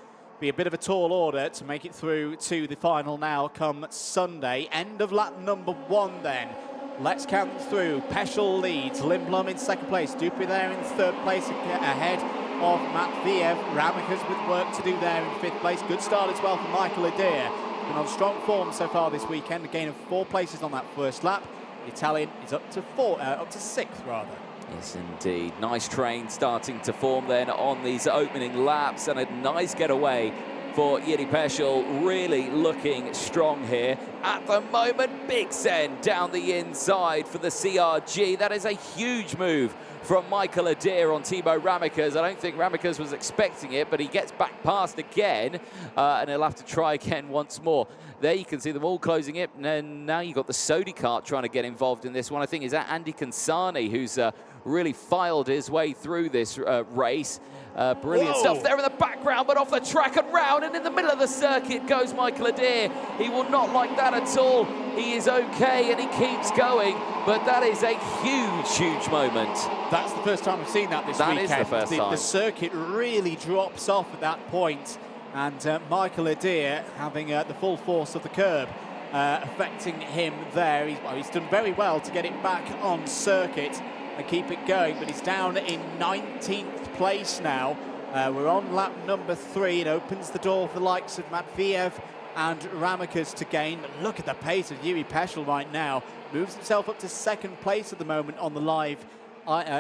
be a bit of a tall order to make it through to the final now come Sunday. End of lap number 1 then. Let's count through. Peschel leads. Lindblom in second place. Dupe there in third place ahead of Matviev. Ramekers with work to do there in 5th place. Good start as well for Michael Adair. Been on strong form so far this weekend. A gain of 4 places on that first lap. The Italian is up to 6th rather. Yes, indeed. Nice train starting to form then on these opening laps, and a nice getaway for Yuri Peschel, really looking strong here. at the moment. Big send down the inside for the CRG. That is a huge move from Michael Adair on Timo Ramikers. I don't think Ramikers was expecting it, but he gets back past again, and he'll have to try again once more. There you can see them all closing it, and then now you've got the Sodi kart trying to get involved in this one. I think is that Andy Kansani, who's really filed his way through this race. Brilliant stuff there in the background, but off the track and round, and in the middle of the circuit goes Michael Adair. He will not like that at all. He is okay, and he keeps going, but that is a huge, huge moment. That's the first time I've seen that this weekend. That is the first time. The circuit really drops off at that point, and Michael Adair having the full force of the curb affecting him there. He's done very well to get it back on circuit and keep it going, but he's down in 19th place now. We're on lap number 3. It opens the door for the likes of Matviev and Ramikers to gain. But look at the pace of Yuri Peschel right now. Moves himself up to 2nd place at the moment on the live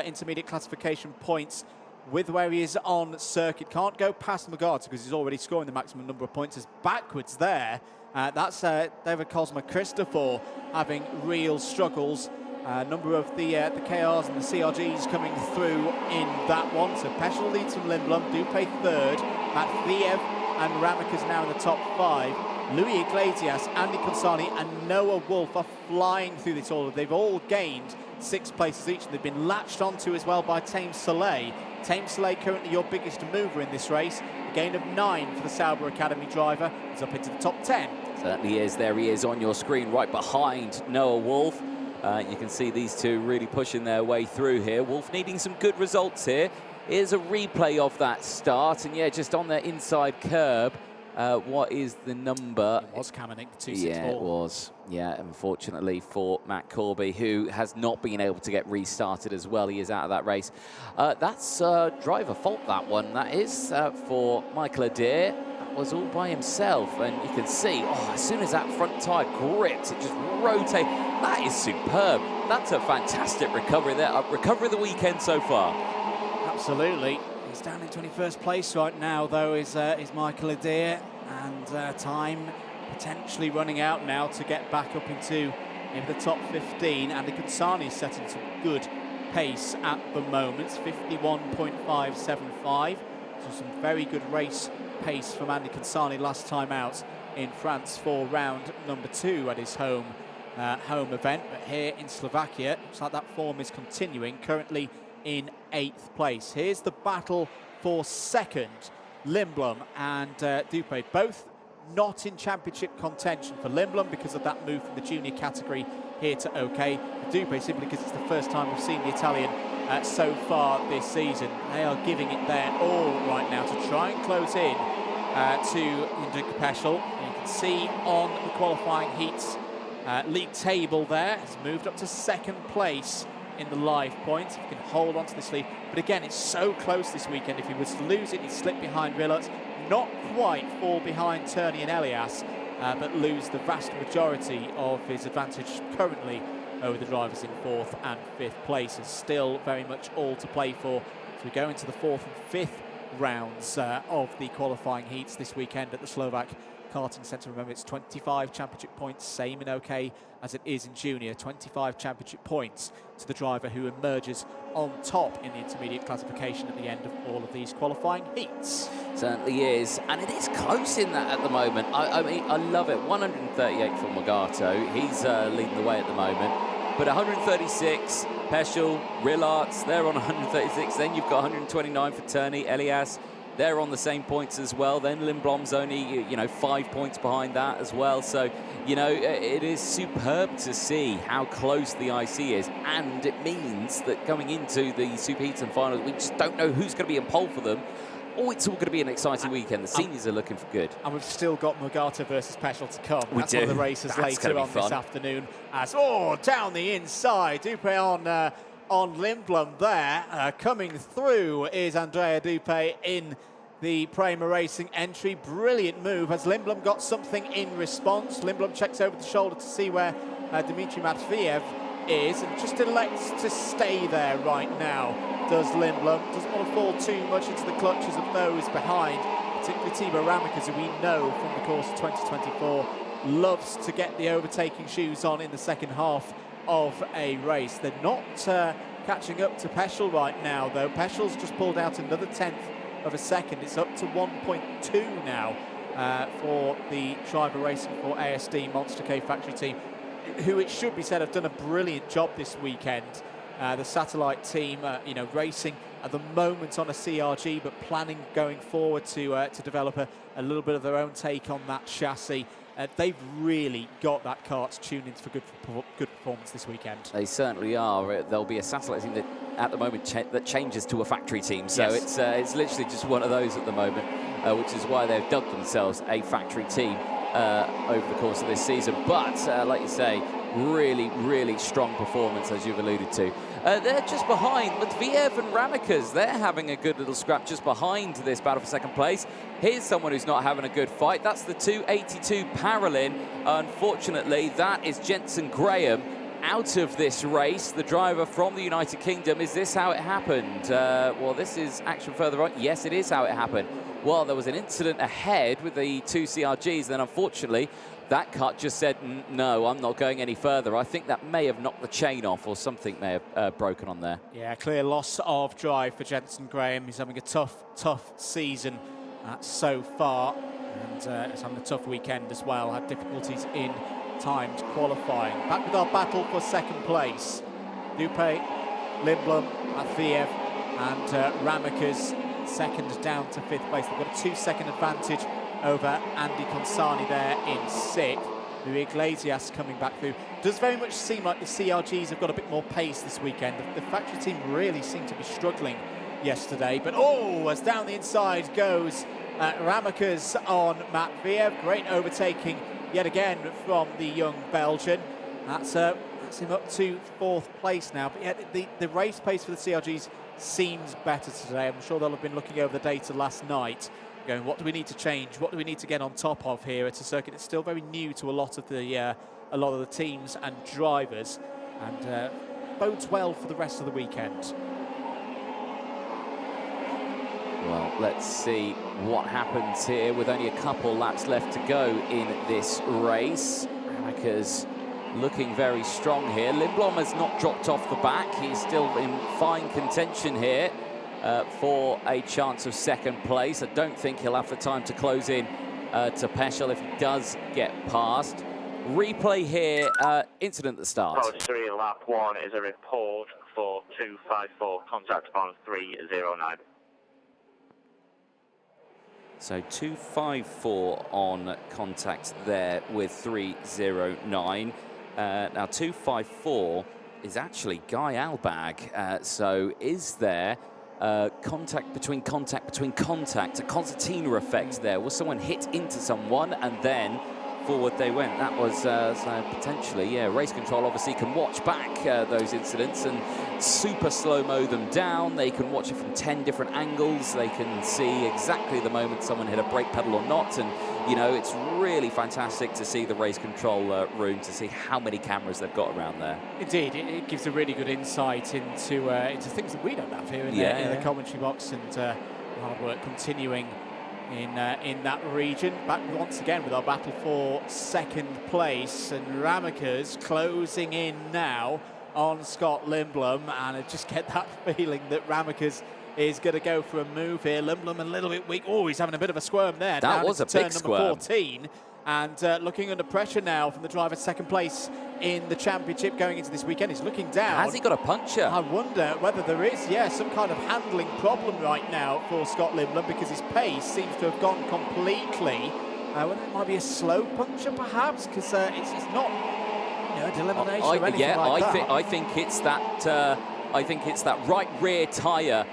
intermediate classification points with where he is on circuit. Can't go past Magata because he's already scoring the maximum number of points. Is backwards there. That's David Cosma Christopher having real struggles. A number of the KRs and the CRGs coming through in that one. So Peschel leads from Lindblom, Dupé 3rd, Matviev and Ramikers now in the top 5. Louis Iglesias, Andy Kansani and Noah Wolf are flying through this order. They've all gained 6 places each, and they've been latched onto as well by Tame Soleil. Tame Soleil currently your biggest mover in this race. A gain of 9 for the Sauber Academy driver. He's up into the top 10. Certainly is. There he is on your screen right behind Noah Wolf. You can see these two really pushing their way through here. Wolf needing some good results here. Here's a replay of that start, and yeah, just on their inside curb. What is the number? It was Kamenik, 264. Yeah, it was. Yeah, unfortunately for Matt Corby, who has not been able to get restarted as well. He is out of that race. That's driver fault, that one. That is for Michael Adair. That was all by himself, and you can see, as soon as that front tyre grips, it just rotates. That is superb. That's a fantastic recovery there. Recovery of the weekend so far. Absolutely. He's down in 21st place right now, though, is Michael Adair, and time potentially running out now to get back up into the top 15. Andy Kansani is setting some good pace at the moment, 51.575. So some very good race pace from Andy Kansani last time out in France for round number 2 at his home event. But here in Slovakia, looks like that form is continuing, currently in 8th place. Here's the battle for 2nd. Lindblom and Dupé, both not in championship contention. For Lindblom because of that move from the junior category here to OK. For Dupé simply because it's the first time we've seen the Italian so far this season. They are giving it their all right now to try and close in to Hendrik Peschel. You can see on the qualifying heats league table there, has moved up to 2nd place in the live points. If he can hold on to this lead. But again, it's so close this weekend. If he was to lose it, he'd slip behind Rilot. Not quite fall behind Turney and Elias, but lose the vast majority of his advantage currently over the drivers in 4th and 5th places. Still very much all to play for. So we go into the 4th and 5th rounds of the qualifying heats this weekend at the Slovak Karting Centre. Remember, it's 25 championship points, same in OK as it is in junior. 25 championship points to the driver who emerges on top in the intermediate classification at the end of all of these qualifying heats. Certainly is, and it is close in that at the moment. I mean, I love it. 138 for Magato. He's leading the way at the moment. But 136, Peschel, Rillarts, they're on 136. Then you've got 129 for Turney, Elias. They're on the same points as well. Then Lindblom's only, 5 points behind that as well. So, it is superb to see how close the IC is. And it means that going into the Super Heats and Finals, we just don't know who's going to be in pole for them. It's all going to be an exciting weekend. The seniors are looking for good. And we've still got Mugata versus Peschel to come. That's one of the races That's later on this afternoon. As down the inside, Dupé on Lindblom there. Coming through is Andrea Dupé in the Prema Racing entry. Brilliant move. Has Lindblom got something in response? Lindblom checks over the shoulder to see where Dmitry Matviev is and just elects to stay there right now. Does Lindblom. Doesn't want to fall too much into the clutches of those behind, particularly Timo Ramikers, who we know from the course of 2024 loves to get the overtaking shoes on in the second half of a race. They're not catching up to Peschel right now, though. Peschel's just pulled out another 10th of a second. It's up to 1.2 now for the driver racing for ASD Monster K factory team, who it should be said have done a brilliant job this weekend. The satellite team, racing at the moment on a CRG, but planning going forward to develop a little bit of their own take on that chassis. They've really got that kart tuned in for good performance this weekend. They certainly are. There'll be a satellite team that, at the moment, that changes to a factory team. So yes. It's literally just one of those at the moment, which is why they've dubbed themselves a factory team over the course of this season. But like you say, really, really strong performance, as you've alluded to. They're just behind Matviev and Ramikers. They're having a good little scrap just behind this battle for second place. Here's someone who's not having a good fight. That's the 282 Paralin. Unfortunately, that is Jensen Graham out of this race, the driver from the United Kingdom. Is this how it happened? Well, this is action further on. Yes, it is how it happened. Well, there was an incident ahead with the two CRGs, then unfortunately, that cut just said, no, I'm not going any further. I think that may have knocked the chain off, or something may have broken on there. Yeah, clear loss of drive for Jensen Graham. He's having a tough season so far, and he's having a tough weekend as well. Had difficulties in timed qualifying. Back with our battle for second place. Dupe, Lindblom, Matviev, and Ramikers second down to fifth place. They've got a 2-second advantage over Andy Consani there in sixth. Louis Iglesias coming back through. Does very much seem like the CRGs have got a bit more pace this weekend. The factory team really seemed to be struggling yesterday, but as down the inside goes Ramikers on Matviev. Great overtaking yet again from the young Belgian. That's him up to fourth place now. But yeah, the race pace for the CRGs seems better today. I'm sure they'll have been looking over the data last night, going, what do we need to change? What do we need to get on top of here? It's a circuit that's still very new to a lot of the teams and drivers, and bodes well for the rest of the weekend. Well, let's see what happens here with only a couple laps left to go in this race. Ramikers looking very strong here. Lindblom has not dropped off the back. He's still in fine contention here for a chance of second place. I don't think he'll have the time to close in to Peschel if he does get past. Replay here, incident at the start. Post 3, lap 1 is a report for 254, contact on 309. So 254 on contact there with 309. Now 254 is actually Guy Albag. So is there contact between contact, a concertina effect there? Was someone hit into someone and then forward they went? That was so potentially, yeah. Race control obviously can watch back those incidents and super slow-mo them down. They can watch it from 10 different angles. They can see exactly the moment someone hit a brake pedal or not. And, you know, it's really fantastic to see the race control room, to see how many cameras they've got around there. Indeed, it gives a really good insight into things that we don't have here in the commentary box, and hard work continuing in that region. Back once again with our battle for second place, and Ramikers closing in now on Scott Lindblom, and I just get that feeling that Ramikers is going to go for a move here. Lindblom a little bit weak. Oh, he's having a bit of a squirm there. That was a big squirm. Turn number 14, and looking under pressure now from the driver second place in the championship going into this weekend. He's looking down. Has he got a puncture? I wonder whether there is, some kind of handling problem right now for Scott Lindblom, because his pace seems to have gone completely. Whether it might be a slow puncture, perhaps, because it's not, an elimination or anything like that. I think it's that. I think it's that right rear tyre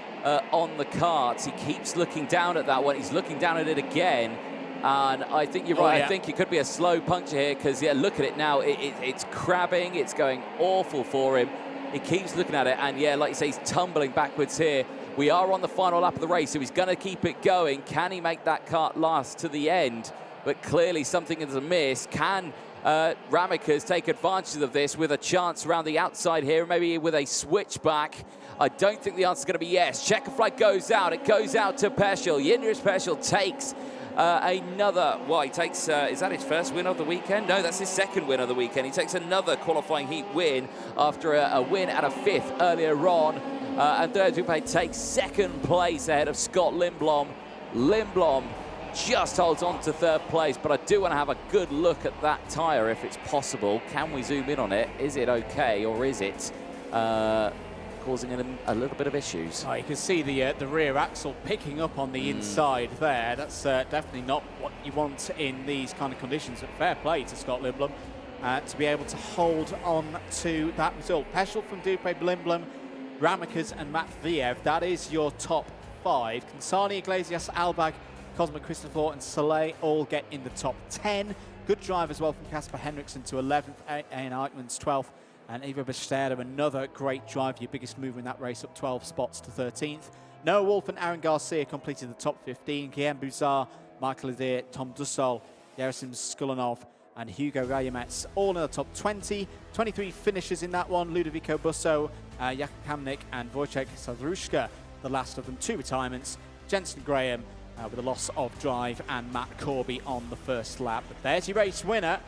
on the kart. He keeps looking down at that one. He's looking down at it again. And I think you're right. I think it could be a slow puncture here, because, look at it now. It's crabbing. It's going awful for him. He keeps looking at it. And, like you say, he's tumbling backwards here. We are on the final lap of the race, so he's going to keep it going. Can he make that kart last to the end? But clearly something is amiss. Can Ramikers take advantage of this with a chance around the outside here, maybe with a switchback? I don't think the answer is going to be yes. Checker flag goes out. It goes out to Peschel. Yindris Peschel takes He takes, is that his first win of the weekend? No, that's his second win of the weekend. He takes another qualifying heat win after a win and a fifth earlier on. Andrea Dupé takes second place ahead of Scott Lindblom. Lindblom just holds on to third place, but I do want to have a good look at that tyre if it's possible. Can we zoom in on it? Is it okay, or is it causing a little bit of issues? Oh, you can see the rear axle picking up on the inside there. That's definitely not what you want in these kind of conditions, but fair play to Scott Lindblom to be able to hold on to that result. Peschel from Dupé, Lindblom, Ramekers and Matviev. That is your top 5. Kansani, Iglesias, Albag, Cosmo Christopher and Soleil all get in the top 10. Good drive as well from Casper Henriksen to 11th, Ian Eichmann's 12th, and Ivo Besteira, another great drive, your biggest mover in that race, up 12 spots to 13th. Noah Wolf and Aaron Garcia completed the top 15. Guillaume Buzard, Michael Adair, Tom Dussol, Gerasim Skulanov and Hugo Rayamets all in the top 20. 23 finishers in that one. Ludovico Busso, Jakub Kamnik and Wojciech Sadruszka, the last of them, 2 retirements. Jensen Graham with a loss of drive, and Matt Corby on the first lap. But there's your race winner.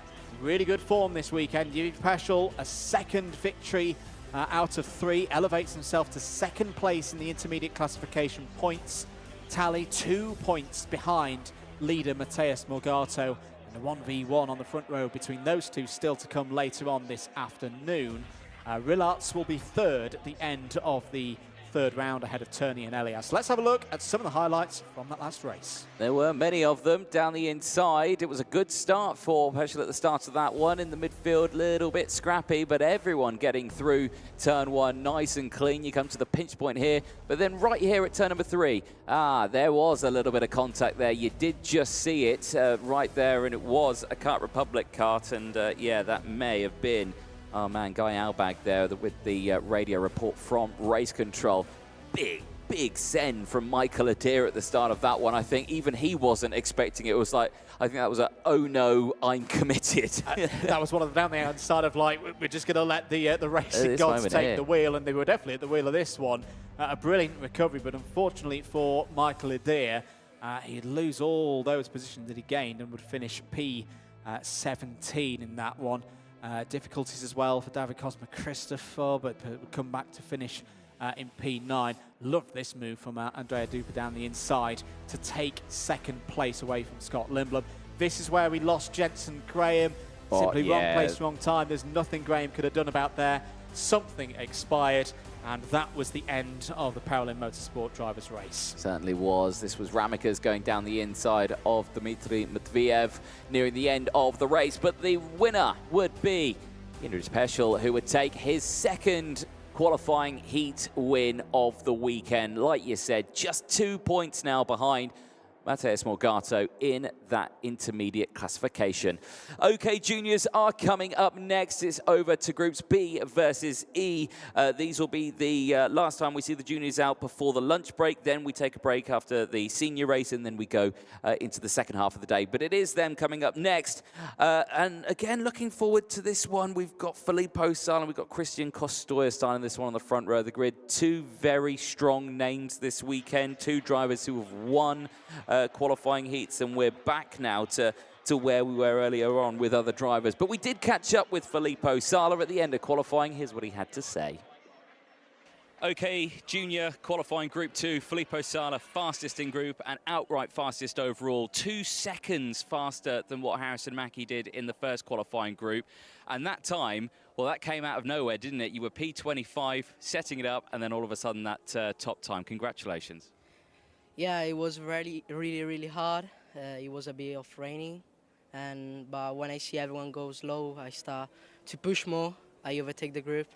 Really good form this weekend. Yves Peschel, a second victory out of 3, elevates himself to second place in the intermediate classification points tally, 2 points behind leader Matheus Morgato, and a 1v1 on the front row between those two still to come later on this afternoon. Rillarts will be third at the end of the third round ahead of Turney and Elias. Let's have a look at some of the highlights from that last race. There were many of them down the inside. It was a good start for Peschel at the start of that one. In the midfield, little bit scrappy, but everyone getting through turn 1 nice and clean. You come to the pinch point here, but then right here at turn number 3, there was a little bit of contact there. You did just see it right there, and it was a Kart Republic kart, and yeah, that may have been, oh man, Guy Albag there with the radio report from race control. Big send from Michael Adair at the start of that one. I think even he wasn't expecting it. It was like, I think that was a, oh no, I'm committed. That was one of them down the outside of like, we're just going to let the racing gods take the wheel, and they were definitely at the wheel of this one. A brilliant recovery, but unfortunately for Michael Adair, he'd lose all those positions that he gained and would finish P17 in that one. Difficulties as well for David Cosmo Christopher, but would come back to finish in P9. Loved this move from Andrea Dupé down the inside to take second place away from Scott Lindblom. This is where we lost Jensen Graham. Simply wrong place, wrong time. There's nothing Graham could have done about there. Something expired, and that was the end of the Parallel Motorsport Drivers' Race. Certainly was. This was Ramekers going down the inside of Dmitry Matviev nearing the end of the race. But the winner would be Yves Peschel, who would take his second qualifying heat win of the weekend. Like you said, just 2 points now behind Matheus Morgato in that intermediate classification. OK, juniors are coming up next. It's over to groups B versus E. These will be the last time we see the juniors out before the lunch break. Then we take a break after the senior race, and then we go into the second half of the day. But it is them coming up next. And again, looking forward to this one. We've got Filippo Sala, we've got Christian Costoya starting this one on the front row of the grid. 2 very strong names this weekend. 2 drivers who have won qualifying heats, and we're back now to where we were earlier on with other drivers. But we did catch up with Filippo Sala at the end of qualifying. Here's what he had to say. Okay, junior qualifying Group 2, Filippo Sala, fastest in group and outright fastest overall. 2 seconds faster than what Harrison Mackie did in the first qualifying group. And that time, well, that came out of nowhere, didn't it? You were P25, setting it up, and then all of a sudden that top time. Congratulations. Yeah, it was really hard. It was a bit of raining, but when I see everyone go slow, I start to push more. I overtake the group,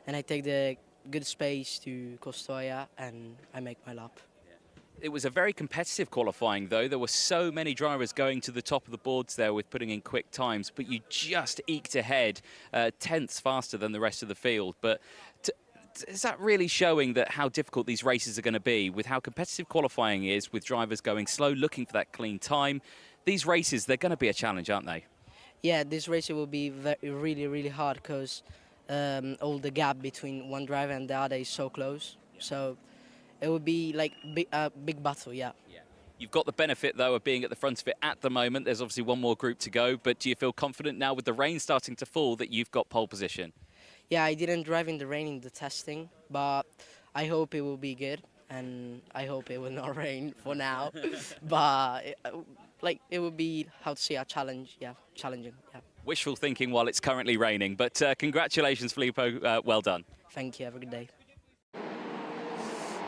and I take the good space to Costoya, and I make my lap. It was a very competitive qualifying, though. There were so many drivers going to the top of the boards there with putting in quick times, but you just eked ahead, tenths faster than the rest of the field. But is that really showing that how difficult these races are going to be, with how competitive qualifying is, with drivers going slow, looking for that clean time? These races, they're going to be a challenge, aren't they? Yeah, this race will be really hard because all the gap between one driver and the other is so close. So it would be like a big battle, yeah. You've got the benefit, though, of being at the front of it at the moment. There's obviously one more group to go, but do you feel confident now with the rain starting to fall that you've got pole position? Yeah, I didn't drive in the rain in the testing, but I hope it will be good, and I hope it will not rain for now. But it will be, how to say, a challenge. Yeah, challenging. Yeah. Wishful thinking while it's currently raining, but congratulations, Filippo. Well done. Thank you. Have a good day.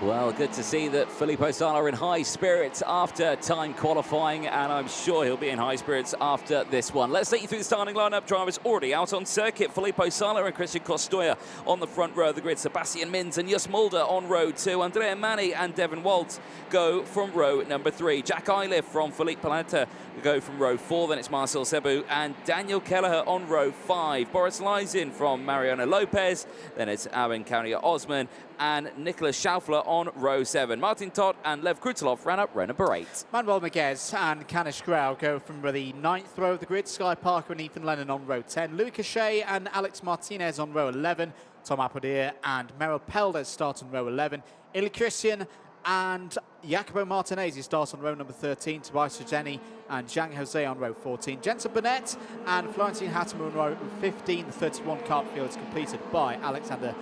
Well, good to see that Filippo Sala in high spirits after time qualifying, and I'm sure he'll be in high spirits after this one. Let's take you through the starting lineup. Drivers already out on circuit. Filippo Sala and Christian Costoya on the front row of the grid. Sebastian Mins and Jus Mulder on row 2. Andrea Mani and Devin Waltz go from row number 3. Jack Iliff from Felipe Paletta go from row 4. Then it's Marcel Cebu and Daniel Kelleher on row 5. Boris Lysin from Mariano Lopez. Then it's Arben Carrier-Osman and Nicholas Schaufler on row 7. Martin Todt and Lev Krutelov ran up row number 8. Manuel Miguez and Kanish Grau go from the 9th row of the grid. Sky Parker and Ethan Lennon on row 10. Louis Cachet and Alex Martinez on row 11. Tom Apodier and Merrill Peldes start on row 11. Ili Christian and Jacopo Martinez start on row number 13. Tobias Jenny and Zhang Jose on row 14. Jensen Burnett and Florentine Hattemer on row 15. The 31 kart field is completed by Alexander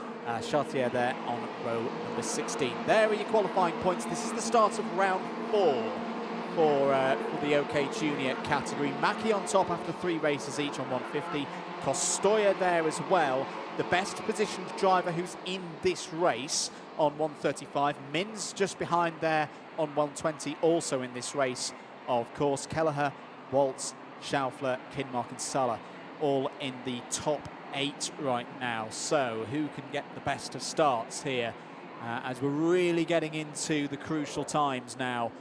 Chartier there on row number 16. There are your qualifying points. This is the start of round 4 for the OK Junior category. Mackie on top after 3 races each on 150. Costoya there as well. The best positioned driver who's in this race on 135. Mins just behind there on 120, also in this race. Of course, Kelleher, Waltz, Schaufler, Kinmark and Sala all in the top 8 right now. So who can get the best of starts here as we're really getting into the crucial times now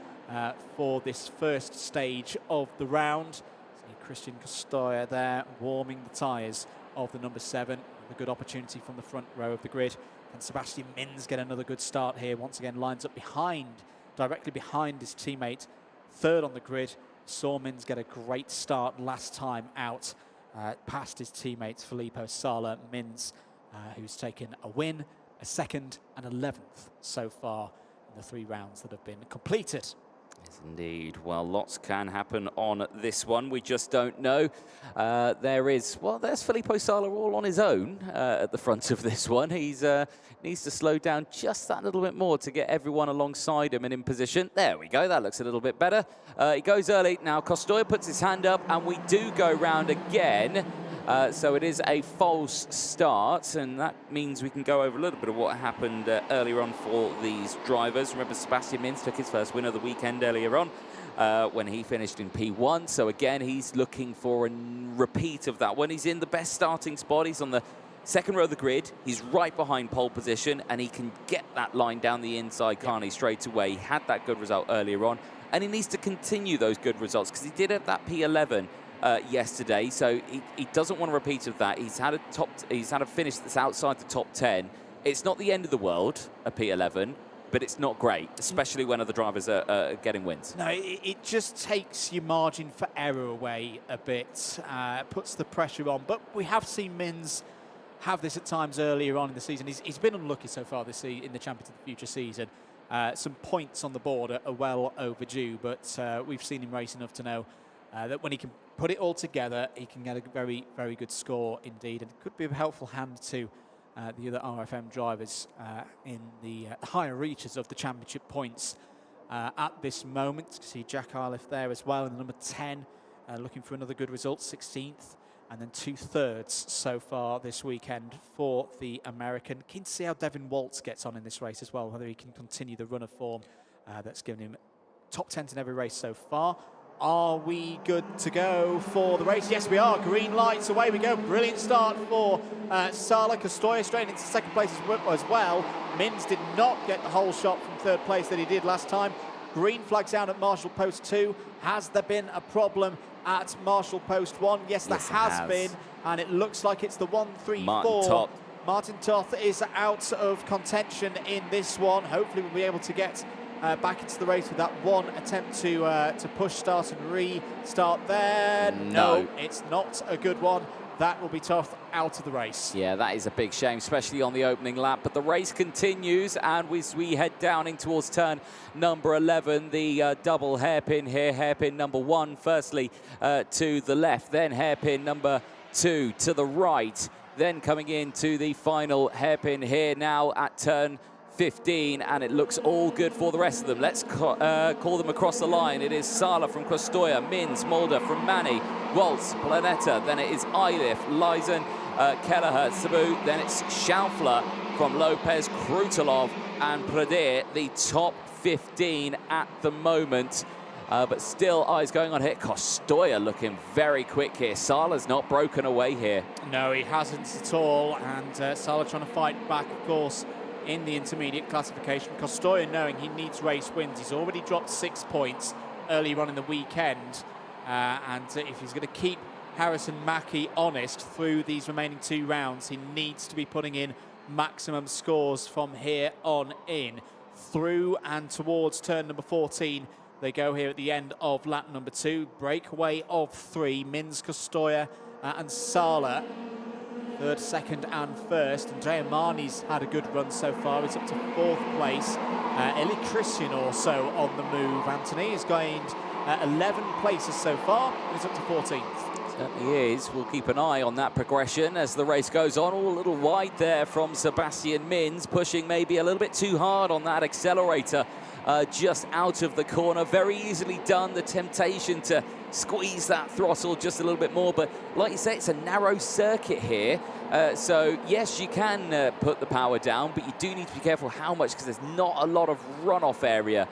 for this first stage of the round. See Christian Costoya there warming the tyres of the number 7. A good opportunity from the front row of the grid. And Sebastian Mins get another good start here. Once again lines up directly behind his teammate. 3rd on the grid. Saw Mins get a great start last time out. Past his teammates Filippo Sala. Mins, who's taken a win, a 2nd and 11th so far in the 3 rounds that have been completed. Yes, indeed. Well, lots can happen on this one. We just don't know. There's Filippo Sala all on his own at the front of this one. He's needs to slow down just that little bit more to get everyone alongside him and in position. There we go. That looks a little bit better. He goes early. Now Costoya puts his hand up, and we do go round again. So it is a false start, and that means we can go over a little bit of what happened earlier on for these drivers. Remember, Sebastian Mins took his first win of the weekend earlier on when he finished in P1. So again, he's looking for a repeat of that. When he's in the best starting spot, he's on the 2nd row of the grid. He's right behind pole position, and he can get that line down the inside, can't he, straight away. He had that good result earlier on, and he needs to continue those good results because he did have that P11 yesterday, so he doesn't want a repeat of that. He's had a finish that's outside the top 10. It's not the end of the world, a P11, but it's not great, especially when other drivers are getting wins. No, it just takes your margin for error away a bit, puts the pressure on. But we have seen Mins have this at times earlier on in the season. He's been unlucky so far this season in the Champions of the Future season. Some points on the board are well overdue, but we've seen him race enough to know that when he can put it all together, he can get a very, very good score indeed. And it could be a helpful hand to the other RFM drivers in the higher reaches of the championship points at this moment. You see Jack Iliff there as well in the number 10, looking for another good result, 16th. And then 2/3 so far this weekend for the American. Keen to see how Devin Waltz gets on in this race as well, whether he can continue the run of form that's given him top 10s in every race so far. Are we good to go for the race? Yes, we are. Green lights, away we go. Brilliant start for Sala. Costoya straight into 2nd place as well. Mins did not get the whole shot from 3rd place that he did last time. Green flags down at Marshall Post 2. Has there been a problem at Marshall Post 1? Yes, there has been. And it looks like it's the 1-3-4. Martin Toth is out of contention in this one. Hopefully we'll be able to get back into the race with that one attempt to push start and restart there. No, it's not a good one that will be tough out of the race. Yeah, that is a big shame, especially on the opening lap. But the race continues, and as we head down in towards turn number 11, the double hairpin here. Hairpin number 1, firstly to the left, then hairpin number 2 to the right. Then coming into the final hairpin here now at turn 15, and it looks all good for the rest of them. Let's call them across the line. It is Sala from Kostoya, Mins, Mulder from Mani, Waltz, Planeta, then it is Eilif, Lysen, Kelleher, Sabu, then it's Schaufler from Lopez, Krutelov and Pradir, the top 15 at the moment. But still eyes going on here. Kostoya looking very quick here. Sala's not broken away here. No, he hasn't at all, and Sala trying to fight back, of course, in the intermediate classification. Kostoya knowing he needs race wins. He's already dropped 6 points earlier on in the weekend, and if he's going to keep Harrison Mackie honest through these remaining 2 rounds, he needs to be putting in maximum scores from here on in. Through and towards turn number 14 they go here at the end of lap number 2. Breakaway of 3, Mins, Kostoya and Sala. 3rd, 2nd and 1st. Andrea Marni's had a good run so far. He's up to 4th place. Eli Christian also on the move. Anthony has gained 11 places so far. He's up to 14th. Certainly is. We'll keep an eye on that progression as the race goes on. All a little wide there from Sebastian Mins, pushing maybe a little bit too hard on that accelerator. Just out of the corner, very easily done. The temptation to squeeze that throttle just a little bit more, but like you say, it's a narrow circuit here, so yes, you can put the power down, but you do need to be careful how much, because there's not a lot of runoff area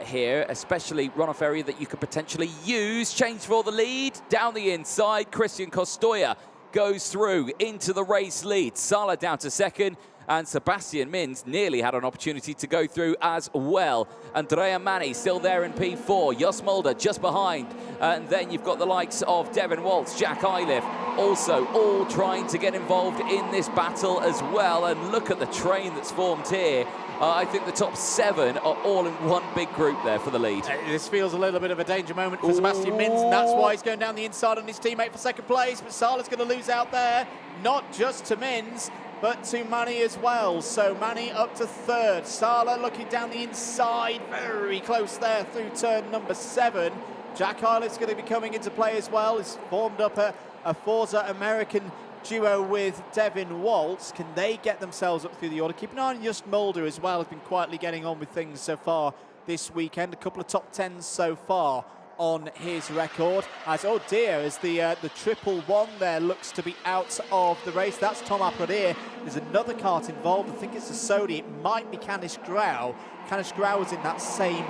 here, especially runoff area that you could potentially use. Change for the lead down the inside. Christian Kostoya goes through into the race lead. Sala down to 2nd. And Sebastian Mins nearly had an opportunity to go through as well. Andrea Mani still there in P4. Jos Mulder just behind. And then you've got the likes of Devin Waltz, Jack Eilif, also all trying to get involved in this battle as well. And look at the train that's formed here. I think the top 7 are all in one big group there for the lead. This feels a little bit of a danger moment for Sebastian Mins, and that's why he's going down the inside on his teammate for 2nd place. But Sala's going to lose out there, not just to Mins, but to Mani as well. So Mani up to 3rd. Sala looking down the inside, very close there through turn number 7. Jack Eilif's going to be coming into play as well. He's formed up a Forza American duo with Devin Waltz. Can they get themselves up through the order? Keep an eye on Just Mulder as well. Has been quietly getting on with things so far this weekend. A couple of top 10s so far on his record. As oh dear, as the triple 1 there looks to be out of the race. That's Thomas Pradir. There's another kart involved. I think it's a Sodi. It might be Canis Grau. Canis Grau is in that same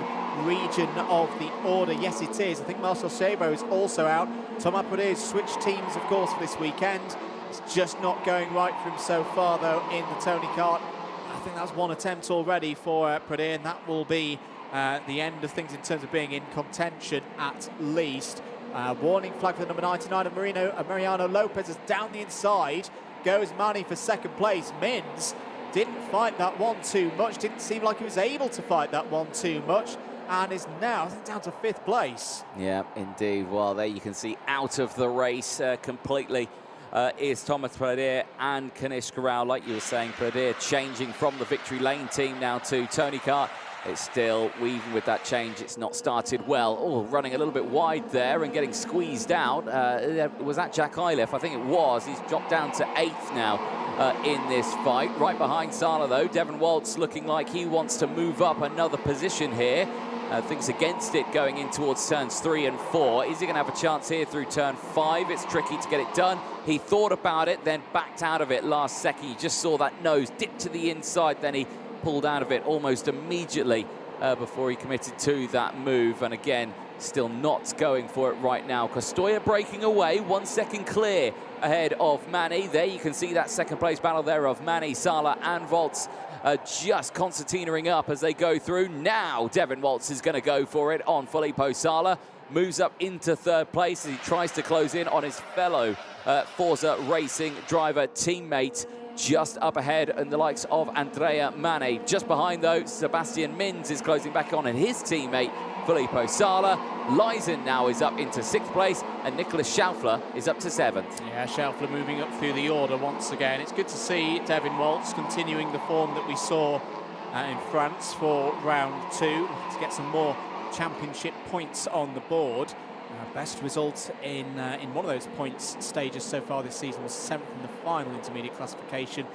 region of the order. Yes, it is. I think Marcel Shabo is also out. Thomas Pradir's switched teams, of course, for this weekend. It's just not going right for him so far, though, in the Tony kart. I think that's 1 attempt already for Pradir, and that will be the end of things in terms of being in contention at least. Warning flag for the number 99 of Mariano Lopez is down the inside. Goes Mani for 2nd place. Mins didn't fight that one too much. Didn't seem like he was able to fight that one too much. And is now, I think, down to 5th place. Yeah, indeed. Well, there you can see out of the race completely is Thomas Pradir and Canis Grau. Like you were saying, Pradir changing from the Victory Lane team now to Tony Kart. It's still, even with that change, it's not started well. Oh, running a little bit wide there and getting squeezed out. Was that Jack Eilif? I think it was. He's dropped down to 8th now in this fight. Right behind Sala, though. Devin Waltz looking like he wants to move up another position here. Thinks against it going in towards turns 3 and 4. Is he going to have a chance here through turn 5? It's tricky to get it done. He thought about it, then backed out of it last second. You just saw that nose dip to the inside, then he pulled out of it almost immediately before he committed to that move. And again, still not going for it right now. Kostoya breaking away, 1 second clear ahead of Mani. There you can see that 2nd place battle there of Mani, Sala and Waltz just concertinaing up as they go through. Now Devin Waltz is going to go for it on Filippo Sala. Moves up into 3rd place as he tries to close in on his fellow Forza Racing driver teammate. Just up ahead, and the likes of Andrea Mani. Just behind, though, Sebastian Mins is closing back on, and his teammate Filippo Sala. Leisen now is up into 6th place, and Nicholas Schaufler is up to 7th. Yeah, Schaufler moving up through the order once again. It's good to see Devin Waltz continuing the form that we saw in France for round 2 to get some more championship points on the board. Best result in one of those points stages so far this season was 7th in the final intermediate classification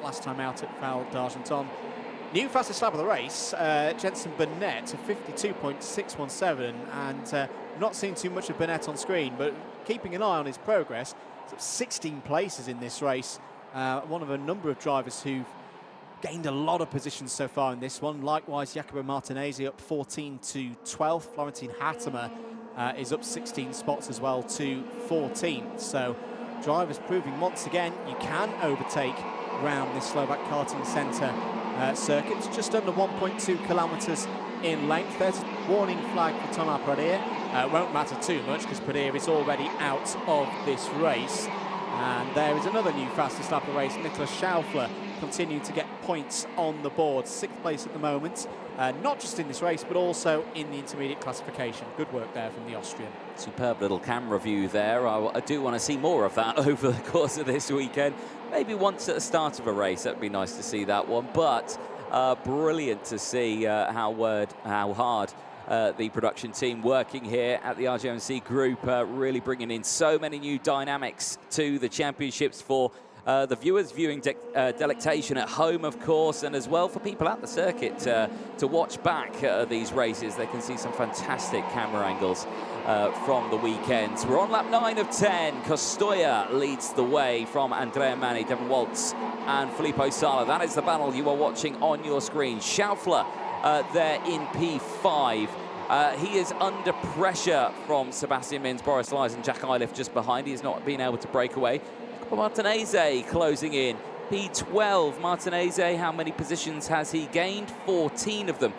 last time out at Val d'Argenton. New fastest lap of the race, Jensen Burnett, 52.617, and not seeing too much of Burnett on screen, but keeping an eye on his progress. 16 places in this race, one of a number of drivers who've gained a lot of positions so far in this one. Likewise, Jacopo Martinez up 14 to 12th. Florentine Hattemer is up 16 spots as well to 14th. So drivers proving once again you can overtake around this Slovak karting centre circuit. It's just under 1.2 kilometres in length. There's a warning flag for Thomas Pradir. Won't matter too much because Pradir is already out of this race. And there is another new fastest lap of the race, Nicholas Schaufler, continuing to get points on the board. 6th place at the moment, not just in this race, but also in the intermediate classification. Good work there from the Austrian. Superb little camera view there. I do want to see more of that over the course of this weekend. Maybe once at the start of a race, that'd be nice to see that one. But brilliant to see how hard the production team working here at the RGMMC Group, really bringing in so many new dynamics to the championships for the viewers viewing delectation at home, of course, and as well for people at the circuit to watch back these races. They can see some fantastic camera angles from the weekends. We're on lap 9 of 10. Costoya leads the way from Andrea Mani, Devin Waltz and Filippo Sala. That is the battle you are watching on your screen. Schaufler there in P5. He is under pressure from Sebastian Mins, Boris Leisen, Jack Iliff just behind. He has not been able to break away. Martinez closing in. P12, Martinez, how many positions has he gained? 14 of them.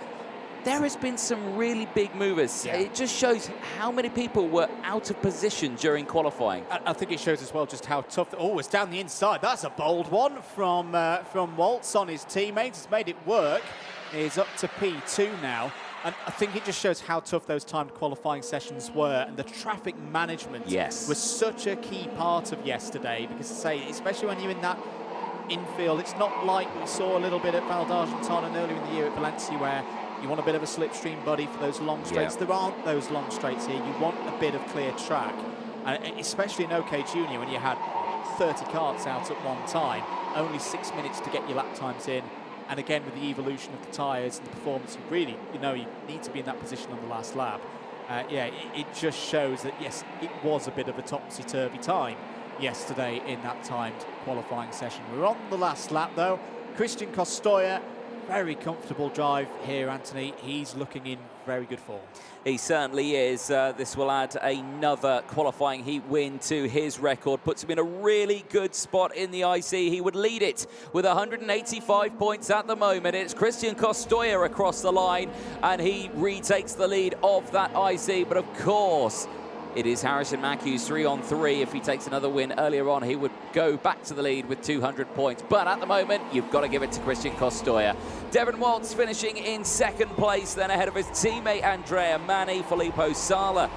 There has been some really big movers. Yeah. It just shows how many people were out of position during qualifying. I think it shows as well just how tough. Oh, it's down the inside. That's a bold one from Waltz on his teammates. He's made it work. He's up to P2 now. And I think it just shows how tough those timed qualifying sessions were, and the traffic management was such a key part of yesterday, because especially when you're in that infield, it's not like we saw a little bit at Val d'Argenton and earlier in the year at Valencia where you want a bit of a slipstream buddy for those long straights. There aren't those long straights here. You want a bit of clear track, and especially in OK Junior when you had 30 karts out at one time, only 6 minutes to get your lap times in. And again, with the evolution of the tyres and the performance, you need to be in that position on the last lap. It just shows that, yes, it was a bit of a topsy-turvy time yesterday in that timed qualifying session. We're on the last lap, though. Christian Costoya, very comfortable drive here, Anthony. He's looking in very good form. He certainly is. This will add another qualifying heat win to his record. Puts him in a really good spot in the IC. He would lead it with 185 points at the moment. It's Christian Costoya across the line, and he retakes the lead of that IC. But of course, it is Harrison Mackey's 3-on-3. If he takes another win earlier on, he would go back to the lead with 200 points. But at the moment, you've got to give it to Christian Costoya. Devin Waltz finishing in 2nd place, then ahead of his teammate Andrea Mani. Filippo Sala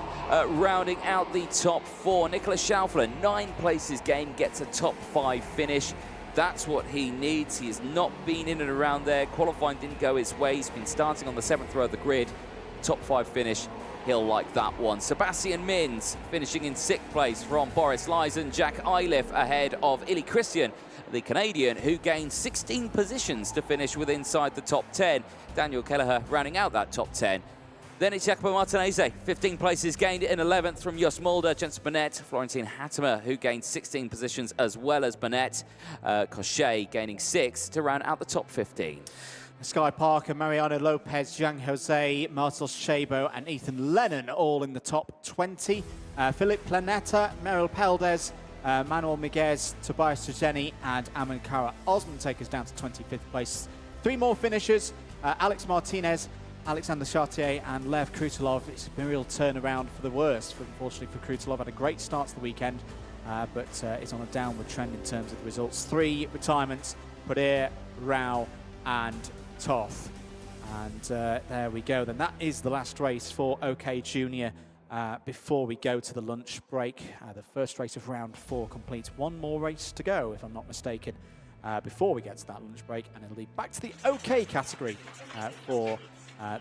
rounding out the top 4. Nicholas Schaufler, 9 places gained, gets a top 5 finish. That's what he needs. He has not been in and around there. Qualifying didn't go his way. He's been starting on the 7th row of the grid. Top 5 finish. He'll like that one. Sebastian Mins finishing in 6th place from Boris Leisen. Jack Iliff ahead of Ili Christian, the Canadian, who gained 16 positions to finish with inside the top 10. Daniel Kelleher rounding out that top 10. Then it's Jacopo Martinez, 15 places gained in 11th from Jos Mulder, Jensen Burnett, Florentine Hattemer, who gained 16 positions as well as Burnett. Cochet gaining 6 to round out the top 15. Sky Parker, Mariano Lopez, Jean Jose, Marcel Szabo and Ethan Lennon all in the top 20. Philip Planeta, Meryl Peldes, Manuel Miguez, Tobias Trezeni and Amin Kara Osman take us down to 25th place. 3 more finishers, Alex Martinez, Alexander Chartier and Lev Krutilov. It's been a real turnaround for the worse, unfortunately, for Krutilov. Had a great start to the weekend, but is on a downward trend in terms of the results. 3 retirements, Pradir, Rao and Toth. And there we go. Then that is the last race for OK Junior before we go to the lunch break. The first race of round 4 completes. One more race to go, if I'm not mistaken, before we get to that lunch break. And it'll be back to the OK category for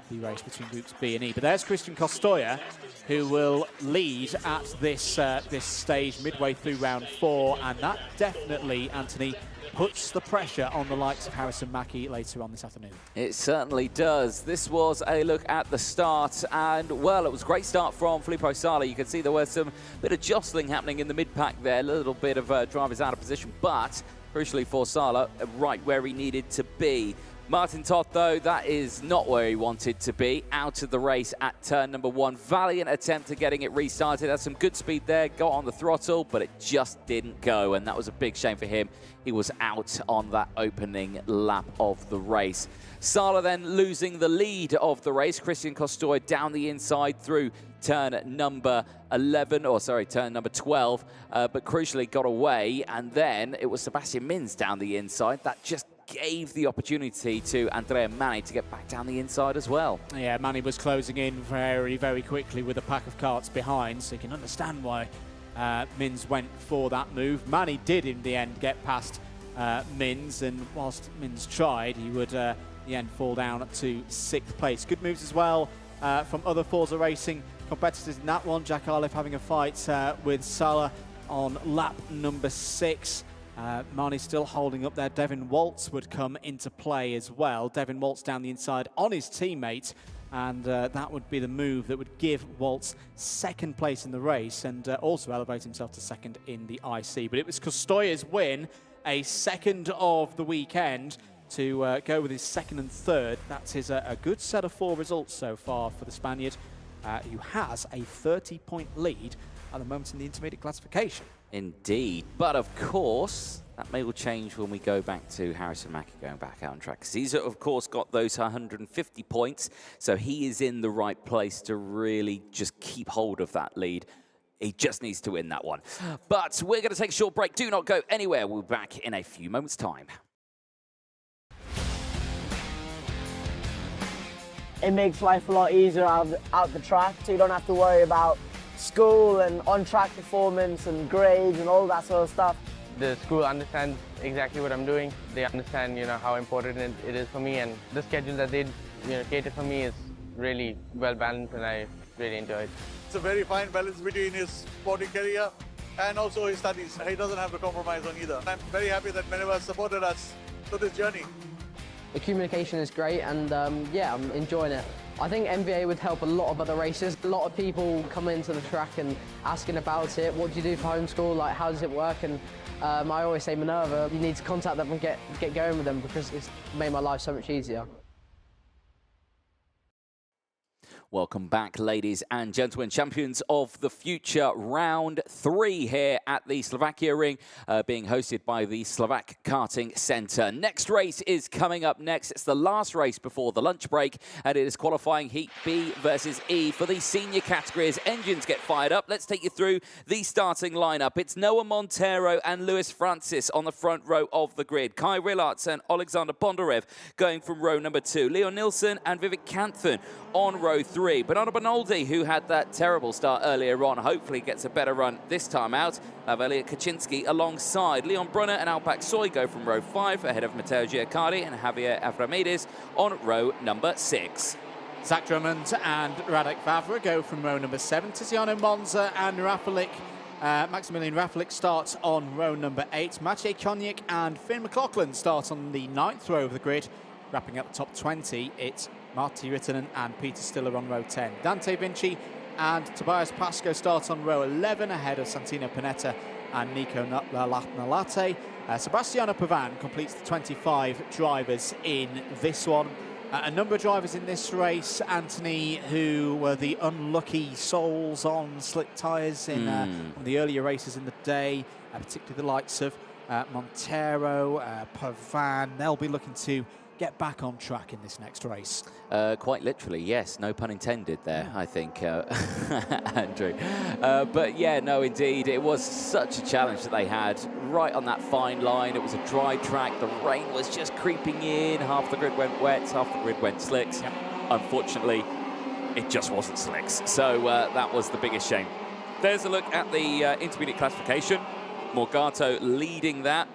the race between groups B and E. But there's Christian Costoya, who will lead at this this stage midway through round 4, and that definitely, Anthony, puts the pressure on the likes of Harrison Mackie later on this afternoon. It certainly does. This was a look at the start, and well, it was a great start from Filippo Sala. You can see there was some bit of jostling happening in the mid-pack there, a little bit of drivers out of position, but crucially for Sala, right where he needed to be. Martin Toth, though, that is not where he wanted to be. Out of the race at turn number 1. Valiant attempt at getting it restarted. Had some good speed there, got on the throttle, but it just didn't go, and that was a big shame for him. He was out on that opening lap of the race. Sala then losing the lead of the race. Christian Costoy down the inside through turn number 11, or sorry, turn number 12, but crucially got away, and then it was Sebastian Mins down the inside. That just gave the opportunity to Andrea Mani to get back down the inside as well. Yeah, Mani was closing in very, very quickly with a pack of karts behind, so you can understand why Mins went for that move. Mani did in the end get past Mins, and whilst Mins tried, he would in the end fall down to 6th place. Good moves as well from other Forza Racing competitors in that one. Jack Arliff having a fight with Sala on lap number 6. Mani still holding up there. Devin Waltz would come into play as well. Devin Waltz down the inside on his teammate, and that would be the move that would give Waltz 2nd place in the race and also elevate himself to 2nd in the IC. But it was Costoya's win, a 2nd of the weekend, to go with his 2nd and 3rd. That's his a good set of 4 results so far for the Spaniard, who has a 30-point lead at the moment in the intermediate classification. Indeed, but of course, that may all change when we go back to Harrison Mackie going back out on track. Because he's, of course, got those 150 points, so he is in the right place to really just keep hold of that lead. He just needs to win that one. But we're going to take a short break. Do not go anywhere. We'll be back in a few moments' time. It makes life a lot easier out the track, so you don't have to worry about school and on-track performance and grades and all that sort of stuff. The school understands exactly what I'm doing. They understand, how important it is for me, and the schedule that they, cater for me is really well balanced, and I really enjoy it. It's a very fine balance between his sporting career and also his studies. He doesn't have to compromise on either. I'm very happy that Minerva has supported us through this journey. The communication is great, and yeah, I'm enjoying it. I think MVA would help a lot of other races. A lot of people come into the track and asking about it. What do you do for homeschool? Like, how does it work? And I always say, Minerva, you need to contact them and get going with them, because it's made my life so much easier. Welcome back, ladies and gentlemen. Champions of the Future, round 3 here at the Slovakia Ring, being hosted by the Slovak Karting Centre. Next race is coming up next. It's the last race before the lunch break, and it is qualifying Heat B versus E for the senior category as engines get fired up. Let's take you through the starting lineup. It's Noah Montero and Luis Francis on the front row of the grid. Kai Rilarts and Alexander Bondarev going from row number 2. Leon Nilsson and Vivek Kanthan on row 3. Bernardo Bonaldi, who had that terrible start earlier on, hopefully gets a better run this time out. Elliot Kaczynski alongside. Leon Brunner and Alpak Soy go from row 5 ahead of Matteo Giacardi and Javier Avramidis on row number 6. Zach Drummond and Radek Vavra go from row number 7. Tiziano Monza and Maximilian Rafalik starts on row number 8. Maciej Koniec and Finn McLaughlin start on the 9th row of the grid. Wrapping up the top 20, it's Martti Rittinen and Peter Stiller on row 10. Dante Vinci and Tobias Pasco start on row 11 ahead of Santino Panetta and Nico Nalate. Sebastiano Pavan completes the 25 drivers in this one. A number of drivers in this race, Anthony, who were the unlucky souls on slick tyres in the earlier races in the day, particularly the likes of Montero, Pavan. They'll be looking to get back on track in this next race. Quite literally, yes. No pun intended there, I think, Andrew. But yeah, no, indeed. It was such a challenge that they had. right on that fine line. It was a dry track. The rain was just creeping in. Half the grid went wet, half the grid went slicks. Yep. Unfortunately, it just wasn't slicks. So that was the biggest shame. There's a look at the intermediate classification. Morgato leading that.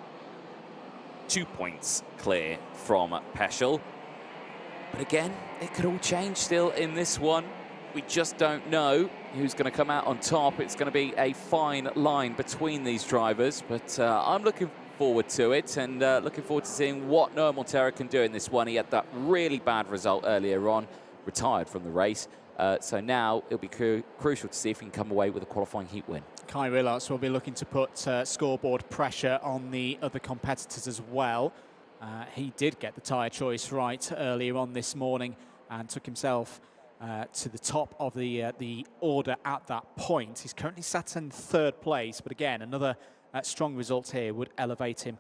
2 points clear from Peschel. But again, it could all change still in this one. We just don't know who's going to come out on top. It's going to be a fine line between these drivers, but I'm looking forward to it and looking forward to seeing what Noah Montero can do in this one. He had that really bad result earlier on, retired from the race. So now it'll be crucial to see if he can come away with a qualifying heat win. Kai Rillarts will be looking to put scoreboard pressure on the other competitors as well. He did get the tyre choice right earlier on this morning and took himself to the top of the order at that point. He's currently sat in third place, but again, another strong result here would elevate him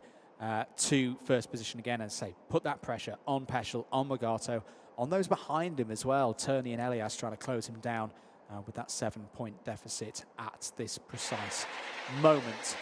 to first position again, and say, put that pressure on Peschel, on Morgato, on those behind him as well. Turney and Elias trying to close him down with that 7-point deficit at this precise moment.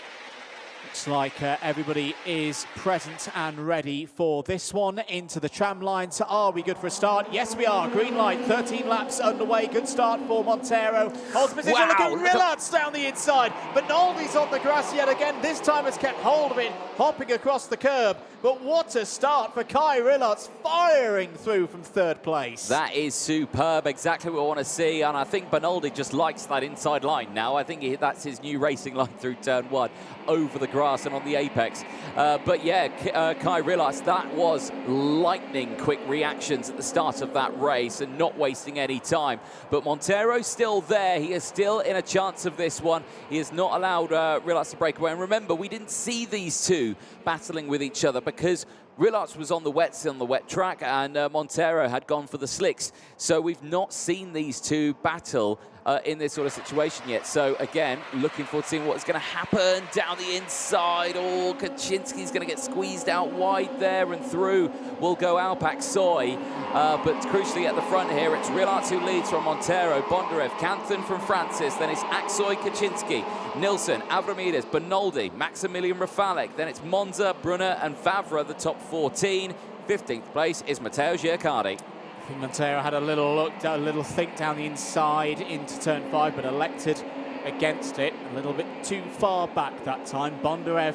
Looks like everybody is present and ready for this one. Into the tram lines. Are we good for a start? Yes, we are. Green light, 13 laps underway. Good start for Montero. Holds position. Wow, look at Rillarts down the inside. But Noldy's on the grass yet again. This time has kept hold of it, hopping across the curb. But what a start for Kai Rillarts, firing through from third place. That is superb, exactly what we want to see, and I think Bonaldi just likes that inside line now. I think that's his new racing line through turn one, over the grass and on the apex. But yeah, Kai Rillarts, that was lightning quick reactions at the start of that race and not wasting any time. But Montero's still there. He is still in a chance of this one. He has not allowed Rillarts to break away. And remember, we didn't see these two battling with each other because Rillarts was on the wet track and Montero had gone for the slicks. So we've not seen these two battle in this sort of situation yet. So again, looking forward to seeing what's going to happen down the inside. Oh, Kaczynski's going to get squeezed out wide there, and through will go Alpak Soy. But crucially at the front here, it's Rillarts who leads from Montero, Bondarev, Canthan from Francis, then it's Aksoy, Kaczynski, Nilsson, Avramides, Bonaldi, Maximilian Rafalek, then it's Monza, Brunner and Vavra, the top 14. 15th place is Matteo Giaccardi. I think Montero had a little look, a little think down the inside into turn 5, but elected against it. A little bit too far back that time. Bondarev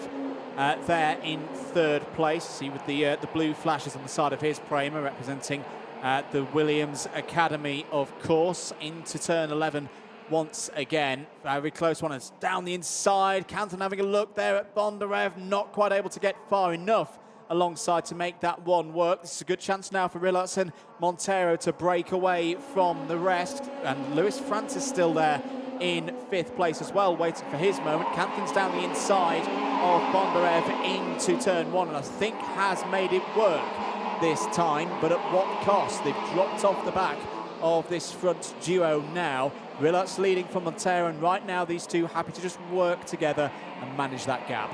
there in third place. See with the blue flashes on the side of his Prema, representing the Williams Academy, of course. Into turn 11 once again. Very close one. It's down the inside. Canthan having a look there at Bondarev, not quite able to get far enough alongside to make that one work. This is a good chance now for Rillarts and Montero to break away from the rest. And Lewis Francis still there in 5th place as well, waiting for his moment. Canthan's down the inside of Bondarev into turn 1, and I think has made it work this time, but at what cost? They've dropped off the back of this front duo now. Rillarts leading from Montero, and right now these two happy to just work together and manage that gap.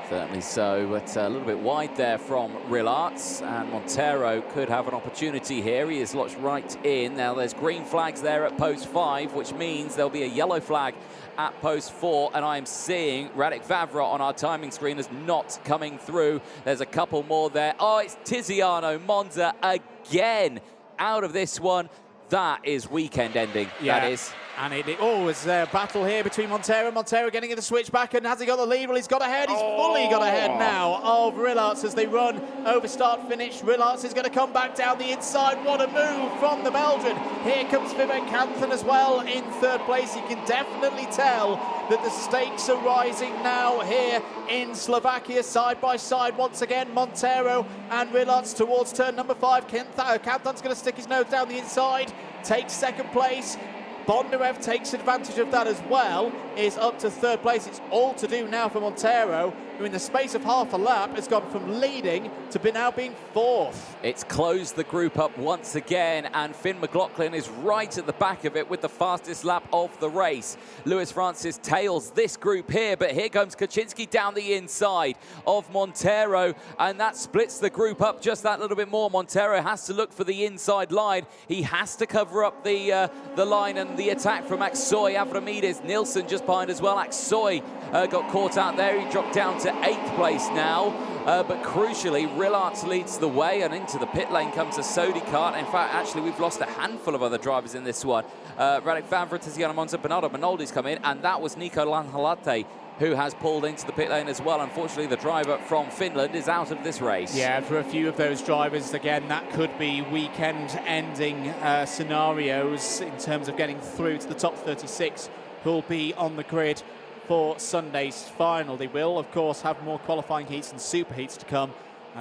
Certainly so, but a little bit wide there from Rillarts, and Montero could have an opportunity here. He is locked right in. Now there's green flags there at post 5, which means there'll be a yellow flag at post 4, and I'm seeing Radek Vavra on our timing screen as not coming through. There's a couple more there. Oh, it's Tiziano Monza again out of this one. That is weekend ending, yeah. That is. And it always a battle here between Montero. Montero getting in the switch back, and has he got the lead? Well, he's got ahead. He's fully got ahead now of Rillarts as they run over start finish. Rillarts is going to come back down the inside. What a move from the Belgian. Here comes Vivek Canthan as well in third place. You can definitely tell that the stakes are rising now here in Slovakia, side by side once again. Montero and Rillarts towards turn number 5. Canthan's going to stick his nose down the inside, takes second place. Bondarev takes advantage of that as well, is up to third place. It's all to do now for Montero, who in the space of half a lap has gone from leading to now being 4th. It's closed the group up once again, and Finn McLaughlin is right at the back of it with the fastest lap of the race. Lewis Francis tails this group here, but here comes Kaczynski down the inside of Montero, and that splits the group up just that little bit more. Montero has to look for the inside line. He has to cover up the line and the attack from Aksoy. Avramides, Nilsson just behind as well. Aksoy got caught out there. He dropped down to to 8th place now. But crucially, Rillarts leads the way, and into the pit lane comes a Sodi kart. In fact, actually, we've lost a handful of other drivers in this one. Radek Vanvra, Tiziano Monza, Bernardo Minoldi's come in, and that was Nico Lanhalate, who has pulled into the pit lane as well. Unfortunately, the driver from Finland is out of this race. Yeah, for a few of those drivers, again, that could be weekend-ending scenarios in terms of getting through to the top 36, who'll be on the grid for Sunday's final. They will, of course, have more qualifying heats and super heats to come,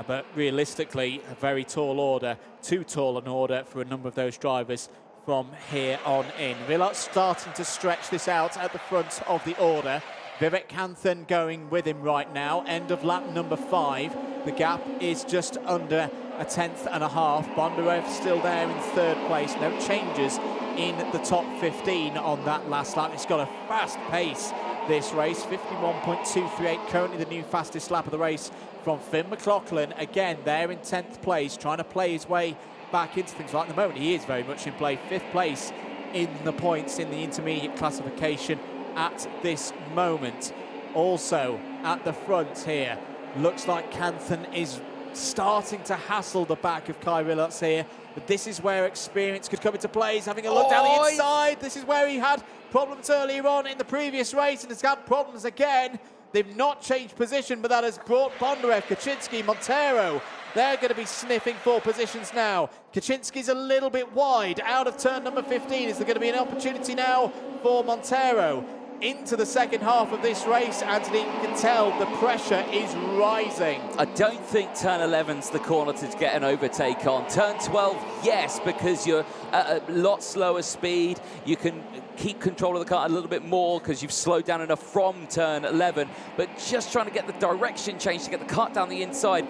but realistically, a very tall order, too tall an order for a number of those drivers from here on in. Rillarts starting to stretch this out at the front of the order. Vivek Kanthan going with him right now, end of lap number 5. The gap is just under a 10th and a half. Bondarev still there in 3rd place. No changes in the top 15 on that last lap. It's got a fast pace, this race. 51.238, currently the new fastest lap of the race from Finn McLaughlin. Again, there in 10th place, trying to play his way back into things. Like at the moment, he is very much in play. 5th place in the points in the intermediate classification at this moment. Also at the front here, looks like Kanthan is starting to hassle the back of Kai Rillarts here, but this is where experience could come into play. He's having a look down the inside. This is where he had problems earlier on in the previous race and has had problems again. They've not changed position, but that has brought Bondarev, Kaczynski, Montero. They're going to be sniffing for positions now. Kaczynski's a little bit wide out of turn number 15. Is there going to be an opportunity now for Montero? Into the second half of this race, Anthony, you can tell the pressure is rising. I don't think turn 11's the corner to get an overtake on. Turn 12, yes, because you're at a lot slower speed. You can keep control of the car a little bit more because you've slowed down enough from turn 11. But just trying to get the direction change to get the car down the inside,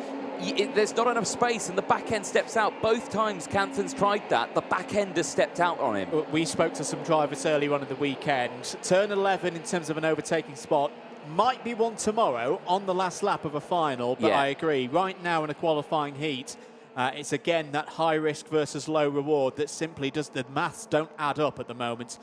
there's not enough space and the back end steps out. Both times Kanthan's tried that, the back end has stepped out on him. We spoke to some drivers earlier on in the weekend. Turn 11 in terms of an overtaking spot might be one tomorrow on the last lap of a final, but yeah. I agree. Right now in a qualifying heat, it's again that high risk versus low reward that simply does, the maths don't add up at the moment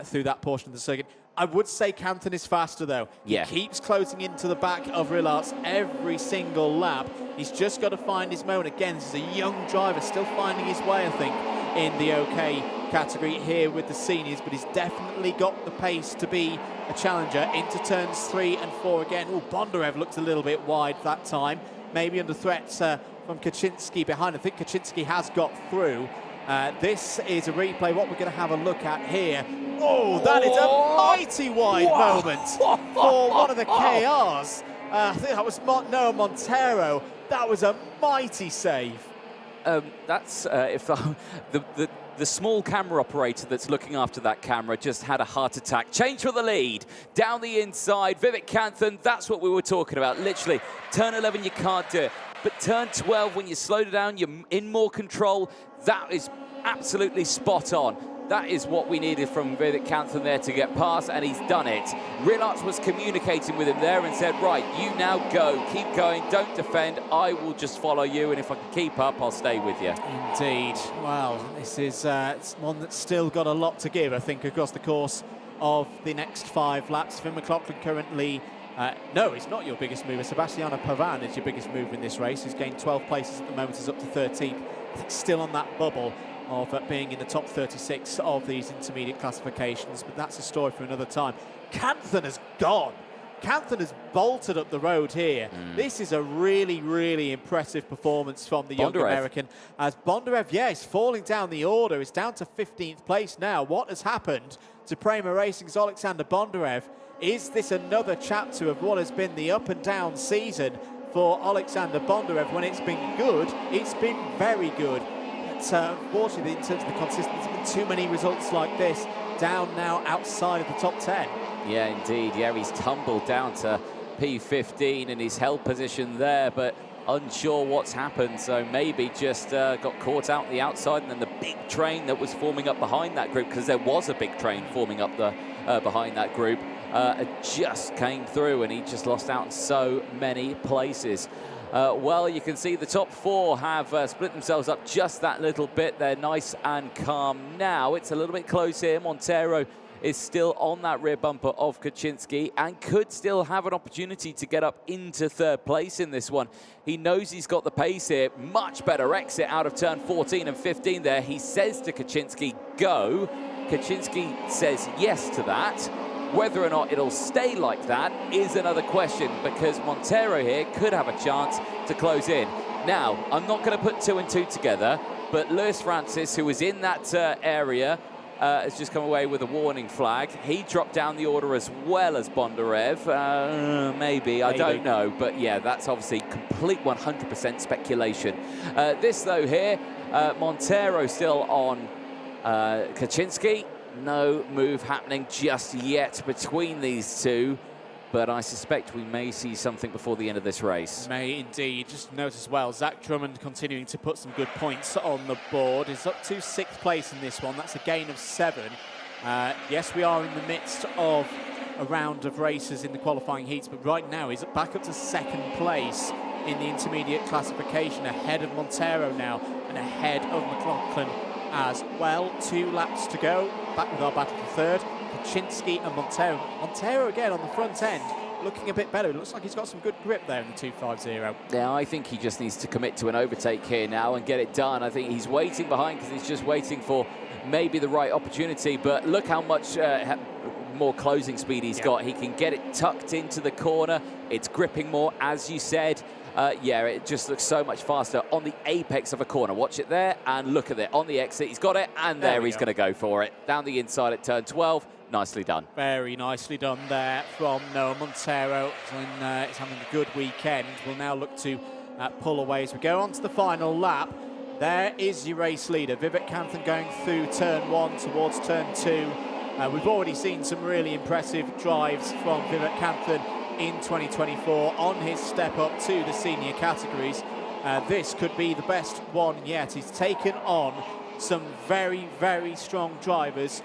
through that portion of the circuit. I would say Kanthan is faster though. Yeah. He keeps closing into the back of Rillarts every single lap. He's just got to find his moment. Again, this is a young driver still finding his way, I think, in the OK category here with the seniors, but he's definitely got the pace to be a challenger into turns 3 and 4 again. Oh, Bondarev looked a little bit wide that time. Maybe under threat from Kaczynski behind. I think Kaczynski has got through. This is a replay. What we're going to have a look at here. Oh, that is a mighty wide moment for one of the KRs. I think that was Noah Montero. That was a mighty save. That's if the small camera operator that's looking after that camera just had a heart attack. Change for the lead. Down the inside, Vivek Kanthan, that's what we were talking about. Literally, turn 11, you can't do it. But turn 12, when you slow it down, you're in more control. That is absolutely spot on. That is what we needed from Vivek Kanthan there to get past, and he's done it. Rillarts was communicating with him there and said, right, you now go, keep going, don't defend, I will just follow you, and if I can keep up, I'll stay with you. Indeed. Wow, this is one that's still got a lot to give, I think, across the course of the next 5 laps. Finn McLaughlin currently, no, he's not your biggest mover. Sebastiano Pavan is your biggest mover in this race. He's gained 12 places at the moment, he's up to 13th. I think still on that bubble of being in the top 36 of these intermediate classifications, but that's a story for another time. Kanthan has gone. Kanthan has bolted up the road here. This is a really, really impressive performance from the young American. As Bondarev, yeah, is falling down the order. It's down to 15th place now. What has happened to Prema Racing's Alexander Bondarev? Is this another chapter of what has been the up and down season for Alexander Bondarev? When it's been good, it's been very good. Unfortunately, in terms of the consistency, there's been too many results like this down now outside of the top 10. Yeah, indeed. Yeah, he's tumbled down to P15 and he's held position there, but unsure what's happened. So maybe just got caught out on the outside, and then the big train that was forming up behind that group, because there was a big train forming up the behind that group, just came through, and he just lost out in so many places. Well, you can see the top 4 have split themselves up just that little bit. They're nice and calm now. It's a little bit close here. Montero is still on that rear bumper of Kaczynski and could still have an opportunity to get up into 3rd place in this one. He knows he's got the pace here. Much better exit out of turn 14 and 15 there. He says to Kaczynski, go. Kaczynski says yes to that. Whether or not it'll stay like that is another question, because Montero here could have a chance to close in. Now, I'm not going to put 2 and 2 together, but Lewis Francis, who was in that area, has just come away with a warning flag. He dropped down the order as well as Bondarev. Maybe, I don't know. But yeah, that's obviously complete 100% speculation. This, though, here, Montero still on Kaczynski. No move happening just yet between these two, but I suspect we may see something before the end of this race. May indeed. Just note as well, Zach Drummond continuing to put some good points on the board. Is up to 6th place in this one. That's a gain of 7. Yes, we are in the midst of a round of races in the qualifying heats, but right now he's back up to 2nd place in the intermediate classification, ahead of Montero now and ahead of McLaughlin as well. 2 laps to go. Back with our battle for 3rd. Kaczynski and Montero. Montero again on the front end, looking a bit better. It looks like he's got some good grip there in the 250. Yeah, I think he just needs to commit to an overtake here now and get it done. I think he's waiting behind because he's just waiting for maybe the right opportunity. But look how much more closing speed he's got. He can get it tucked into the corner. It's gripping more, as you said. Yeah, it just looks so much faster on the apex of a corner. Watch it there and look at it. On the exit, he's got it, and there he's going to go for it. Down the inside at turn 12. Nicely done. Very nicely done there from Noah Montero. He's having a good weekend. We'll now look to pull away as we go on to the final lap. There is your race leader, Vivek Kanthan, going through turn 1 towards turn 2. We've already seen some really impressive drives from Vivek Kanthan in 2024 on his step up to the senior categories. This could be the best one yet. He's taken on some very, very strong drivers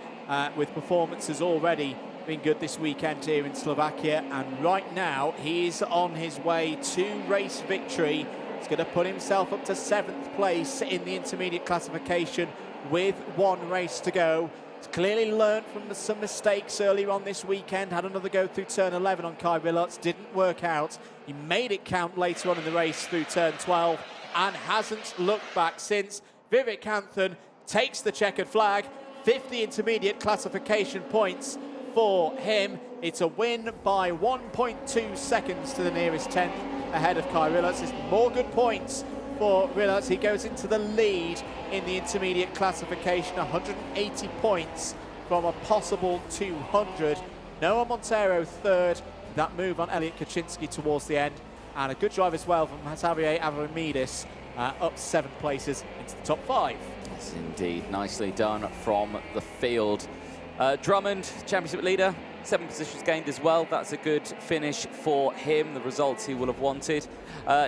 with performances already been good this weekend here in Slovakia, and right now he's on his way to race victory. He's going to put himself up to 7th place in the intermediate classification with 1 race to go. He's clearly learned from some mistakes earlier on this weekend. Had another go through turn 11 on Kai Rillots, didn't work out. He made it count later on in the race through turn 12 and hasn't looked back since. Vivek Kanthan takes the checkered flag. 50 intermediate classification points for him. It's a win by 1.2 seconds to the nearest 10th ahead of Kai Rillots. It's more good points for Rillots. He goes into the lead in the intermediate classification, 180 points from a possible 200. Noah Montero 3rd. That move on Elliot Kaczynski towards the end. And a good drive as well from Javier Avramidis, up 7 places into the top 5. Yes, indeed. Nicely done from the field. Drummond, championship leader, 7 positions gained as well. That's a good finish for him, the results he will have wanted.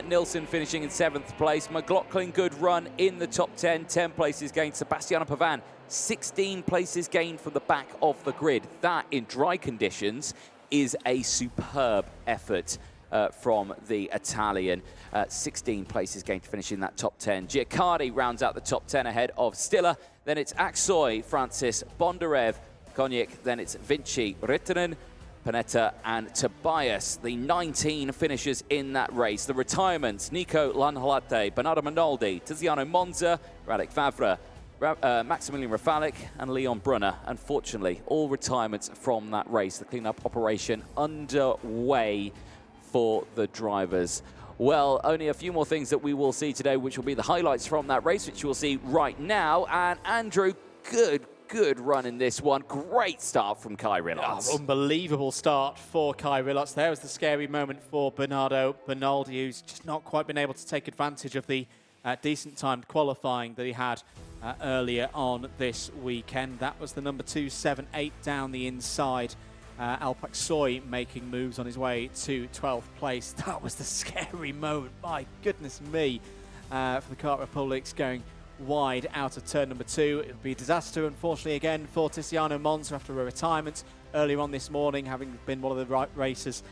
Nilsson finishing in 7th place. McLaughlin, good run in the top 10. 10 places gained. Sebastiano Pavan, 16 places gained from the back of the grid. That, in dry conditions, is a superb effort from the Italian. 16 places gained to finish in that top 10. Giaccardi rounds out the top 10 ahead of Stiller. Then it's Aksoy, Francis, Bondarev, Konyik. Then it's Vinci, Rittinen, Panetta and Tobias, the 19 finishers in that race. The retirements: Nico Lanhalate, Bernardo Minoldi, Tiziano Monza, Radek Vavra, Maximilian Rafalik and Leon Brunner. Unfortunately, all retirements from that race. The clean-up operation underway for the drivers. Well, only a few more things that we will see today, which will be the highlights from that race, which you will see right now. And Andrew, good run in this one. Great start from Kai Rillots. Oh, unbelievable start for Kai Rillots. There was the scary moment for Bernardo Bernaldi, who's just not quite been able to take advantage of the decent timed qualifying that he had earlier on this weekend. That was the number 278 down the inside. Alpak Soy making moves on his way to 12th place. That was the scary moment. My goodness me. For the Kart Republics going wide out of turn number 2. It would be a disaster, unfortunately, again for Tiziano Monza after a retirement earlier on this morning, having been one of the racers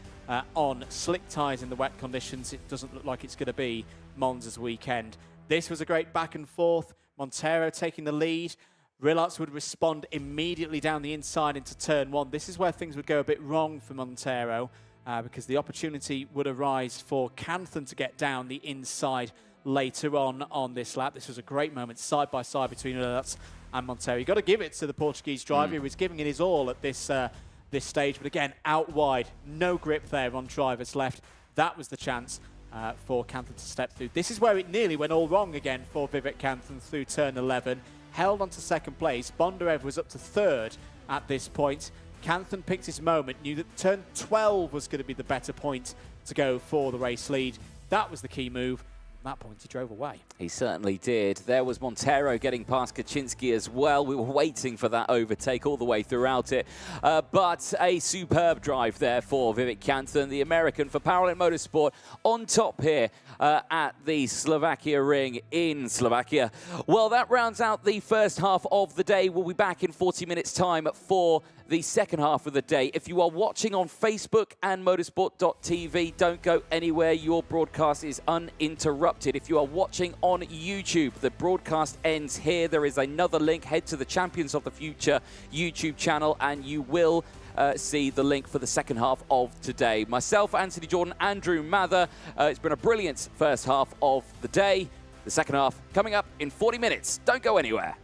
on slick tyres in the wet conditions. It doesn't look like it's going to be Monza's weekend. This was a great back and forth. Montero taking the lead. Rillarts would respond immediately down the inside into turn 1. This is where things would go a bit wrong for Montero because the opportunity would arise for Canthan to get down the inside later on this lap. This was a great moment side by side between Rillarts and Montero. You've got to give it to the Portuguese driver who was giving it his all at this stage, but again, out wide, no grip there on drivers left. That was the chance for Canthan to step through. This is where it nearly went all wrong again for Vivek Canthan through turn 11. Held on to second place. Bondarev was up to third at this point. Canthan picked his moment, knew that turn 12 was going to be the better point to go for the race lead. That was the key move. At that point, he drove away. He certainly did. There was Montero getting past Kaczynski as well. We were waiting for that overtake all the way throughout it. But a superb drive there for Vivek Canthan, the American for Paralympic Motorsport, on top here at the Slovakia ring in Slovakia. Well, that rounds out the first half of the day. We'll be back in 40 minutes' time for the second half of the day. If you are watching on Facebook and motorsport.tv, don't go anywhere. Your broadcast is uninterrupted. If you are watching on YouTube, the broadcast ends here. There is another link. Head to the Champions of the Future YouTube channel and you will see the link for the second half of today. Myself, Anthony Jordan, Andrew Mather. It's been a brilliant first half of the day. The second half coming up in 40 minutes. Don't go anywhere.